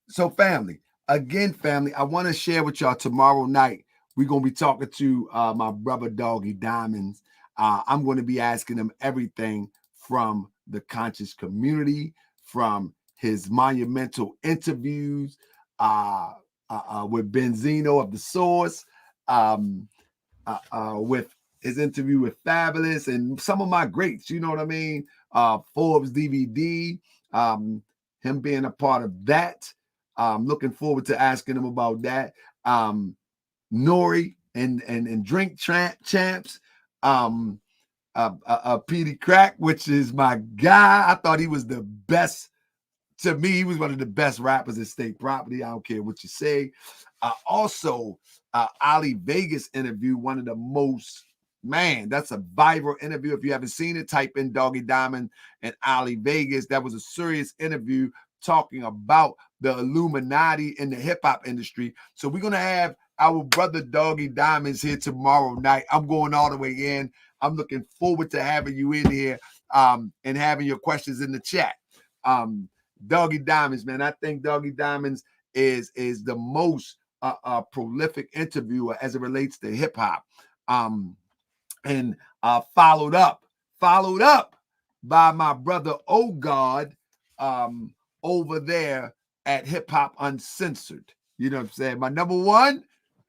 Speaker 3: So family, I want to share with y'all tomorrow night. We're going to be talking to my brother Doggy Diamonds. I'm going to be asking him everything from the conscious community, from his monumental interviews with Benzino of the Source, with his interview with Fabulous, and some of my greats, you know what I mean? Forbes DVD, him being a part of that. Looking forward to asking him about that. Nori and Drink Champs. Petey Crack, which is my guy. I thought he was the best. To me, he was one of the best rappers in State Property. I don't care what you say. Also, Ali Vegas interview, one of the most, that's a viral interview. If you haven't seen it, type in Doggy Diamond and Ali Vegas. That was a serious interview talking about the Illuminati in the hip-hop industry. So we're going to have our brother Doggy Diamonds here tomorrow night. I'm going all the way in. I'm looking forward to having you in here and having your questions in the chat. Doggy Diamonds, man. I think Doggy Diamonds is the most prolific interviewer as it relates to hip hop. And followed up by my brother Oh God over there at Hip Hop Uncensored. You know what I'm saying? My number one,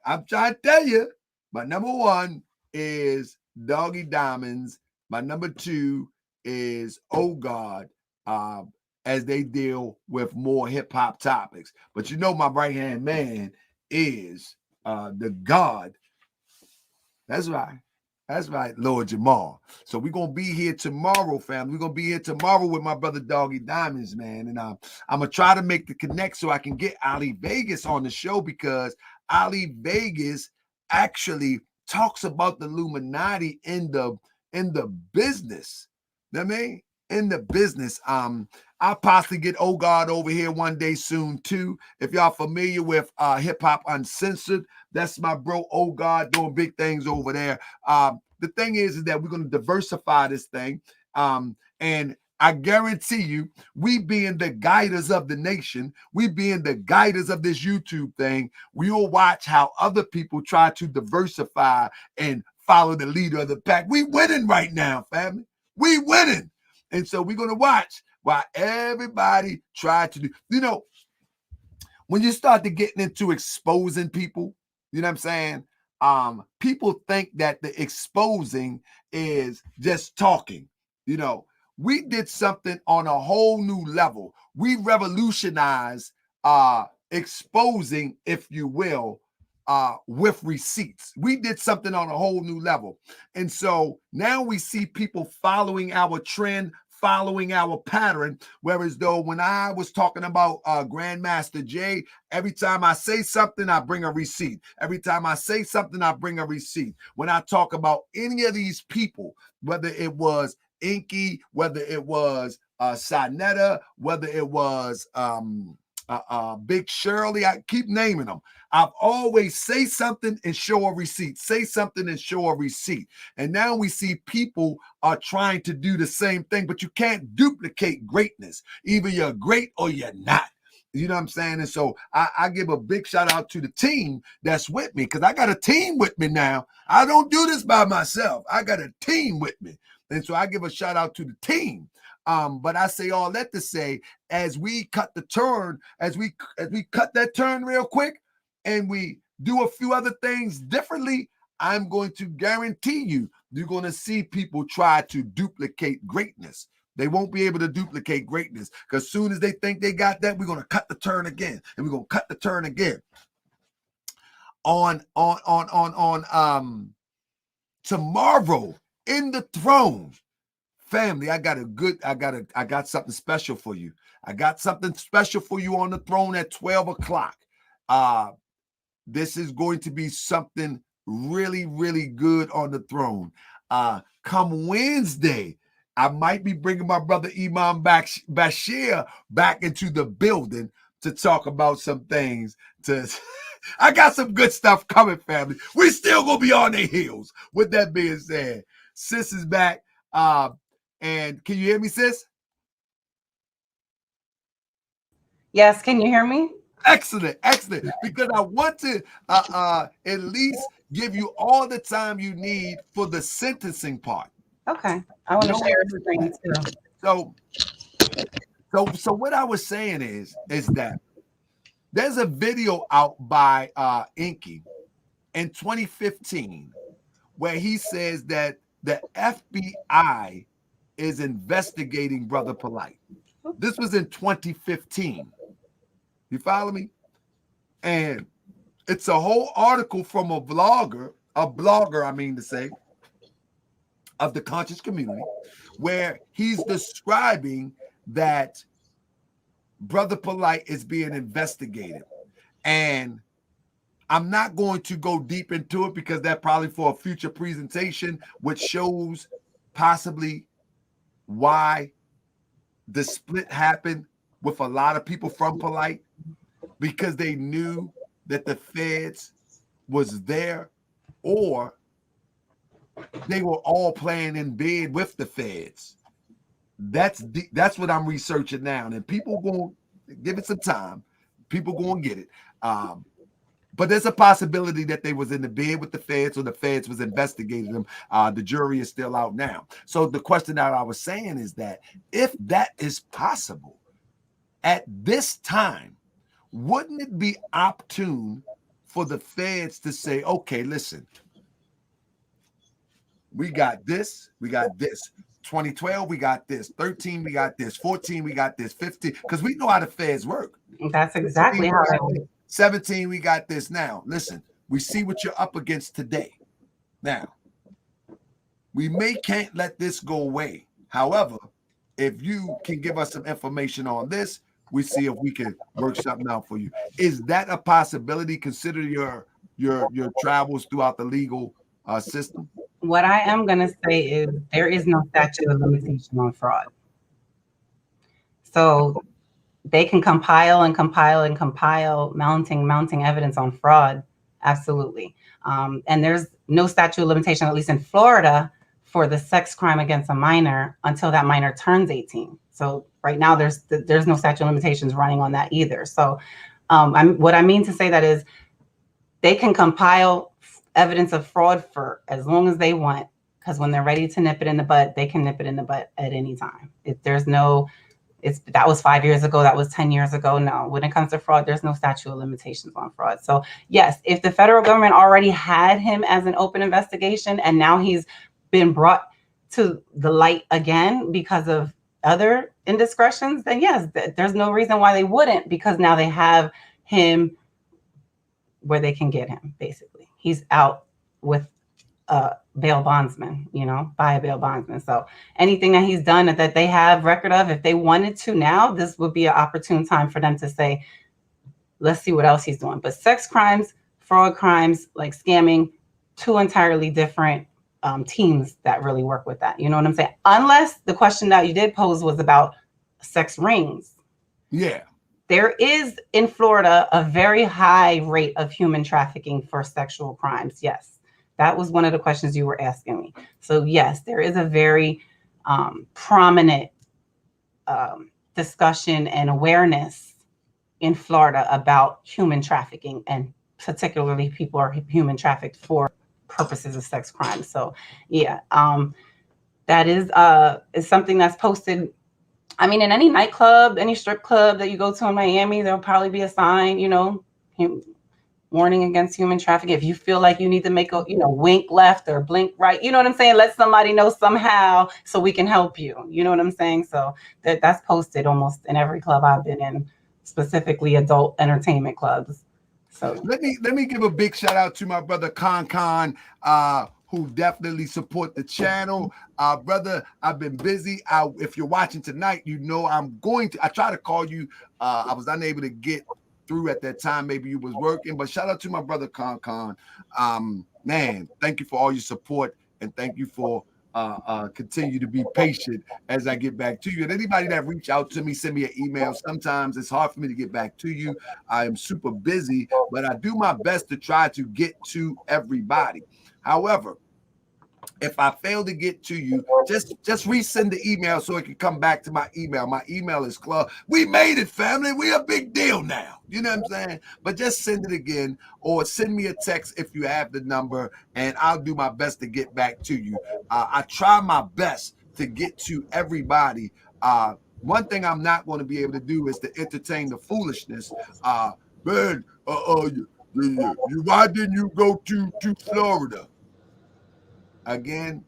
Speaker 3: I'm trying to tell you, my number one is Doggy Diamonds. My number two is Oh God, as they deal with more hip hop topics. But my right hand man is the God. That's right, Lord Jamal. So we're going to be here tomorrow, family. We're going to be here tomorrow with my brother Doggy Diamonds, man. And I'm going to try to make the connect so I can get Ali Vegas on the show, because Ali Vegas actually talks about the Illuminati in the business. You know what I mean? In the business. I'll possibly get Oh God over here one day soon too. If y'all familiar with Hip Hop Uncensored, that's my bro Oh God doing big things over there. The thing is that we're going to diversify this thing. And I guarantee you, we being the guiders of the nation, we being the guiders of this YouTube thing, we will watch how other people try to diversify and follow the leader of the pack. We winning right now, family. We winning. And so we're going to watch while everybody try to do, when you start to getting into exposing people, you know what I'm saying? People think that the exposing is just talking. We did something on a whole new level. We revolutionized exposing, if you will, with receipts. We did something on a whole new level. And so now we see people following our trend, following our pattern. Whereas though when I was talking about Grandmaster Jay, every time I say something, I bring a receipt. Every time I say something, I bring a receipt. When I talk about any of these people, whether it was Inky, whether it was Sinetta, whether it was Big Shirley, I keep naming them. I've always say something and show a receipt, say something and show a receipt. And now we see people are trying to do the same thing, but you can't duplicate greatness. Either you're great or you're not. You know what I'm saying? And so I give a big shout out to the team that's with me, because I got a team with me now. I don't do this by myself. I got a team with me. And so I give a shout out to the team. But I say all that to say, as we cut the turn, as we cut that turn real quick, and we do a few other things differently, I'm going to guarantee you're going to see people try to duplicate greatness. They won't be able to duplicate greatness, because as soon as they think they got that, we're going to cut the turn again, and we're going to cut the turn again. On tomorrow in the throne, family, I got something special for you. I got something special for you on the throne at 12 o'clock. This is going to be something really, really good on the throne. Come Wednesday, I might be bringing my brother Imam Bashir back into the building to talk about some things. I got some good stuff coming, family. We still gonna be on their heels. With that being said, sis is back. And can you hear me, sis?
Speaker 4: Yes, can you hear me?
Speaker 3: Excellent. Because I want to at least give you all the time you need for the sentencing part.
Speaker 4: Okay, I want to share a screen too.
Speaker 3: So what I was saying is that there's a video out by Inky in 2015 where he says that the FBI is investigating Brother Polight. This was in 2015. You follow me? And it's a whole article from a blogger, I mean to say, of the conscious community, where he's describing that Brother Polight is being investigated. And I'm not going to go deep into it, because that's probably for a future presentation, which shows possibly why the split happened with a lot of people from Polight, because they knew that the feds was there, or they were all playing in bed with the feds. That's what I'm researching now, and people going to give it some time. People going to get it. But there's a possibility that they was in the bed with the feds, or the feds was investigating them. The jury is still out now. So the question that I was saying is that if that is possible at this time, wouldn't it be opportune for the feds to say, okay, listen, we got this, 2012, we got this, 13, we got this, 14, we got this, 15, because we know how the feds work.
Speaker 4: That's exactly how it works.
Speaker 3: 17, we got this. Now, listen, we see what you're up against today. Now, we can't let this go away. However, if you can give us some information on this, we see if we can work something out for you. Is that a possibility? Consider your travels throughout the legal system.
Speaker 4: What I am going to say is there is no statute of limitation on fraud. So they can compile, mounting evidence on fraud. Absolutely. And there's no statute of limitation, at least in Florida, for the sex crime against a minor until that minor turns 18. So right now there's no statute of limitations running on that either. So what I mean to say that is they can compile evidence of fraud for as long as they want, because when they're ready to nip it in the bud, they can nip it in the bud at any time. That was 5 years ago, that was 10 years ago. No, when it comes to fraud, there's no statute of limitations on fraud. So yes, if the federal government already had him as an open investigation and now he's been brought to the light again because of other indiscretions, then yes, there's no reason why they wouldn't, because now they have him where they can get him, basically. He's out with bail bondsman, by a bail bondsman. So anything that he's done that they have record of, if they wanted to now, this would be an opportune time for them to say, let's see what else he's doing. But sex crimes, fraud crimes, like scamming, two entirely different teams that really work with that. You know what I'm saying? Unless the question that you did pose was about sex rings.
Speaker 3: Yeah.
Speaker 4: There is in Florida a very high rate of human trafficking for sexual crimes. Yes. That was one of the questions you were asking me. So yes, there is a very prominent discussion and awareness in Florida about human trafficking, and particularly people are human trafficked for purposes of sex crimes. So yeah, that is something that's posted. I mean, in any nightclub, any strip club that you go to in Miami, there'll probably be a sign, warning against human trafficking. If you feel like you need to make a, wink left or blink right, you know what I'm saying? Let somebody know somehow so we can help you. You know what I'm saying? So that's posted almost in every club I've been in, specifically adult entertainment clubs. So
Speaker 3: let me give a big shout out to my brother Con, who definitely support the channel. Brother, I've been busy. If you're watching tonight, I try to call you. I was unable to get through at that time. Maybe you was working, but shout out to my brother Con. Man, thank you for all your support, and thank you for continue to be patient as I get back to you. And anybody that reach out to me, send me an email. Sometimes it's hard for me to get back to you. I am super busy, but I do my best to try to get to everybody. However, if I fail to get to you, just resend the email so it can come back to my email. My email is Club. We made it, family. We a big deal now. You know what I'm saying? But just send it again, or send me a text if you have the number, and I'll do my best to get back to you. I try my best to get to everybody. One thing I'm not going to be able to do is to entertain the foolishness. Man, why didn't you go to Florida? Again,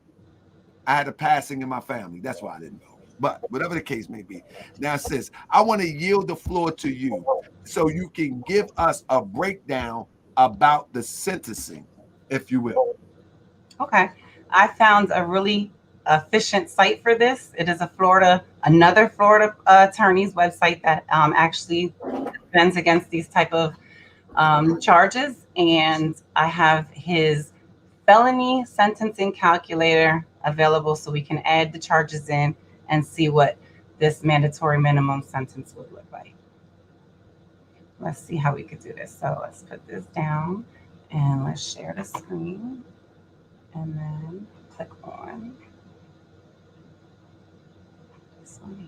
Speaker 3: I had a passing in my family. That's why I didn't go. But whatever the case may be. Now, sis, I want to yield the floor to you so you can give us a breakdown about the sentencing, if you will.
Speaker 4: Okay. I found a really efficient site for this. It is another Florida attorney's website that actually defends against these type of charges. And I have his felony sentencing calculator available so we can add the charges in and see what this mandatory minimum sentence would look like. Let's see how we could do this. So let's put this down and let's share the screen and then click on this one here.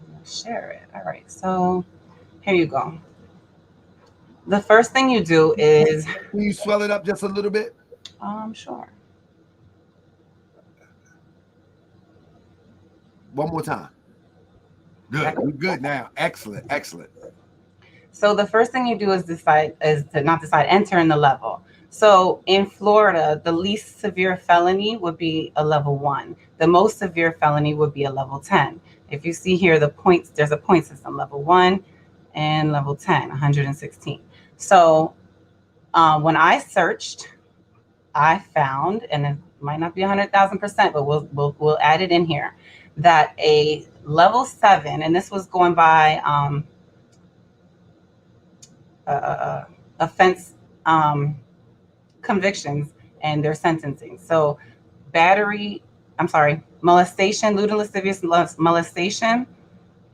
Speaker 4: And let's share it. All right, so here you go. The first thing you do is...
Speaker 3: Can you swell it up just a little bit?
Speaker 4: Sure.
Speaker 3: One more time. Good. We're good now. Excellent.
Speaker 4: So the first thing you do is enter in the level. So in Florida, the least severe felony would be a level 1. The most severe felony would be a level 10. If you see here, the points, there's a point system, level 1 and level 10, 116. So when I searched, I found, and it might not be 100,000%, but we'll add it in here, that a level 7, and this was going by offense convictions and their sentencing. So molestation, lewd and lascivious molestation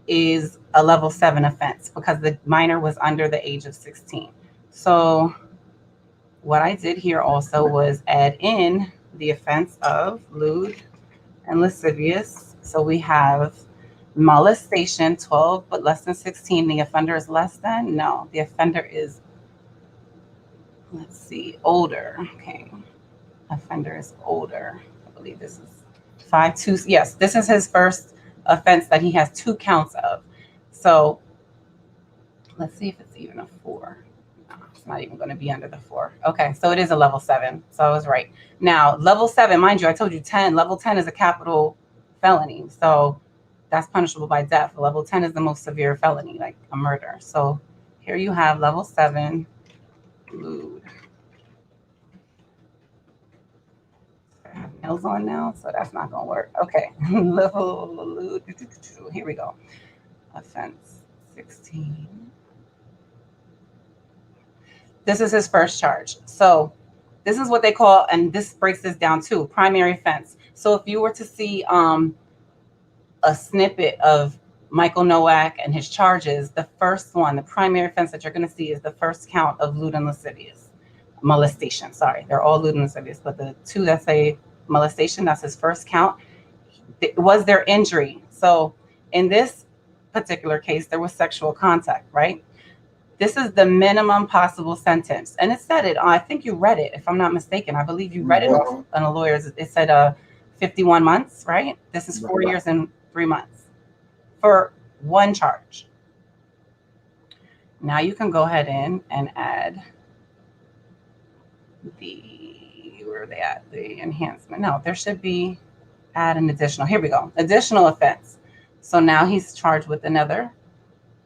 Speaker 4: is a level 7 offense because the minor was under the age of 16. So what I did here also was add in the offense of lewd and lascivious. So we have molestation, 12 but less than 16. The offender is less than? No, the offender is, let's see, older. Okay, offender is older. I believe this is 5-2. Yes, this is his first offense that he has 2 counts of. So let's see if it's even a 4. No, it's not even going to be under the 4. Okay, so it is a level 7. So I was right. Now, level 7, mind you, I told you 10. Level 10 is a capital felony. So that's punishable by death. Level 10 is the most severe felony, like a murder. So here you have level 7, lewd I have nails on now, so that's not gonna work. Okay, here we go. Offense 16. This is his first charge. So this is what they call, and this breaks this down too, primary offense. So if you were to see a snippet of Michael Nowak and his charges, the first one, the primary offense that you're going to see is the first count of lewd and lascivious. Molestation, sorry. They're all lewd and lascivious, but the two that say molestation, that's his first count. It was their injury. So in this particular case, there was sexual contact, right? This is the minimum possible sentence. And it said it, I think you read it, if I'm not mistaken. I believe you read it on a lawyer's. It said 51 months, right? This is 4 years and 3 months for one charge. Now you can go ahead in and add where are they at? The enhancement. No, there should be, add an additional. Here we go. Additional offense. So now he's charged with another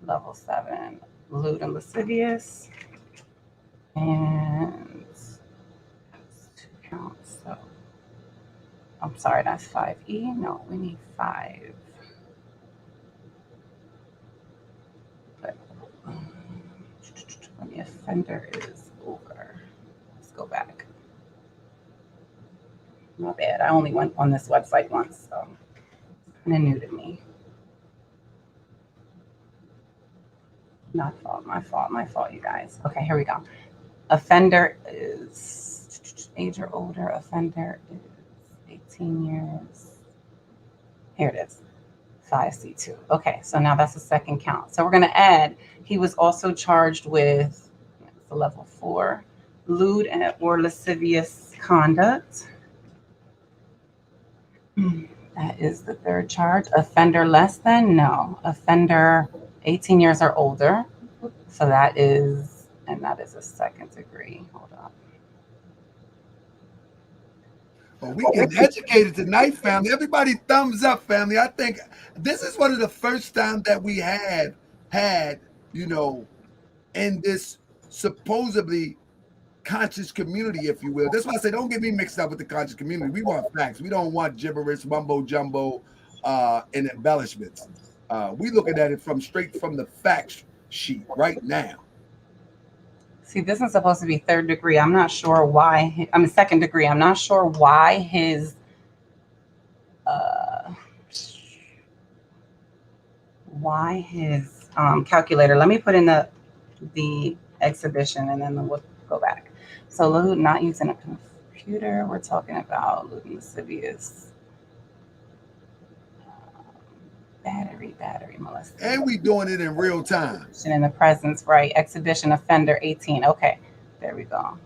Speaker 4: level 7. Lewd and lascivious, and that's 2 counts. So I'm sorry, that's 5E. No, we need 5. But when the offender is over, let's go back. My bad. I only went on this website once, so it's kind of new to me. My fault, you guys. Okay, here we go. Offender is age or older. Offender is 18 years. Here it is, 5C2. Okay, so now that's the second count. So we're going to add, he was also charged with the level 4, lewd and or lascivious conduct. That is the third charge. Offender less than? No. Offender 18 years or older. So that is a second degree. Hold on.
Speaker 3: Well, we getting educated tonight, family. Everybody thumbs up, family. I think this is one of the first times that we had, in this supposedly conscious community, if you will. That's why I say don't get me mixed up with the conscious community. We want facts. We don't want gibberish, mumbo jumbo, and embellishments. We looking at it straight from the fact sheet right now.
Speaker 4: See, this is supposed to be third degree. I'm not sure why. Second degree. I'm not sure why his calculator. Let me put in the exhibition and then we'll go back. So lewd, not using a computer. We're talking about lewd and lascivious. Battery molestation.
Speaker 3: And we doing it in real time.
Speaker 4: In the presence, right? Exhibition offender 18. Okay, there we go.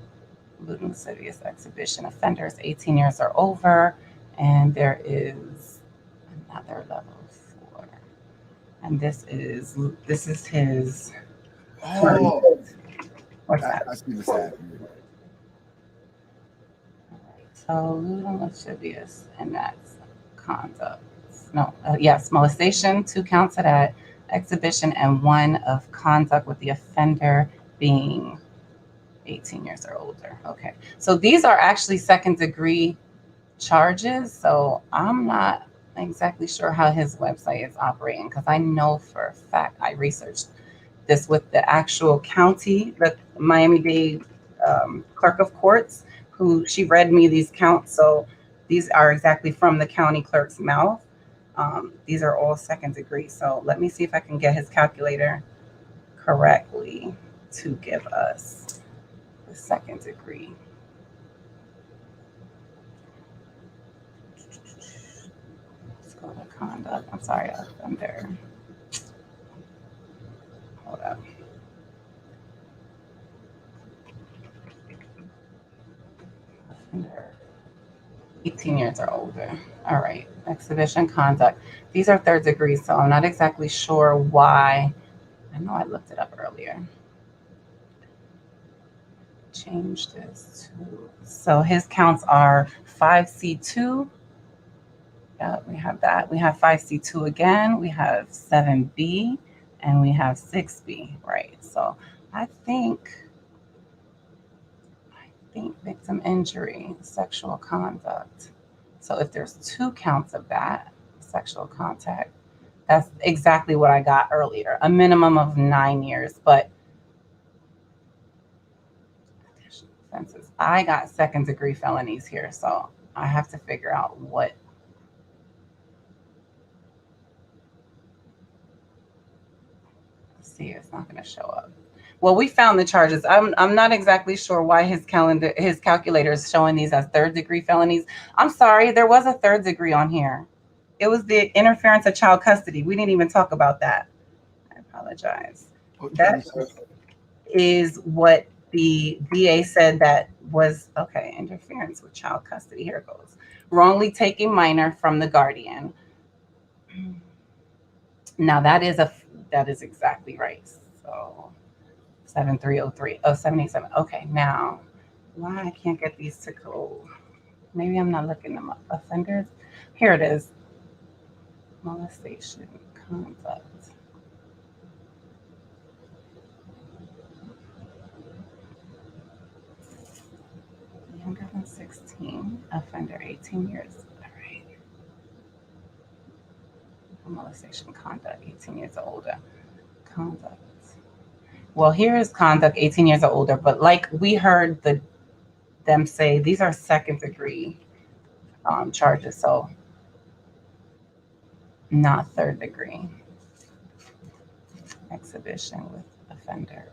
Speaker 4: Lewd and lascivious exhibition offenders 18 years or over, and there is another level 4, and this is his.
Speaker 3: Oh,
Speaker 4: what's that?
Speaker 3: I see what's happening.
Speaker 4: So lewd and lascivious, and that's conduct. No, yes, molestation, 2 counts of that, exhibition, and 1 of conduct with the offender being 18 years or older. Okay, so these are actually second degree charges. So I'm not exactly sure how his website is operating, because I know for a fact I researched this with the actual county, the Miami-Dade clerk of courts, who she read me these counts. So these are exactly from the county clerk's mouth. These are all second degree. So let me see if I can get his calculator correctly to give us the second degree. Let's go to conduct. I'm sorry, offender. Hold up. Offender 18 years or older. All right, exhibition conduct. These are third degree, so I'm not exactly sure why. I know I looked it up earlier. Change this to, so his counts are 5C2. Yeah, we have that. We have 5C2 again. We have 7B, and we have 6B, right? So I think victim injury, sexual conduct. So if there's 2 counts of that, sexual contact, that's exactly what I got earlier, a minimum of 9 years. But additional offenses, I got 2nd-degree felonies here, so I have to figure out what. Let's see, it's not going to show up. Well, we found the charges. I'm not exactly sure why his calculator is showing these as 3rd-degree felonies. I'm sorry, there was a 3rd degree on here. It was the interference of child custody. We didn't even talk about that. I apologize. That is what the DA said that was, okay, interference with child custody. Here it goes. Wrongly taking minor from the guardian. Now that is exactly right. So 7303. Oh, 787. Okay, now why I can't get these to go? Maybe I'm not looking them up. Offenders. Here it is. Molestation conduct. Younger than 16. Offender 18 years. All right. Molestation conduct 18 years or older. Conduct. Well, here is conduct 18 years or older, but like we heard them say, these are 2nd-degree charges, so not 3rd degree. Exhibition with offender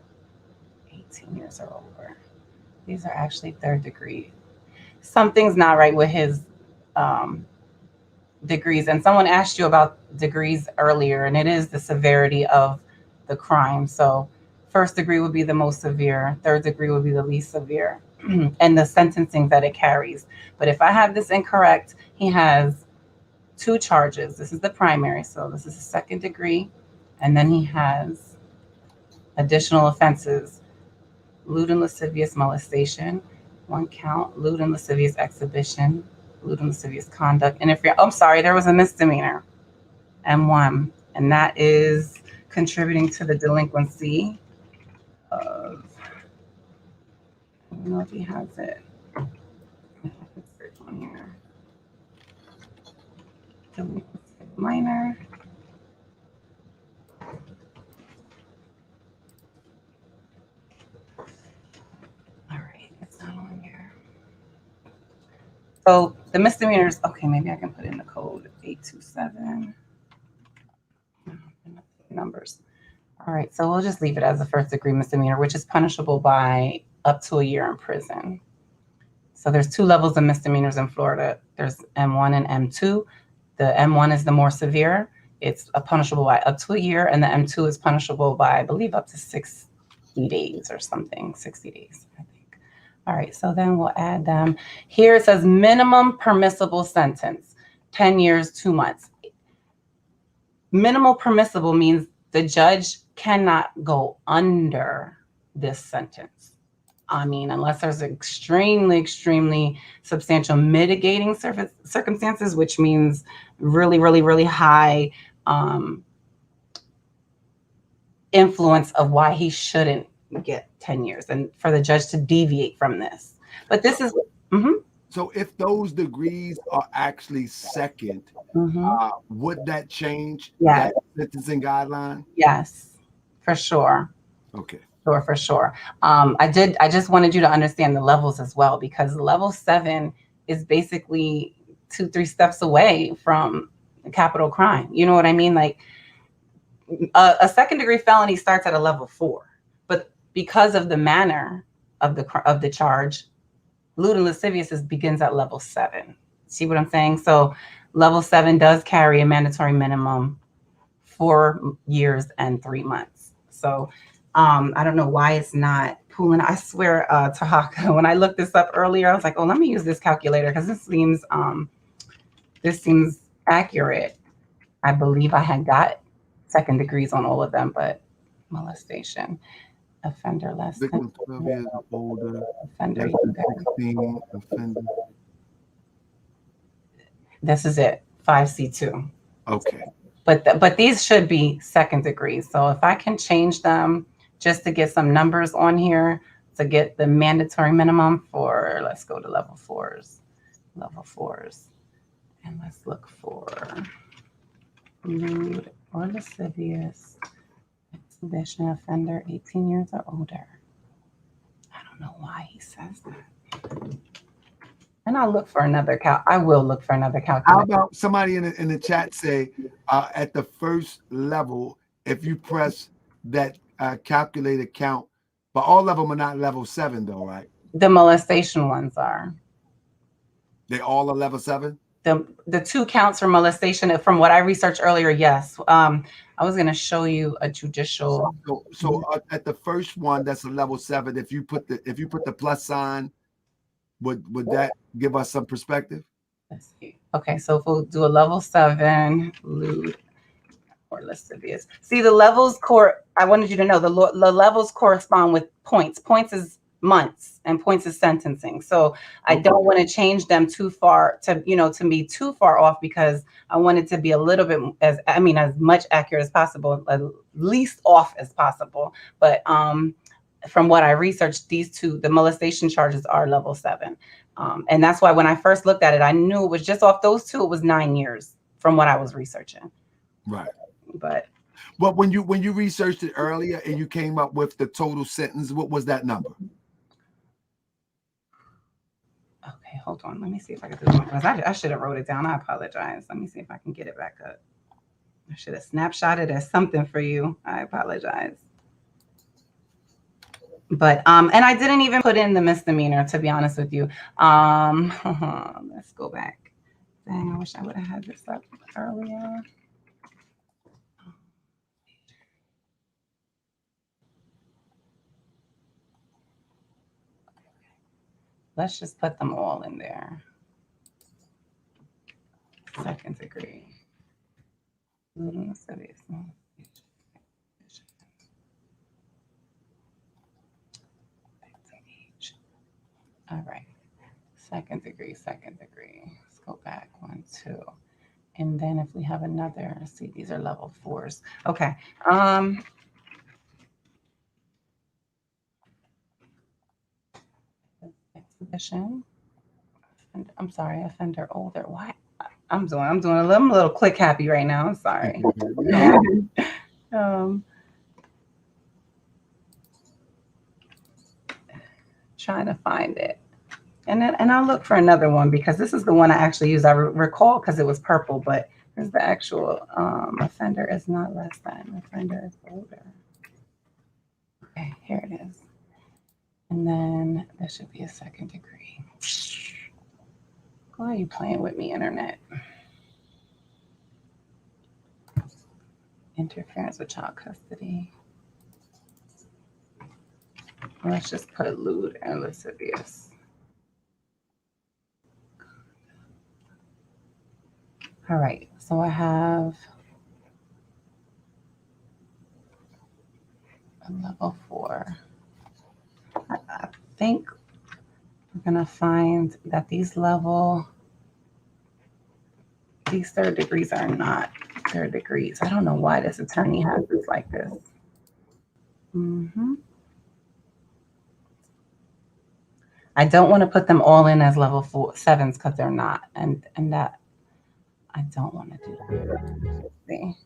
Speaker 4: 18 years or older. These are actually 3rd degree. Something's not right with his degrees. And someone asked you about degrees earlier, and it is the severity of the crime. So 1st degree would be the most severe, 3rd degree would be the least severe, and the sentencing that it carries. But if I have this incorrect, he has 2 charges. This is the primary, so this is a 2nd degree, and then he has additional offenses: lewd and lascivious molestation, 1 count, lewd and lascivious exhibition, lewd and lascivious conduct. And if you're, I'm sorry, there was a misdemeanor, M1, and that is contributing to the delinquency of, I don't know if he has it. If I could search on here. Delinquency of minor. All right, it's not on here. So the misdemeanors, okay, maybe I can put in the code 827. Numbers. All right, so we'll just leave it as a 1st degree misdemeanor, which is punishable by up to a year in prison. So there's 2 levels of misdemeanors in Florida. There's M1 and M2. The M1 is the more severe. It's punishable by up to a year, and the M2 is punishable by, I believe, up to 60 days or something, 60 days, I think. All right, so then we'll add them. Here it says minimum permissible sentence, 10 years, 2 months. Minimal permissible means the judge cannot go under this sentence. I mean, unless there's extremely, extremely substantial mitigating circumstances, which means really, really, really high influence of why he shouldn't get 10 years, and for the judge to deviate from this. But this is...
Speaker 3: So if those degrees are actually 2nd, would that change that sentencing guideline?
Speaker 4: Yes, for sure.
Speaker 3: Okay.
Speaker 4: For sure. I just wanted you to understand the levels as well, because level 7 is basically 2-3 steps away from a capital crime. You know what I mean? Like a 2nd degree felony starts at a level 4, but because of the manner of the charge, lewd and lascivious begins at level 7. See what I'm saying? So level 7 does carry a mandatory minimum 4 years and 3 months. So I don't know why it's not pulling. I swear, Tahaka, when I looked this up earlier, I was like, oh, let me use this calculator because this seems accurate. I believe I had got 2nd degrees on all of them, but molestation, offender less than
Speaker 3: 12 years older,
Speaker 4: offender.
Speaker 3: 16 offender.
Speaker 4: This is it, 5C2.
Speaker 3: Okay.
Speaker 4: But these should be 2nd degrees. So if I can change them just to get some numbers on here to get the mandatory minimum for, let's go to level 4s. Level 4s. And let's look for lewd or lascivious exhibition offender 18 years or older. I don't know why he says that. And I'll look for another I will look for another calculator.
Speaker 3: How about somebody in the chat say at the first level, if you press that calculator count, but all of them are not level 7 though, right?
Speaker 4: The molestation ones are.
Speaker 3: They all are level 7?
Speaker 4: The 2 counts for molestation, from what I researched earlier, yes. I was going to show you a judicial.
Speaker 3: So at the first one, that's a level 7. If you put the plus sign, would that give us some perspective?
Speaker 4: Let's see. Okay, so if we'll do a level 7, lewd or lascivious. See, the levels I wanted you to know the levels correspond with points. Points is months and points is sentencing. So I don't want to change them too far to be too far off, because I want it to be a little bit as much accurate as possible, at least off as possible. But from what I researched, these 2, the molestation charges are level 7. And that's why when I first looked at it, I knew it was just off those 2, it was 9 years from what I was researching.
Speaker 3: Right.
Speaker 4: But
Speaker 3: when you researched it earlier and you came up with the total sentence, what was that number?
Speaker 4: Okay, hold on. Let me see if I can do it. I should have wrote it down. I apologize. Let me see if I can get it back up. I should have snapshotted as something for you. I apologize. But and I didn't even put in the misdemeanor, to be honest with you. Let's go back. Dang, I wish I would have had this up earlier. Let's just put them all in there. Second degree. All right. Second degree. Let's go back 1, 2. And then if we have another, see, these are level 4s. Okay. Exhibition. I'm sorry, offender older. Why? I'm a little click happy right now. I'm sorry. Trying to find it. And I'll look for another one, because this is the one I actually used. I recall because it was purple, but there's the actual offender is not less than, offender is older. Okay, here it is. And then there should be a second degree. Why are you playing with me, internet? Interference with child custody. Let's just put lewd and lascivious. All right, so I have a level 4. I think we're gonna find that these third degrees are not third degrees. I don't know why this attorney has this like this. I don't want to put them all in as level 7s because they're not, and that I don't want to do that. See.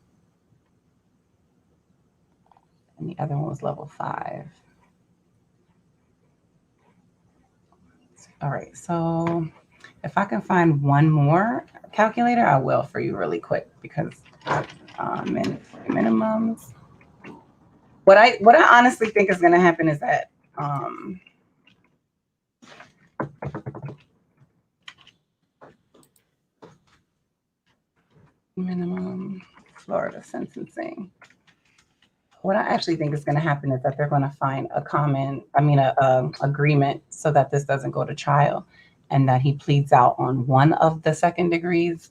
Speaker 4: And the other one was level 5. All right, so if I can find one more calculator, I will for you really quick, because minimums. What I honestly think is going to happen is that minimum Florida sentencing. What I actually think is going to happen is that they're going to find a agreement so that this doesn't go to trial, and that he pleads out on one of the second degrees.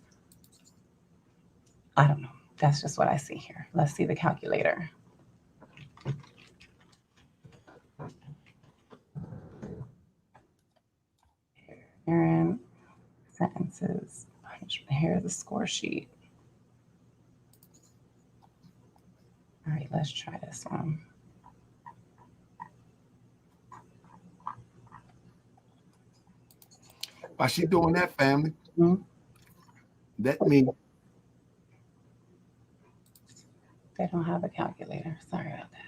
Speaker 4: I don't know. That's just what I see here. Let's see the calculator. Aaron, sentences. Here's the score sheet. All right, let's try this one.
Speaker 3: While she's doing that, family,
Speaker 4: Mhm.
Speaker 3: let me.
Speaker 4: They don't have a calculator. Sorry about that.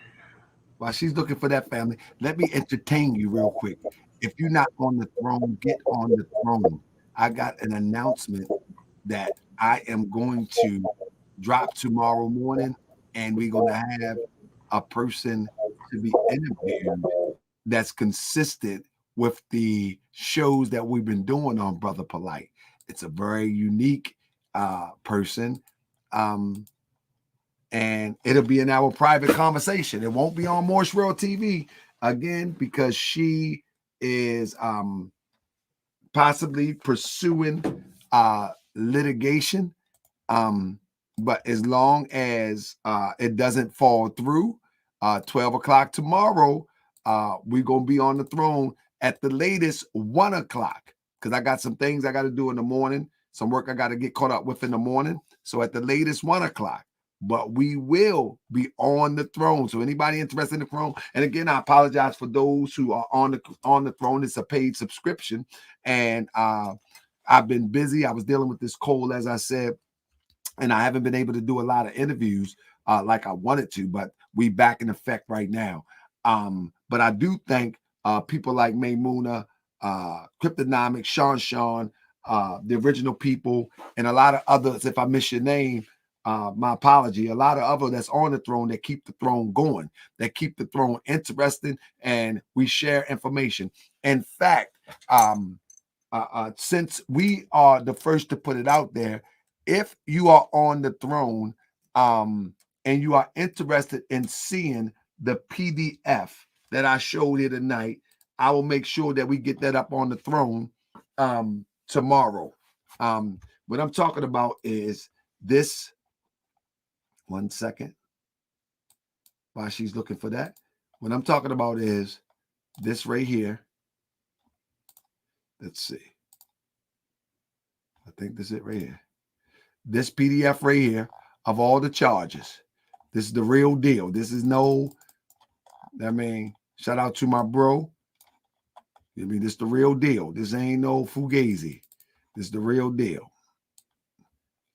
Speaker 3: While she's looking for that, family, let me entertain you real quick. If you're not on the throne, get on the throne. I got an announcement that I am going to drop tomorrow morning, and we're going to have a person to be interviewed that's consistent with the shows that we've been doing on Brother Polight. It's a very unique person. Um, and it'll be in our private conversation. It won't be on Montreal TV again because she is possibly pursuing litigation. But as long as it doesn't fall through, 12 o'clock tomorrow, we're going to be on the throne at the latest 1 o'clock because I got some things I got to do in the morning, some work I got to get caught up with in the morning. So at the latest 1 o'clock, but we will be on the throne. So anybody interested in the throne, and again, I apologize for those who are on the throne. It's a paid subscription, and I've been busy. I was dealing with this cold, as I said, and I haven't been able to do a lot of interviews like I wanted to, but we back in effect right now. But I do thank people like Maymuna, Cryptonomics, Sean, the original people, and a lot of others. If I miss your name, my apology. A lot of others that's on the throne that keep the throne going, that keep the throne interesting, and we share information. In fact, since we are the first to put it out there, if you are on the throne and you are interested in seeing the PDF that I showed here tonight, I will make sure that we get that up on the throne tomorrow. What I'm talking about is this. 1 second. While she's looking for that, what I'm talking about is this right here. Let's see. I think this is it right here. This PDF right here of all the charges. This is the real deal. This is no, I mean, shout out to my bro. I mean, this is the real deal. This ain't no fugazi. This is the real deal.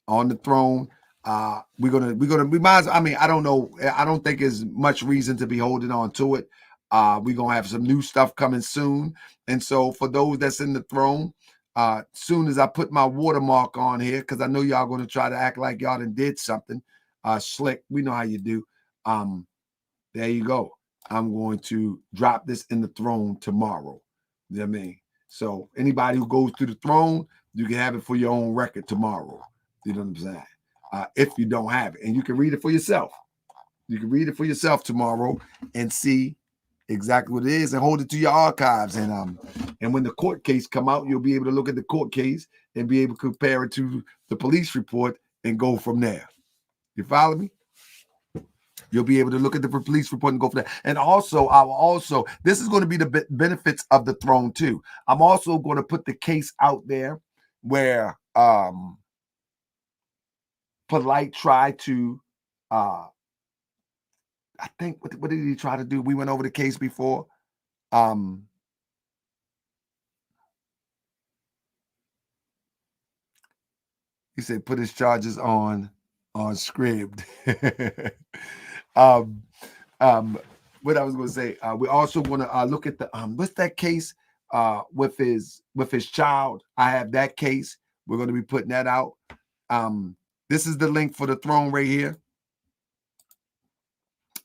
Speaker 3: On the throne. We might as, I mean, I don't know. I don't think there's much reason to be holding on to it. We're gonna have some new stuff coming soon. And so for those that's in the throne, soon as I put my watermark on here, because I know y'all gonna try to act like y'all done did something. Slick, we know how you do. There you go. I'm going to drop this in the throne tomorrow. You know what I mean? So anybody who goes through the throne, you can have it for your own record tomorrow. You know what I'm saying? If you don't have it, and you can read it for yourself. You can read it for yourself tomorrow and see exactly what it is and hold it to your archives. And when the court case come out, you'll be able to look at the court case and be able to compare it to the police report and go from there. You follow me? You'll be able to look at the police report and go from there. And also, this is going to be the benefits of the throne too. I'm also going to put the case out there where Polight tried to, I think, what did he try to do? We went over the case before. He said put his charges on script. What I was going to say, we're also going to look at the what's that case with his child. I have that case. We're going to be putting that out. This is the link for the throne right here.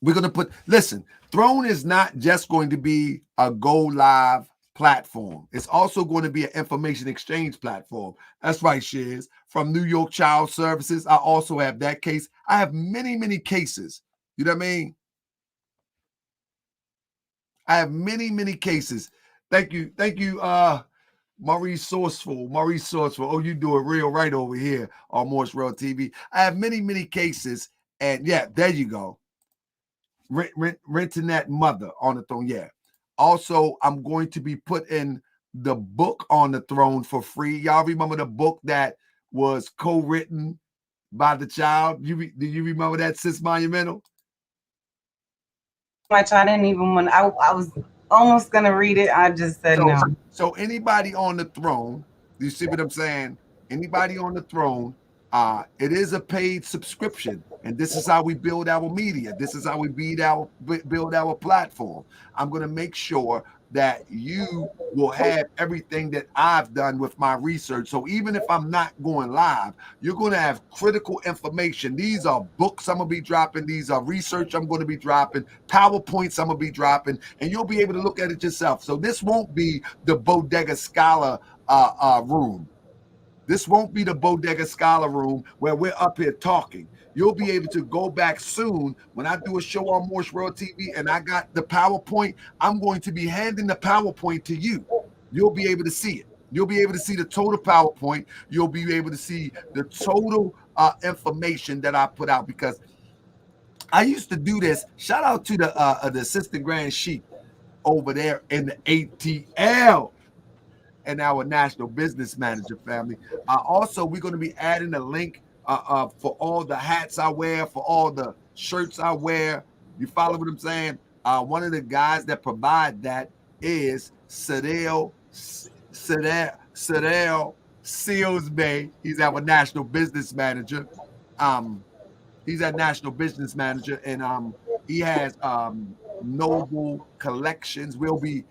Speaker 3: We're going to put, listen, Throne is not just going to be a go live platform. It's also going to be an information exchange platform. That's right, Shiz. From New York Child Services, I also have that case. I have many, many cases. You know what I mean? I have many, many cases. Thank you. Maurice Sourceful. Oh, you do it real right over here on Montreal TV. I have many, many cases. And yeah, there you go. Renting that mother on the throne. Yeah. Also, I'm going to be putting the book on the throne for free. Y'all remember the book that was co-written by the child? Do you remember that, Sis Monumental?
Speaker 4: Much I didn't even want. I was almost gonna read it. I just said no.
Speaker 3: So anybody on the throne You see what I'm saying? Anybody on the throne, it is a paid subscription, and this is how we build our media. This is how we build our platform. I'm going to make sure that you will have everything that I've done with my research. So even if I'm not going live, you're going to have critical information. These are books I'm going to be dropping. These are research I'm going to be dropping, PowerPoints I'm going to be dropping, and you'll be able to look at it yourself. So this won't be the Bodega Scholar room. This won't be the Bodega Scholar room where we're up here talking. You'll be able to go back soon when I do a show on Morse World TV and I got the PowerPoint. I'm going to be handing the PowerPoint to you. You'll be able to see it. You'll be able to see the total PowerPoint. You'll be able to see the total information that I put out, because I used to do this. Shout out to the assistant grand chief over there in the ATL and our national business manager family. Also, we're going to be adding a link for all the hats I wear, for all the shirts I wear. You follow what I'm saying? One of the guys that provide that is Sadell Seals Bay. He's our national business manager. He's our national business manager, and he has Noble Collections. We'll be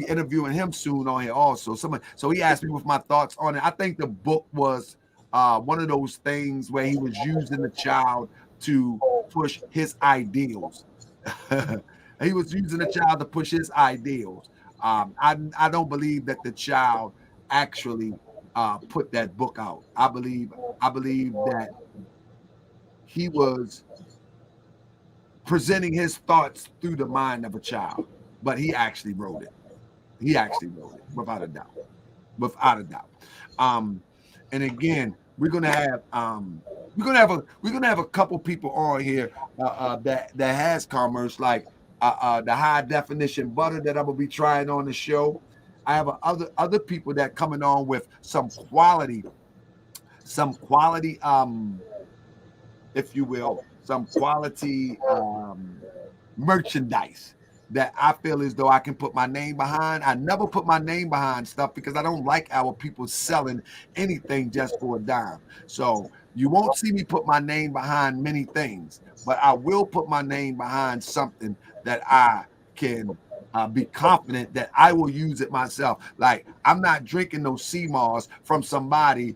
Speaker 3: interviewing him soon on here also. So he asked me with my thoughts on it. I think the book was one of those things where he was using the child to push his ideals. He was using the child to push his ideals. I don't believe that the child actually put that book out. I believe that he was presenting his thoughts through the mind of a child, but he actually wrote it. He actually wrote it, without a doubt. Without a doubt. And again, we're gonna have a couple people on here that has commerce, like the high definition butter that I'm gonna be trying on the show. I have other people that coming on with some quality, if you will, some quality merchandise that I feel as though I can put my name behind. I never put my name behind stuff because I don't like our people selling anything just for a dime. So you won't see me put my name behind many things, but I will put my name behind something that I can be confident that I will use it myself. Like, I'm not drinking those CMARs from somebody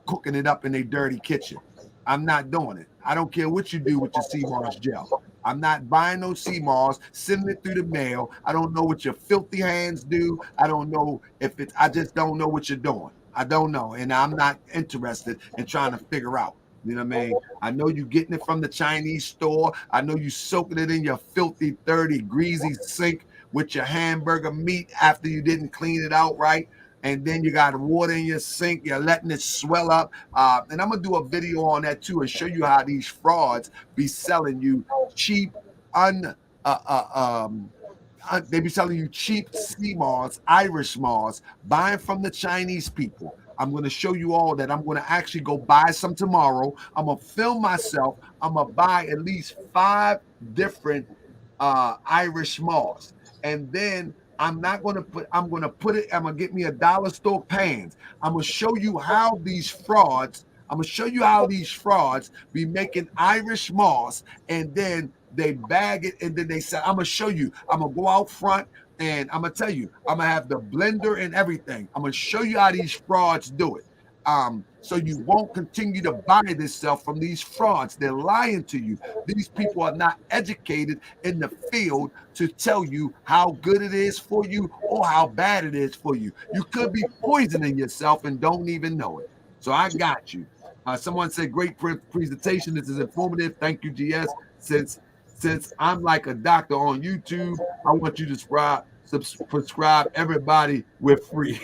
Speaker 3: cooking it up in their dirty kitchen. I'm not doing it. I don't care what you do with your CMARS gel. I'm not buying those CMARs, sending it through the mail. I don't know what your filthy hands do. I don't know if it's, I just don't know what you're doing. I don't know. And I'm not interested in trying to figure out. You know what I mean? I know you getting it from the Chinese store. I know you soaking it in your filthy, dirty, greasy sink with your hamburger meat after you didn't clean it out right. And then you got water in your sink. You're letting it swell up. And I'm going to do a video on that too and show you how these frauds be selling you cheap, they be selling you cheap CMARs, Irish Mars, buying from the Chinese people. I'm going to show you all that. I'm going to actually go buy some tomorrow. I'm going to film myself. I'm going to buy at least 5 different Irish Mars. And then I'm going to get me a dollar store pans. I'm going to show you how these frauds be making Irish moss, and then they bag it, and then they say, I'm going to show you. I'm going to go out front, and I'm going to tell you, I'm going to have the blender and everything. I'm going to show you how these frauds do it. So you won't continue to buy this stuff from these frauds. They're lying to you. These people are not educated in the field to tell you how good it is for you or how bad it is for you. You could be poisoning yourself and don't even know it. So I got you. Someone said, great presentation. This is informative. Thank you, GS. Since I'm like a doctor on YouTube, I want you to prescribe everybody with free.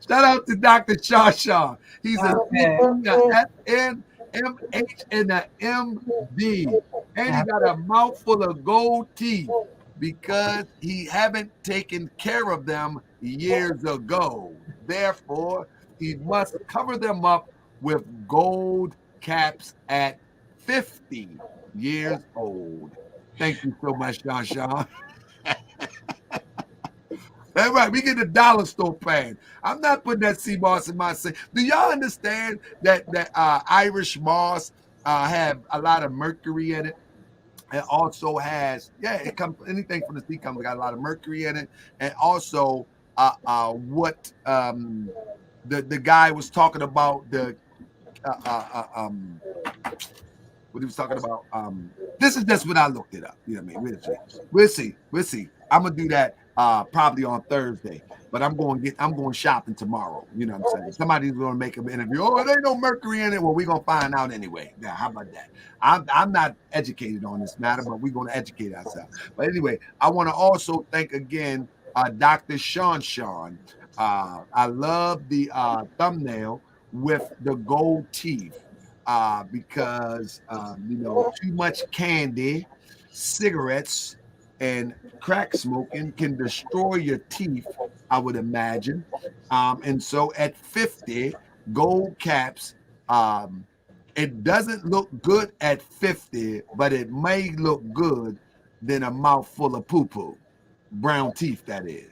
Speaker 3: Shout out to Dr. Shaw. He's a FNMH and a MD. And he got a mouthful of gold teeth because he haven't taken care of them years ago. Therefore, he must cover them up with gold caps at 50 years old. Thank you so much, Sean. That's right. We get the dollar store pan. I'm not putting that sea moss in my sink. Do y'all understand that Irish moss have a lot of mercury in it? It also has, it comes, anything from the sea comes got a lot of mercury in it, and also what the guy was talking about, the what he was talking about. This is just when I looked it up. You know what I mean? We'll see. I'm gonna do that probably on Thursday, but I'm going shopping tomorrow. You know what I'm saying? Somebody's gonna make an interview. Oh, there ain't no mercury in it. Well, we're gonna find out anyway. Yeah, how about that? I'm not educated on this matter, but we're gonna educate ourselves. But anyway, I want to also thank again Dr. Sean. I love the thumbnail with the gold teeth. Because too much candy, cigarettes, and crack smoking can destroy your teeth, I would imagine. And so at 50, gold caps, it doesn't look good at 50, but it may look good than a mouth full of poo-poo. Brown teeth, that is.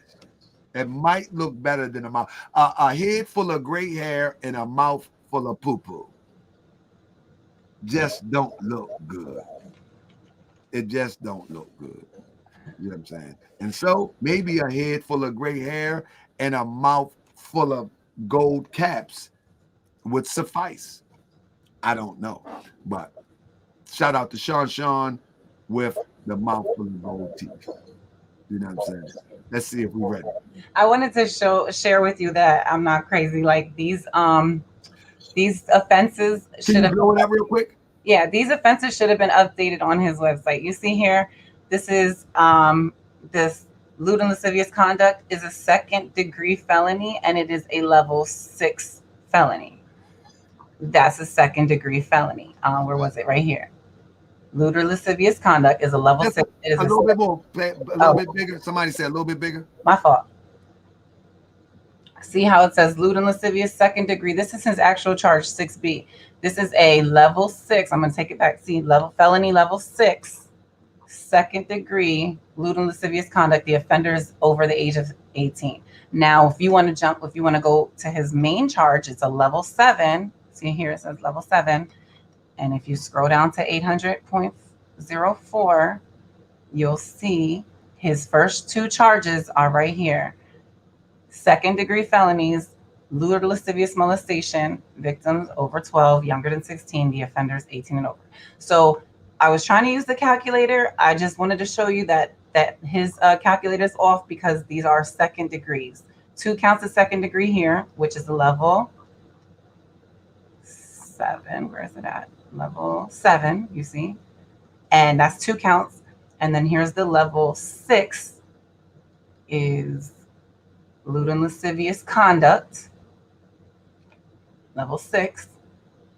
Speaker 3: It might look better than a head full of gray hair and a mouth full of poo-poo. Just don't look good. It just don't look good. You know what I'm saying? And so maybe a head full of gray hair and a mouth full of gold caps would suffice. I don't know. But shout out to Sean with the mouth full of gold teeth. You know what I'm saying? Let's see if we're ready.
Speaker 4: I wanted to share with you that I'm not crazy. Like these offenses should have.
Speaker 3: Blow it up real quick.
Speaker 4: Yeah, these offenses should have been updated on his website. You see here, this is this lewd and lascivious conduct is a 2nd-degree felony, and it is a level 6 felony. That's a 2nd-degree felony. Where was it? Right here. Lewd or lascivious conduct is a level 6. It is
Speaker 3: a little bit more, a little bit bigger. Somebody said a little bit bigger.
Speaker 4: My fault. See how it says lewd and lascivious 2nd degree. This is his actual charge, 6B. This is a level 6. I'm going to take it back. See, felony level 6, 2nd degree, lewd and lascivious conduct. The offender is over the age of 18. Now, if you want to go to his main charge, it's a level 7. See here, it says level 7. And if you scroll down to 800.04, you'll see his first 2 charges are right here. 2nd-degree felonies, lewd or lascivious molestation, victims over 12, younger than 16, the offenders 18 and over. So I was trying to use the calculator. I just wanted to show you that his calculator is off because these are 2nd degrees. 2 counts of 2nd degree here, which is the level 7. Where is it at? Level 7, you see? And that's 2 counts. And then here's the level 6 is lewd and lascivious conduct, level 6.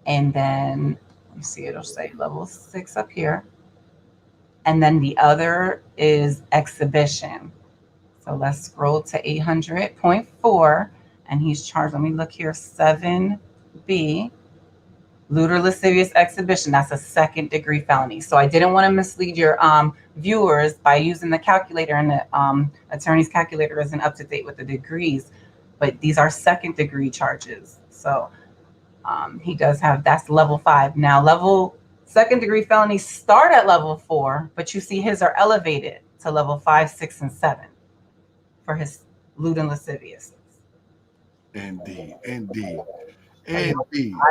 Speaker 4: And then, let me see, it'll say level 6 up here. And then the other is exhibition. So let's scroll to 800.4. And he's charged, let me look here, 7B. Lewd or lascivious exhibition, that's a 2nd-degree felony. So I didn't want to mislead your viewers by using the calculator, and the attorney's calculator isn't up to date with the degrees, but these are 2nd-degree charges. So he does have, that's level 5. Now, 2nd-degree felonies start at level 4, but you see his are elevated to level 5, 6, and 7 for his lewd and lascivious.
Speaker 3: Indeed.
Speaker 4: I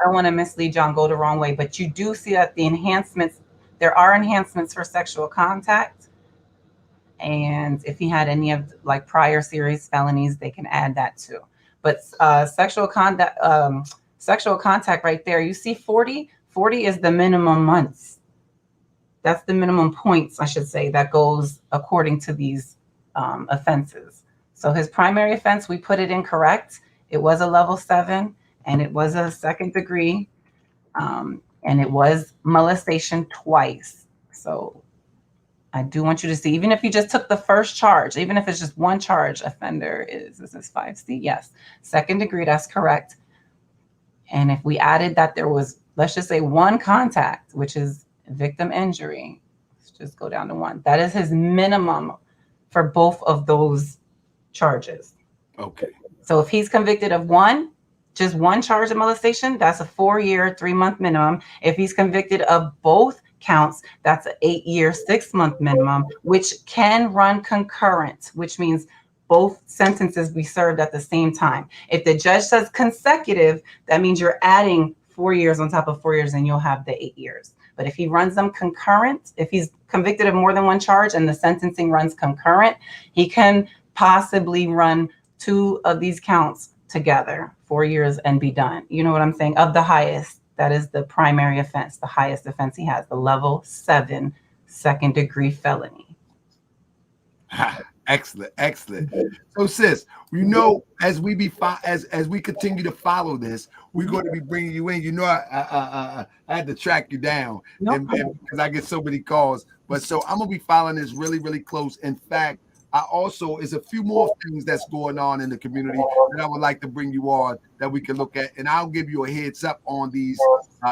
Speaker 4: don't want to mislead you and go the wrong way, but you do see that the enhancements, there are enhancements for sexual contact. And if he had any of like prior serious felonies, they can add that too. But sexual contact right there, you see 40 is the minimum months. That's the minimum points, I should say, that goes according to these offenses. So his primary offense, we put it incorrect. It was a level 7. And it was a 2nd degree, and it was molestation twice. So I do want you to see, even if you just took the first charge, even if it's just 1 charge, offender this is 5C, yes. 2nd degree, that's correct. And if we added that there was, let's just say 1 contact, which is victim injury, let's just go down to 1. That is his minimum for both of those charges.
Speaker 3: Okay.
Speaker 4: So if he's convicted of just one charge of molestation, that's a 4-year, 3-month minimum. If he's convicted of both counts, that's an 8-year, 6-month minimum, which can run concurrent, which means both sentences be served at the same time. If the judge says consecutive, that means you're adding 4 years on top of 4 years and you'll have the 8 years. But if he runs them concurrent, if he's convicted of more than one charge and the sentencing runs concurrent, he can possibly run 2 of these counts together, 4 years, and be done. You know what I'm saying? Of the highest, that is the primary offense, the highest offense he has, the level 7 second-degree felony.
Speaker 3: Excellent, excellent. So, sis, you know, as we continue to follow this, we're going to be bringing you in. You know, I had to track you down, and because I get so many calls. But so I'm gonna be following this really, really close. In fact, I also is a few more things that's going on in the community that I would like to bring you on that we can look at, and I'll give you a heads up on these,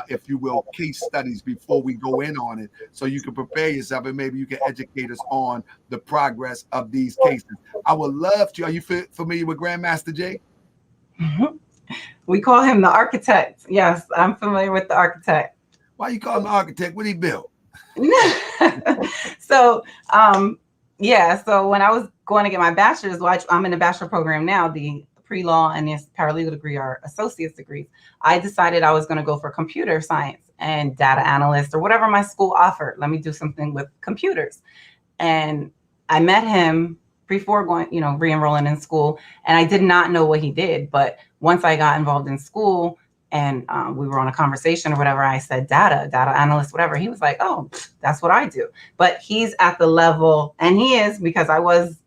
Speaker 3: if you will, case studies before we go in on it, so you can prepare yourself and maybe you can educate us on the progress of these cases. I would love to. Are you familiar with Grandmaster Jay?
Speaker 4: Mm-hmm. We call him the architect. Yes, I'm familiar with the architect.
Speaker 3: Why you call him the architect? What he built?
Speaker 4: So, yeah, so when I was going to get my bachelor's, I'm in a bachelor program now, the pre-law and this paralegal degree are associate's degrees. I decided I was going to go for computer science and data analyst or whatever my school offered. Let me do something with computers. And I met him before going, re-enrolling in school, and I did not know what he did. But once I got involved in school and we were on a conversation or whatever, I said data analyst, whatever. He was like, oh, that's what I do. But he's at the level, and he is, because I was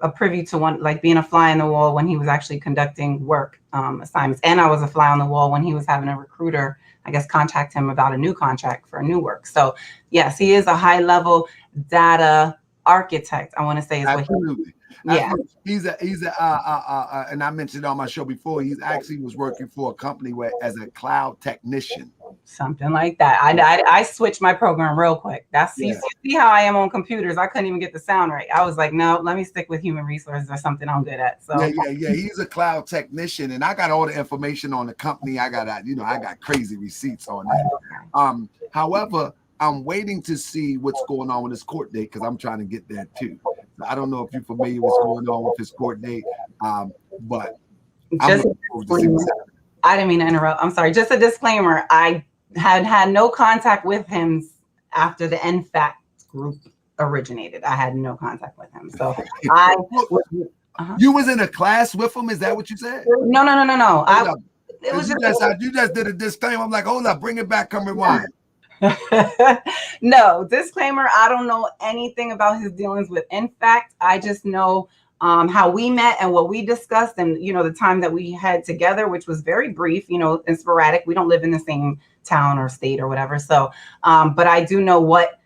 Speaker 4: a privy to one, like being a fly on the wall when he was actually conducting work assignments. And I was a fly on the wall when he was having a recruiter, I guess, contact him about a new contract for a new work. So yes, he is a high level data architect, I want to say, is
Speaker 3: Absolutely.
Speaker 4: what he. Yeah,
Speaker 3: he's a and I mentioned on my show before, he's actually was working for a company as a cloud technician,
Speaker 4: something like that. I switched my program real quick. You see how I am on computers. I couldn't even get the sound right. I was like, no, let me stick with human resources or something I'm good at. So
Speaker 3: yeah. He's a cloud technician, and I got all the information on the company. I got crazy receipts on that. However, I'm waiting to see what's going on with his court date because I'm trying to get there too. I don't know if you're familiar with what's going on with his court date, but I
Speaker 4: didn't mean to interrupt. I'm sorry. Just a disclaimer. I had no contact with him after the NFAC group originated. I had no contact with him. So
Speaker 3: You was in a class with him? Is that what you said?
Speaker 4: No.
Speaker 3: You just did a disclaimer. I'm like, hold up, bring it back, come rewind.
Speaker 4: No, disclaimer, I don't know anything about his dealings with NFAC. I just know how we met and what we discussed and, the time that we had together, which was very brief, and sporadic. We don't live in the same town or state or whatever. So, but I do know what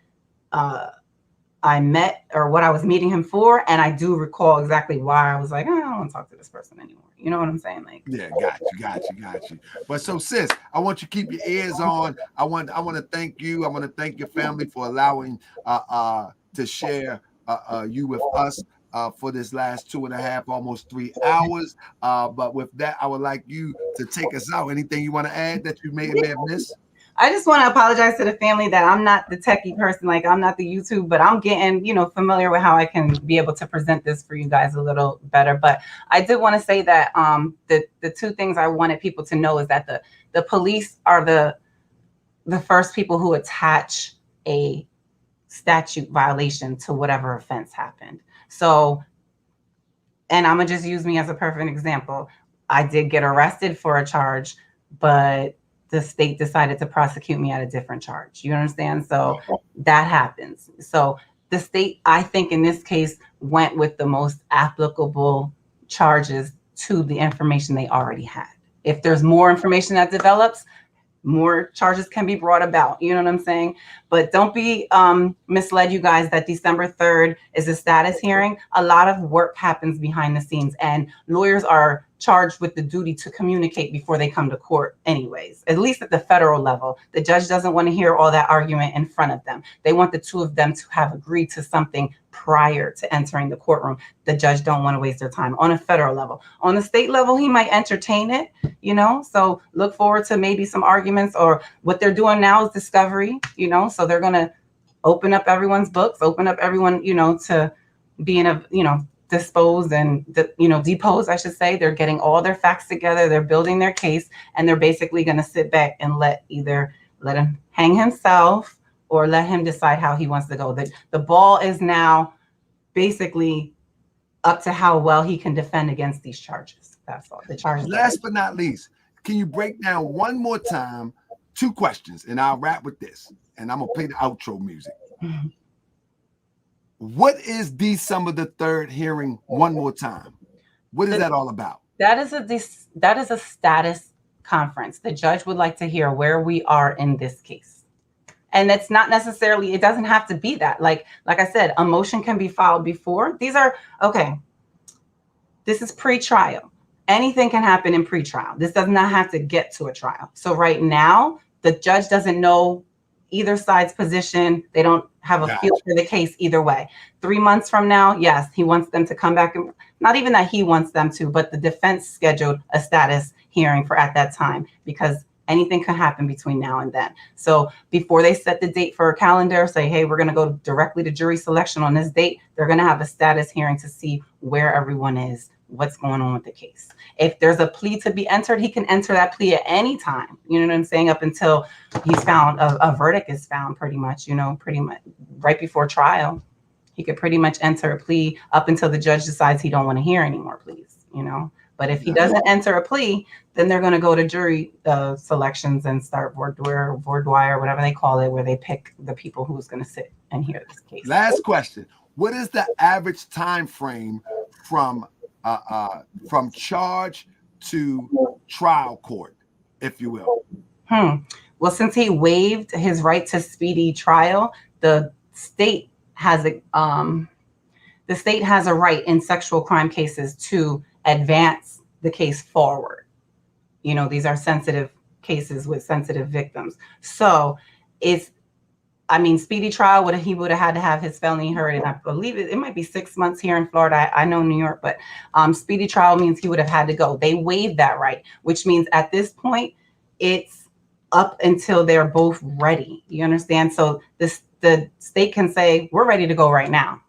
Speaker 4: I met or what I was meeting him for. And I do recall exactly why I was like, I don't want to talk to this person anymore. You know what I'm saying? Like,
Speaker 3: yeah, got you. But so, sis, I want you to keep your ears on. I want to thank you. I want to thank your family for allowing to share you with us for this last 2.5, almost 3 hours. But with that, I would like you to take us out. Anything you want to add that you may have missed?
Speaker 4: I just want to apologize to the family that I'm not the techie person, like I'm not the YouTube, but I'm getting, familiar with how I can be able to present this for you guys a little better. But I did want to say that the 2 things I wanted people to know is that the police are the first people who attach a statute violation to whatever offense happened. So, and I'm gonna just use me as a perfect example. I did get arrested for a charge, but the state decided to prosecute me at a different charge. You understand? So that happens. So the state, I think in this case, went with the most applicable charges to the information they already had. If there's more information that develops, more charges can be brought about. You know what I'm saying? But don't be misled, you guys, that December 3rd is a status hearing. A lot of work happens behind the scenes, and lawyers are charged with the duty to communicate before they come to court anyways, at least at the federal level. The judge doesn't want to hear all that argument in front of them. They want the two of them to have agreed to something prior to entering the courtroom. The judge don't want to waste their time on a federal level. On the state level, he might entertain it, you know, so look forward to maybe some arguments, or what they're doing now is discovery, you know, so they're going to open up everyone's books, open up everyone, you know, to be in a, you know, dispose and, you know, depose, I should say. They're getting all their facts together. They're building their case, and they're basically going to sit back and let him hang himself or let him decide how he wants to go. The ball is now basically up to how well he can defend against these charges. That's all. The charges.
Speaker 3: Last but not least, can you break down one more time 2 questions, and I'll wrap with this, and I'm gonna play the outro music.
Speaker 4: Mhm.
Speaker 3: What is December the 3rd hearing one more time? What is that all about?
Speaker 4: That is a status conference. The judge would like to hear where we are in this case. And it's not necessarily, it doesn't have to be that. Like I said, a motion can be filed before. These are, okay, this is pre-trial. Anything can happen in pre-trial. This does not have to get to a trial. So right now, the judge doesn't know either side's position. They don't have a feel for the case either way. 3 months from now, yes, he wants them to come back. And not even that he wants them to, but the defense scheduled a status hearing for at that time, because anything can happen between now and then. So before they set the date for a calendar, say, hey, we're going to go directly to jury selection on this date, they're going to have a status hearing to see where everyone is, what's going on with the case. If there's a plea to be entered, he can enter that plea at any time. You know what I'm saying? Up until he's found, a verdict is found, pretty much, you know, pretty much right before trial. He could pretty much enter a plea up until the judge decides he don't want to hear any more pleas, you know. But if he doesn't enter a plea, then they're going to go to jury selections and start voir dire, whatever they call it, where they pick the people who's going to sit and hear this case.
Speaker 3: Last question. What is the average time frame from charge to trial court, if you will?
Speaker 4: Well, since he waived his right to speedy trial, the state has a right in sexual crime cases to advance the case forward. You know, these are sensitive cases with sensitive victims. So speedy trial, he would have had to have his felony heard, and I believe it might be 6 months here in Florida. I know New York, but speedy trial means he would have had to go. They waived that right, which means at this point, it's up until they're both ready. You understand? So the state can say, we're ready to go right now.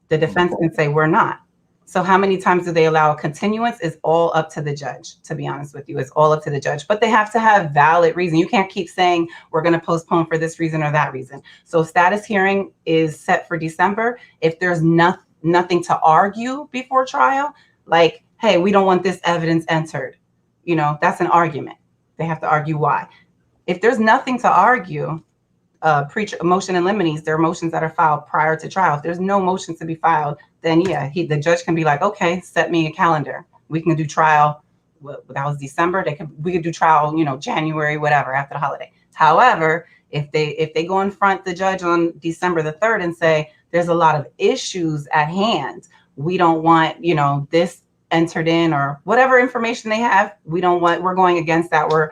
Speaker 4: The defense can say, we're not. So how many times do they allow a continuance is all up to the judge, to be honest with you. It's all up to the judge, but they have to have valid reason. You can't keep saying we're going to postpone for this reason or that reason. So status hearing is set for December. If there's nothing to argue before trial, like, hey, we don't want this evidence entered, you know, that's an argument. They have to argue why. If there's nothing to argue, motion in limines, there are motions that are filed prior to trial. If there's no motion to be filed, then yeah, the judge can be like, okay, set me a calendar. We can do trial. That was December. We could do trial, you know, January, whatever, after the holiday. However, if they go in front the judge on December the 3rd and say there's a lot of issues at hand, we don't want, you know, this entered in, or whatever information they have, we're going against that. We're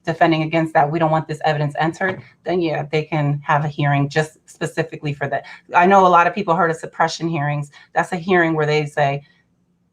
Speaker 4: defending against that. We don't want this evidence entered. Then yeah, they can have a hearing just specifically for that. I know a lot of people heard of suppression hearings. That's a hearing where they say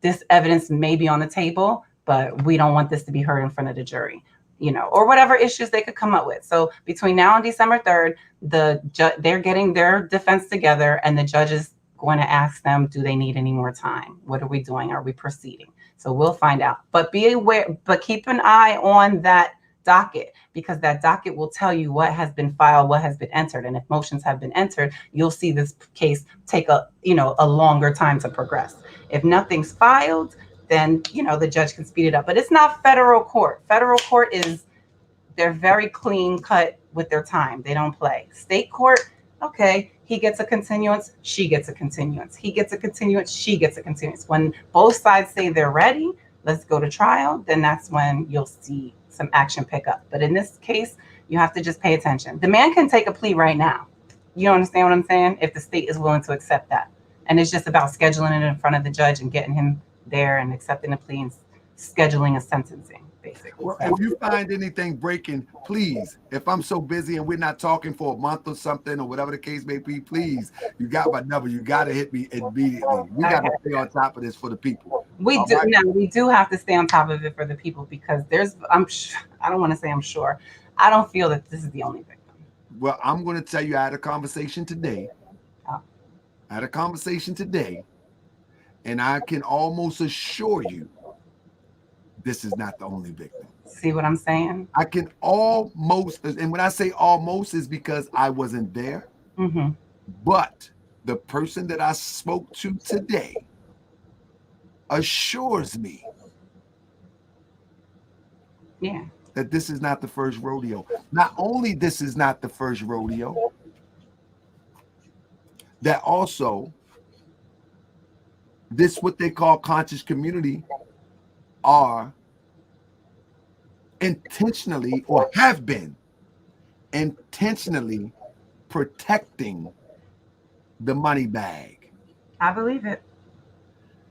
Speaker 4: this evidence may be on the table, but we don't want this to be heard in front of the jury, you know, or whatever issues they could come up with. So between now and December 3rd, they're getting their defense together, and the judge is going to ask them, do they need any more time? What are we doing? Are we proceeding? So we'll find out, but be aware, but keep an eye on that docket, because that docket will tell you what has been filed, what has been entered. And if motions have been entered, you'll see this case take a longer time to progress. If nothing's filed, then, you know, the judge can speed it up, but it's not federal court. Federal court they're very clean cut with their time. They don't play. State court, okay, he gets a continuance, she gets a continuance. He gets a continuance, she gets a continuance. When both sides say they're ready, let's go to trial, then that's when you'll see some action pick up. But in this case, you have to just pay attention. The man can take a plea right now. You understand what I'm saying? If the state is willing to accept that. And it's just about scheduling it in front of the judge and getting him there and accepting a plea and scheduling a sentencing, basically.
Speaker 3: Well,
Speaker 4: So,
Speaker 3: if you find anything breaking, please, if I'm so busy and we're not talking for a month or something or whatever the case may be, please, you got my number. You got to hit me immediately. We got to
Speaker 4: okay.
Speaker 3: stay on top of this for the people.
Speaker 4: We
Speaker 3: All
Speaker 4: do
Speaker 3: right.
Speaker 4: now. We do have to stay on top of it for the people because there's. I don't want to say I'm sure. I don't feel that this is the only victim.
Speaker 3: Well, I'm going to tell you, I had a conversation today.
Speaker 4: Oh.
Speaker 3: I had a conversation today, and I can almost assure you this is not the only victim.
Speaker 4: See what I'm saying?
Speaker 3: I can almost, and when I say almost, is because I wasn't there.
Speaker 4: Mm-hmm.
Speaker 3: But the person that I spoke to today assures me
Speaker 4: Yeah.
Speaker 3: that this is not the first rodeo. Not only this is not the first rodeo, that also this what they call conscious community are intentionally or have been intentionally protecting the money bag.
Speaker 4: I believe it.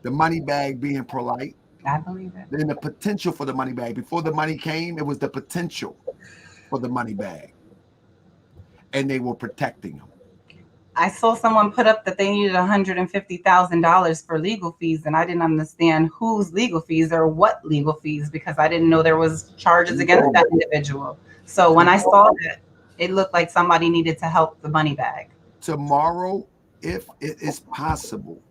Speaker 3: The money bag being Polight,
Speaker 4: I believe it.
Speaker 3: then the potential for the money bag. Before the money came, it was the potential for the money bag. And they were protecting them.
Speaker 4: I saw someone put up that they needed $150,000 for legal fees, and I didn't understand whose legal fees or what legal fees because I didn't know there was charges against that individual. So when I saw that, it looked like somebody needed to help the money bag.
Speaker 3: Tomorrow, if it is possible,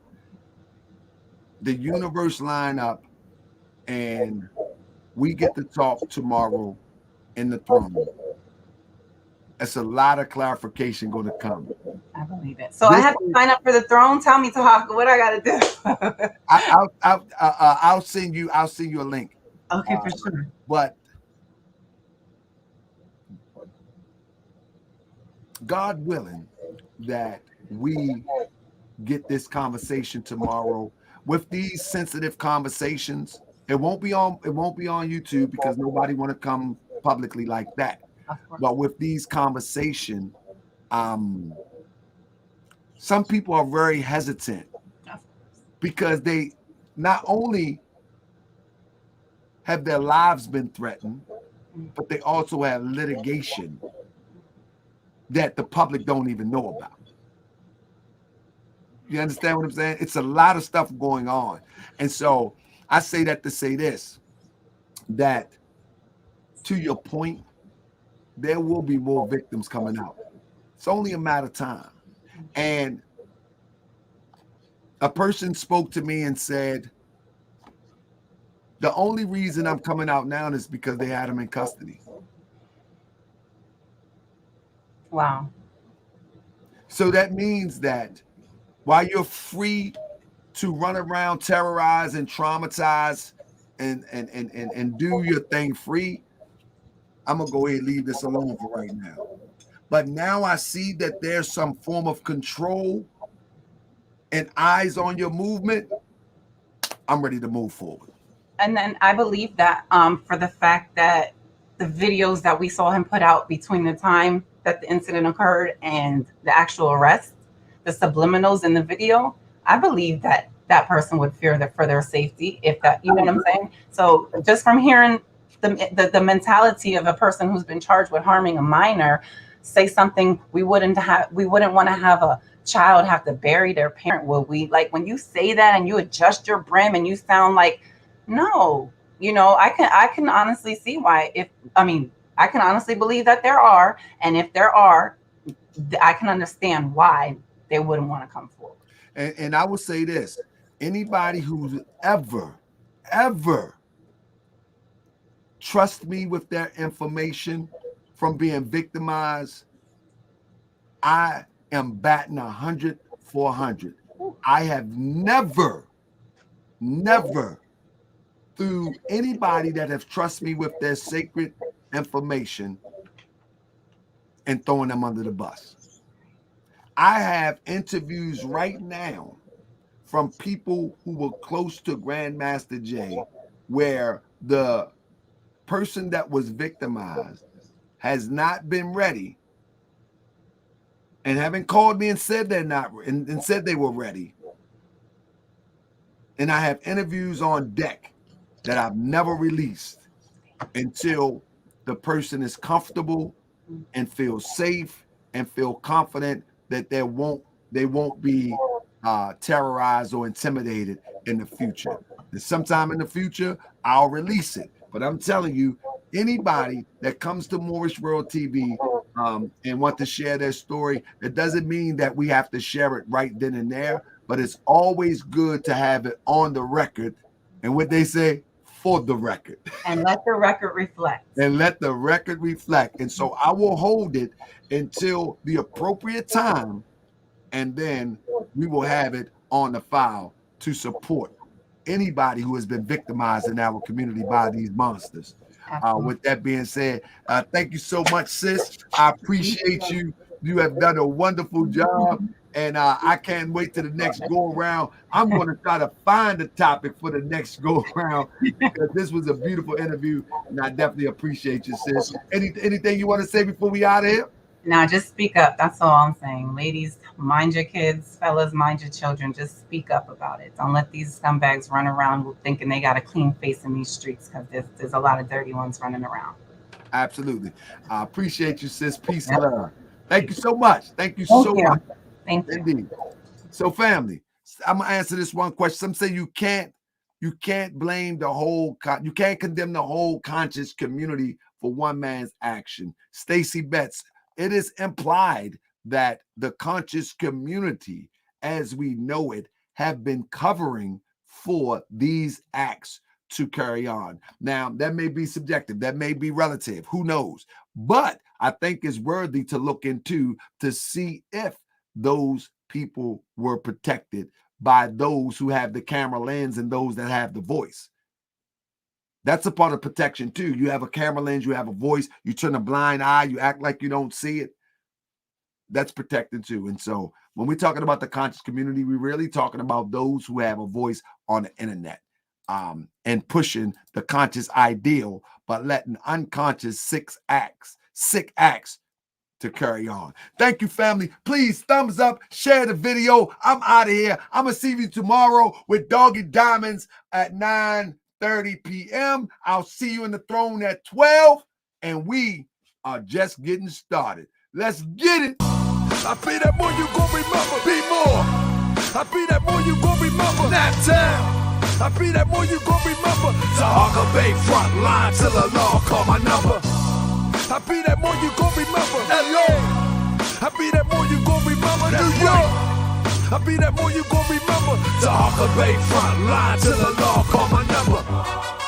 Speaker 3: the universe line up and we get to talk tomorrow in the throne room. It's a lot of clarification going to come.
Speaker 4: I believe it. So I have to sign up for the throne. Tell me, Tahaka, what I got to do.
Speaker 3: I'll send you. I'll send you a link.
Speaker 4: Okay, for sure.
Speaker 3: But God willing, that we get this conversation tomorrow. With these sensitive conversations, it won't be on YouTube because nobody want to come publicly like that. But with these conversations, some people are very hesitant because they not only have their lives been threatened, but they also have litigation that the public don't even know about. You understand what I'm saying? It's a lot of stuff going on. And so I say that to say this, that to your point, there will be more victims coming out. It's only a matter of time. And a person spoke to me and said, the only reason I'm coming out now is because they had him in custody.
Speaker 4: Wow.
Speaker 3: So that means that while you're free to run around, terrorize and traumatize and do your thing free, I'm going to go ahead and leave this alone for right now. But now I see that there's some form of control and eyes on your movement. I'm ready to move forward.
Speaker 4: And then I believe that for the fact that the videos that we saw him put out between the time that the incident occurred and the actual arrest, the subliminals in the video, I believe that that person would fear that for their safety, if that, you know what I'm saying? So just from hearing the mentality of a person who's been charged with harming a minor say something, we wouldn't want to have a child have to bury their parent, would we? Like when you say that and you adjust your brim and you sound like, no, you know, I can honestly see why. I can honestly believe that there are, and if there are, I can understand why they wouldn't want to come forward.
Speaker 3: And I would say this: anybody who's ever trust me with their information from being victimized, I am batting 100 for 100. I have never through anybody that have trusted me with their sacred information and throwing them under the bus. I have interviews right now from people who were close to Grandmaster Jay, where the person that was victimized has not been ready and haven't called me and said they're not and said they were ready. And I have interviews on deck that I've never released until the person is comfortable and feels safe and feel confident that they won't be terrorized or intimidated in the future. And sometime in the future, I'll release it. But I'm telling you, anybody that comes to Moorish World TV and want to share their story, it doesn't mean that we have to share it right then and there, but it's always good to have it on the record. And what they say, for the record.
Speaker 4: And let the record reflect.
Speaker 3: And let the record reflect. And so I will hold it until the appropriate time, and then we will have it on the file to support anybody who has been victimized in our community by these monsters. With that being said, thank you so much, sis. I appreciate you. You have done a wonderful job. And I can't wait to the next go around. I'm going to try to find a topic for the next go around, because this was a beautiful interview, and I definitely appreciate you, sis. Anything you want to say before we out of here?
Speaker 4: Now, just speak up. That's all I'm saying. Ladies, mind your kids. Fellas, mind your children. Just speak up about it. Don't let these scumbags run around thinking they got a clean face in these streets, because there's a lot of dirty ones running around.
Speaker 3: Absolutely. I appreciate you, sis. Peace and love. Thank you so much. Thank you so much.
Speaker 4: Thank you.
Speaker 3: Indeed. So, family, I'm gonna answer this one question. Some say you can't blame the whole, you can't condemn the whole conscious community for one man's action. Stacy Betts, it is implied that the conscious community, as we know it, have been covering for these acts to carry on. Now, that may be subjective, that may be relative, who knows? But I think it's worthy to look into to see if those people were protected by those who have the camera lens and those that have the voice. That's a part of protection too. You have a camera lens, you have a voice, you turn a blind eye, you act like you don't see it. That's protected too. And so when we're talking about the conscious community, we're really talking about those who have a voice on the internet and pushing the conscious ideal, but letting unconscious sick acts to carry on. Thank you, family. Please thumbs up, share the video. I'm out of here. I'm going to see you tomorrow with Doggy Diamonds at 9:30 p.m. I'll see you in the throne at 12, and we are just getting started. Let's get it.
Speaker 2: I be that more you gon' remember, be more. I be that more you gon' remember, that town. I be that more you gon' remember, Tahaka Bay front line till the law call my number. I be that more you gon' remember, LA. I be that more you gon' remember, New York. I be that more you gon' remember, Tahaka Bay front line till the law call my number.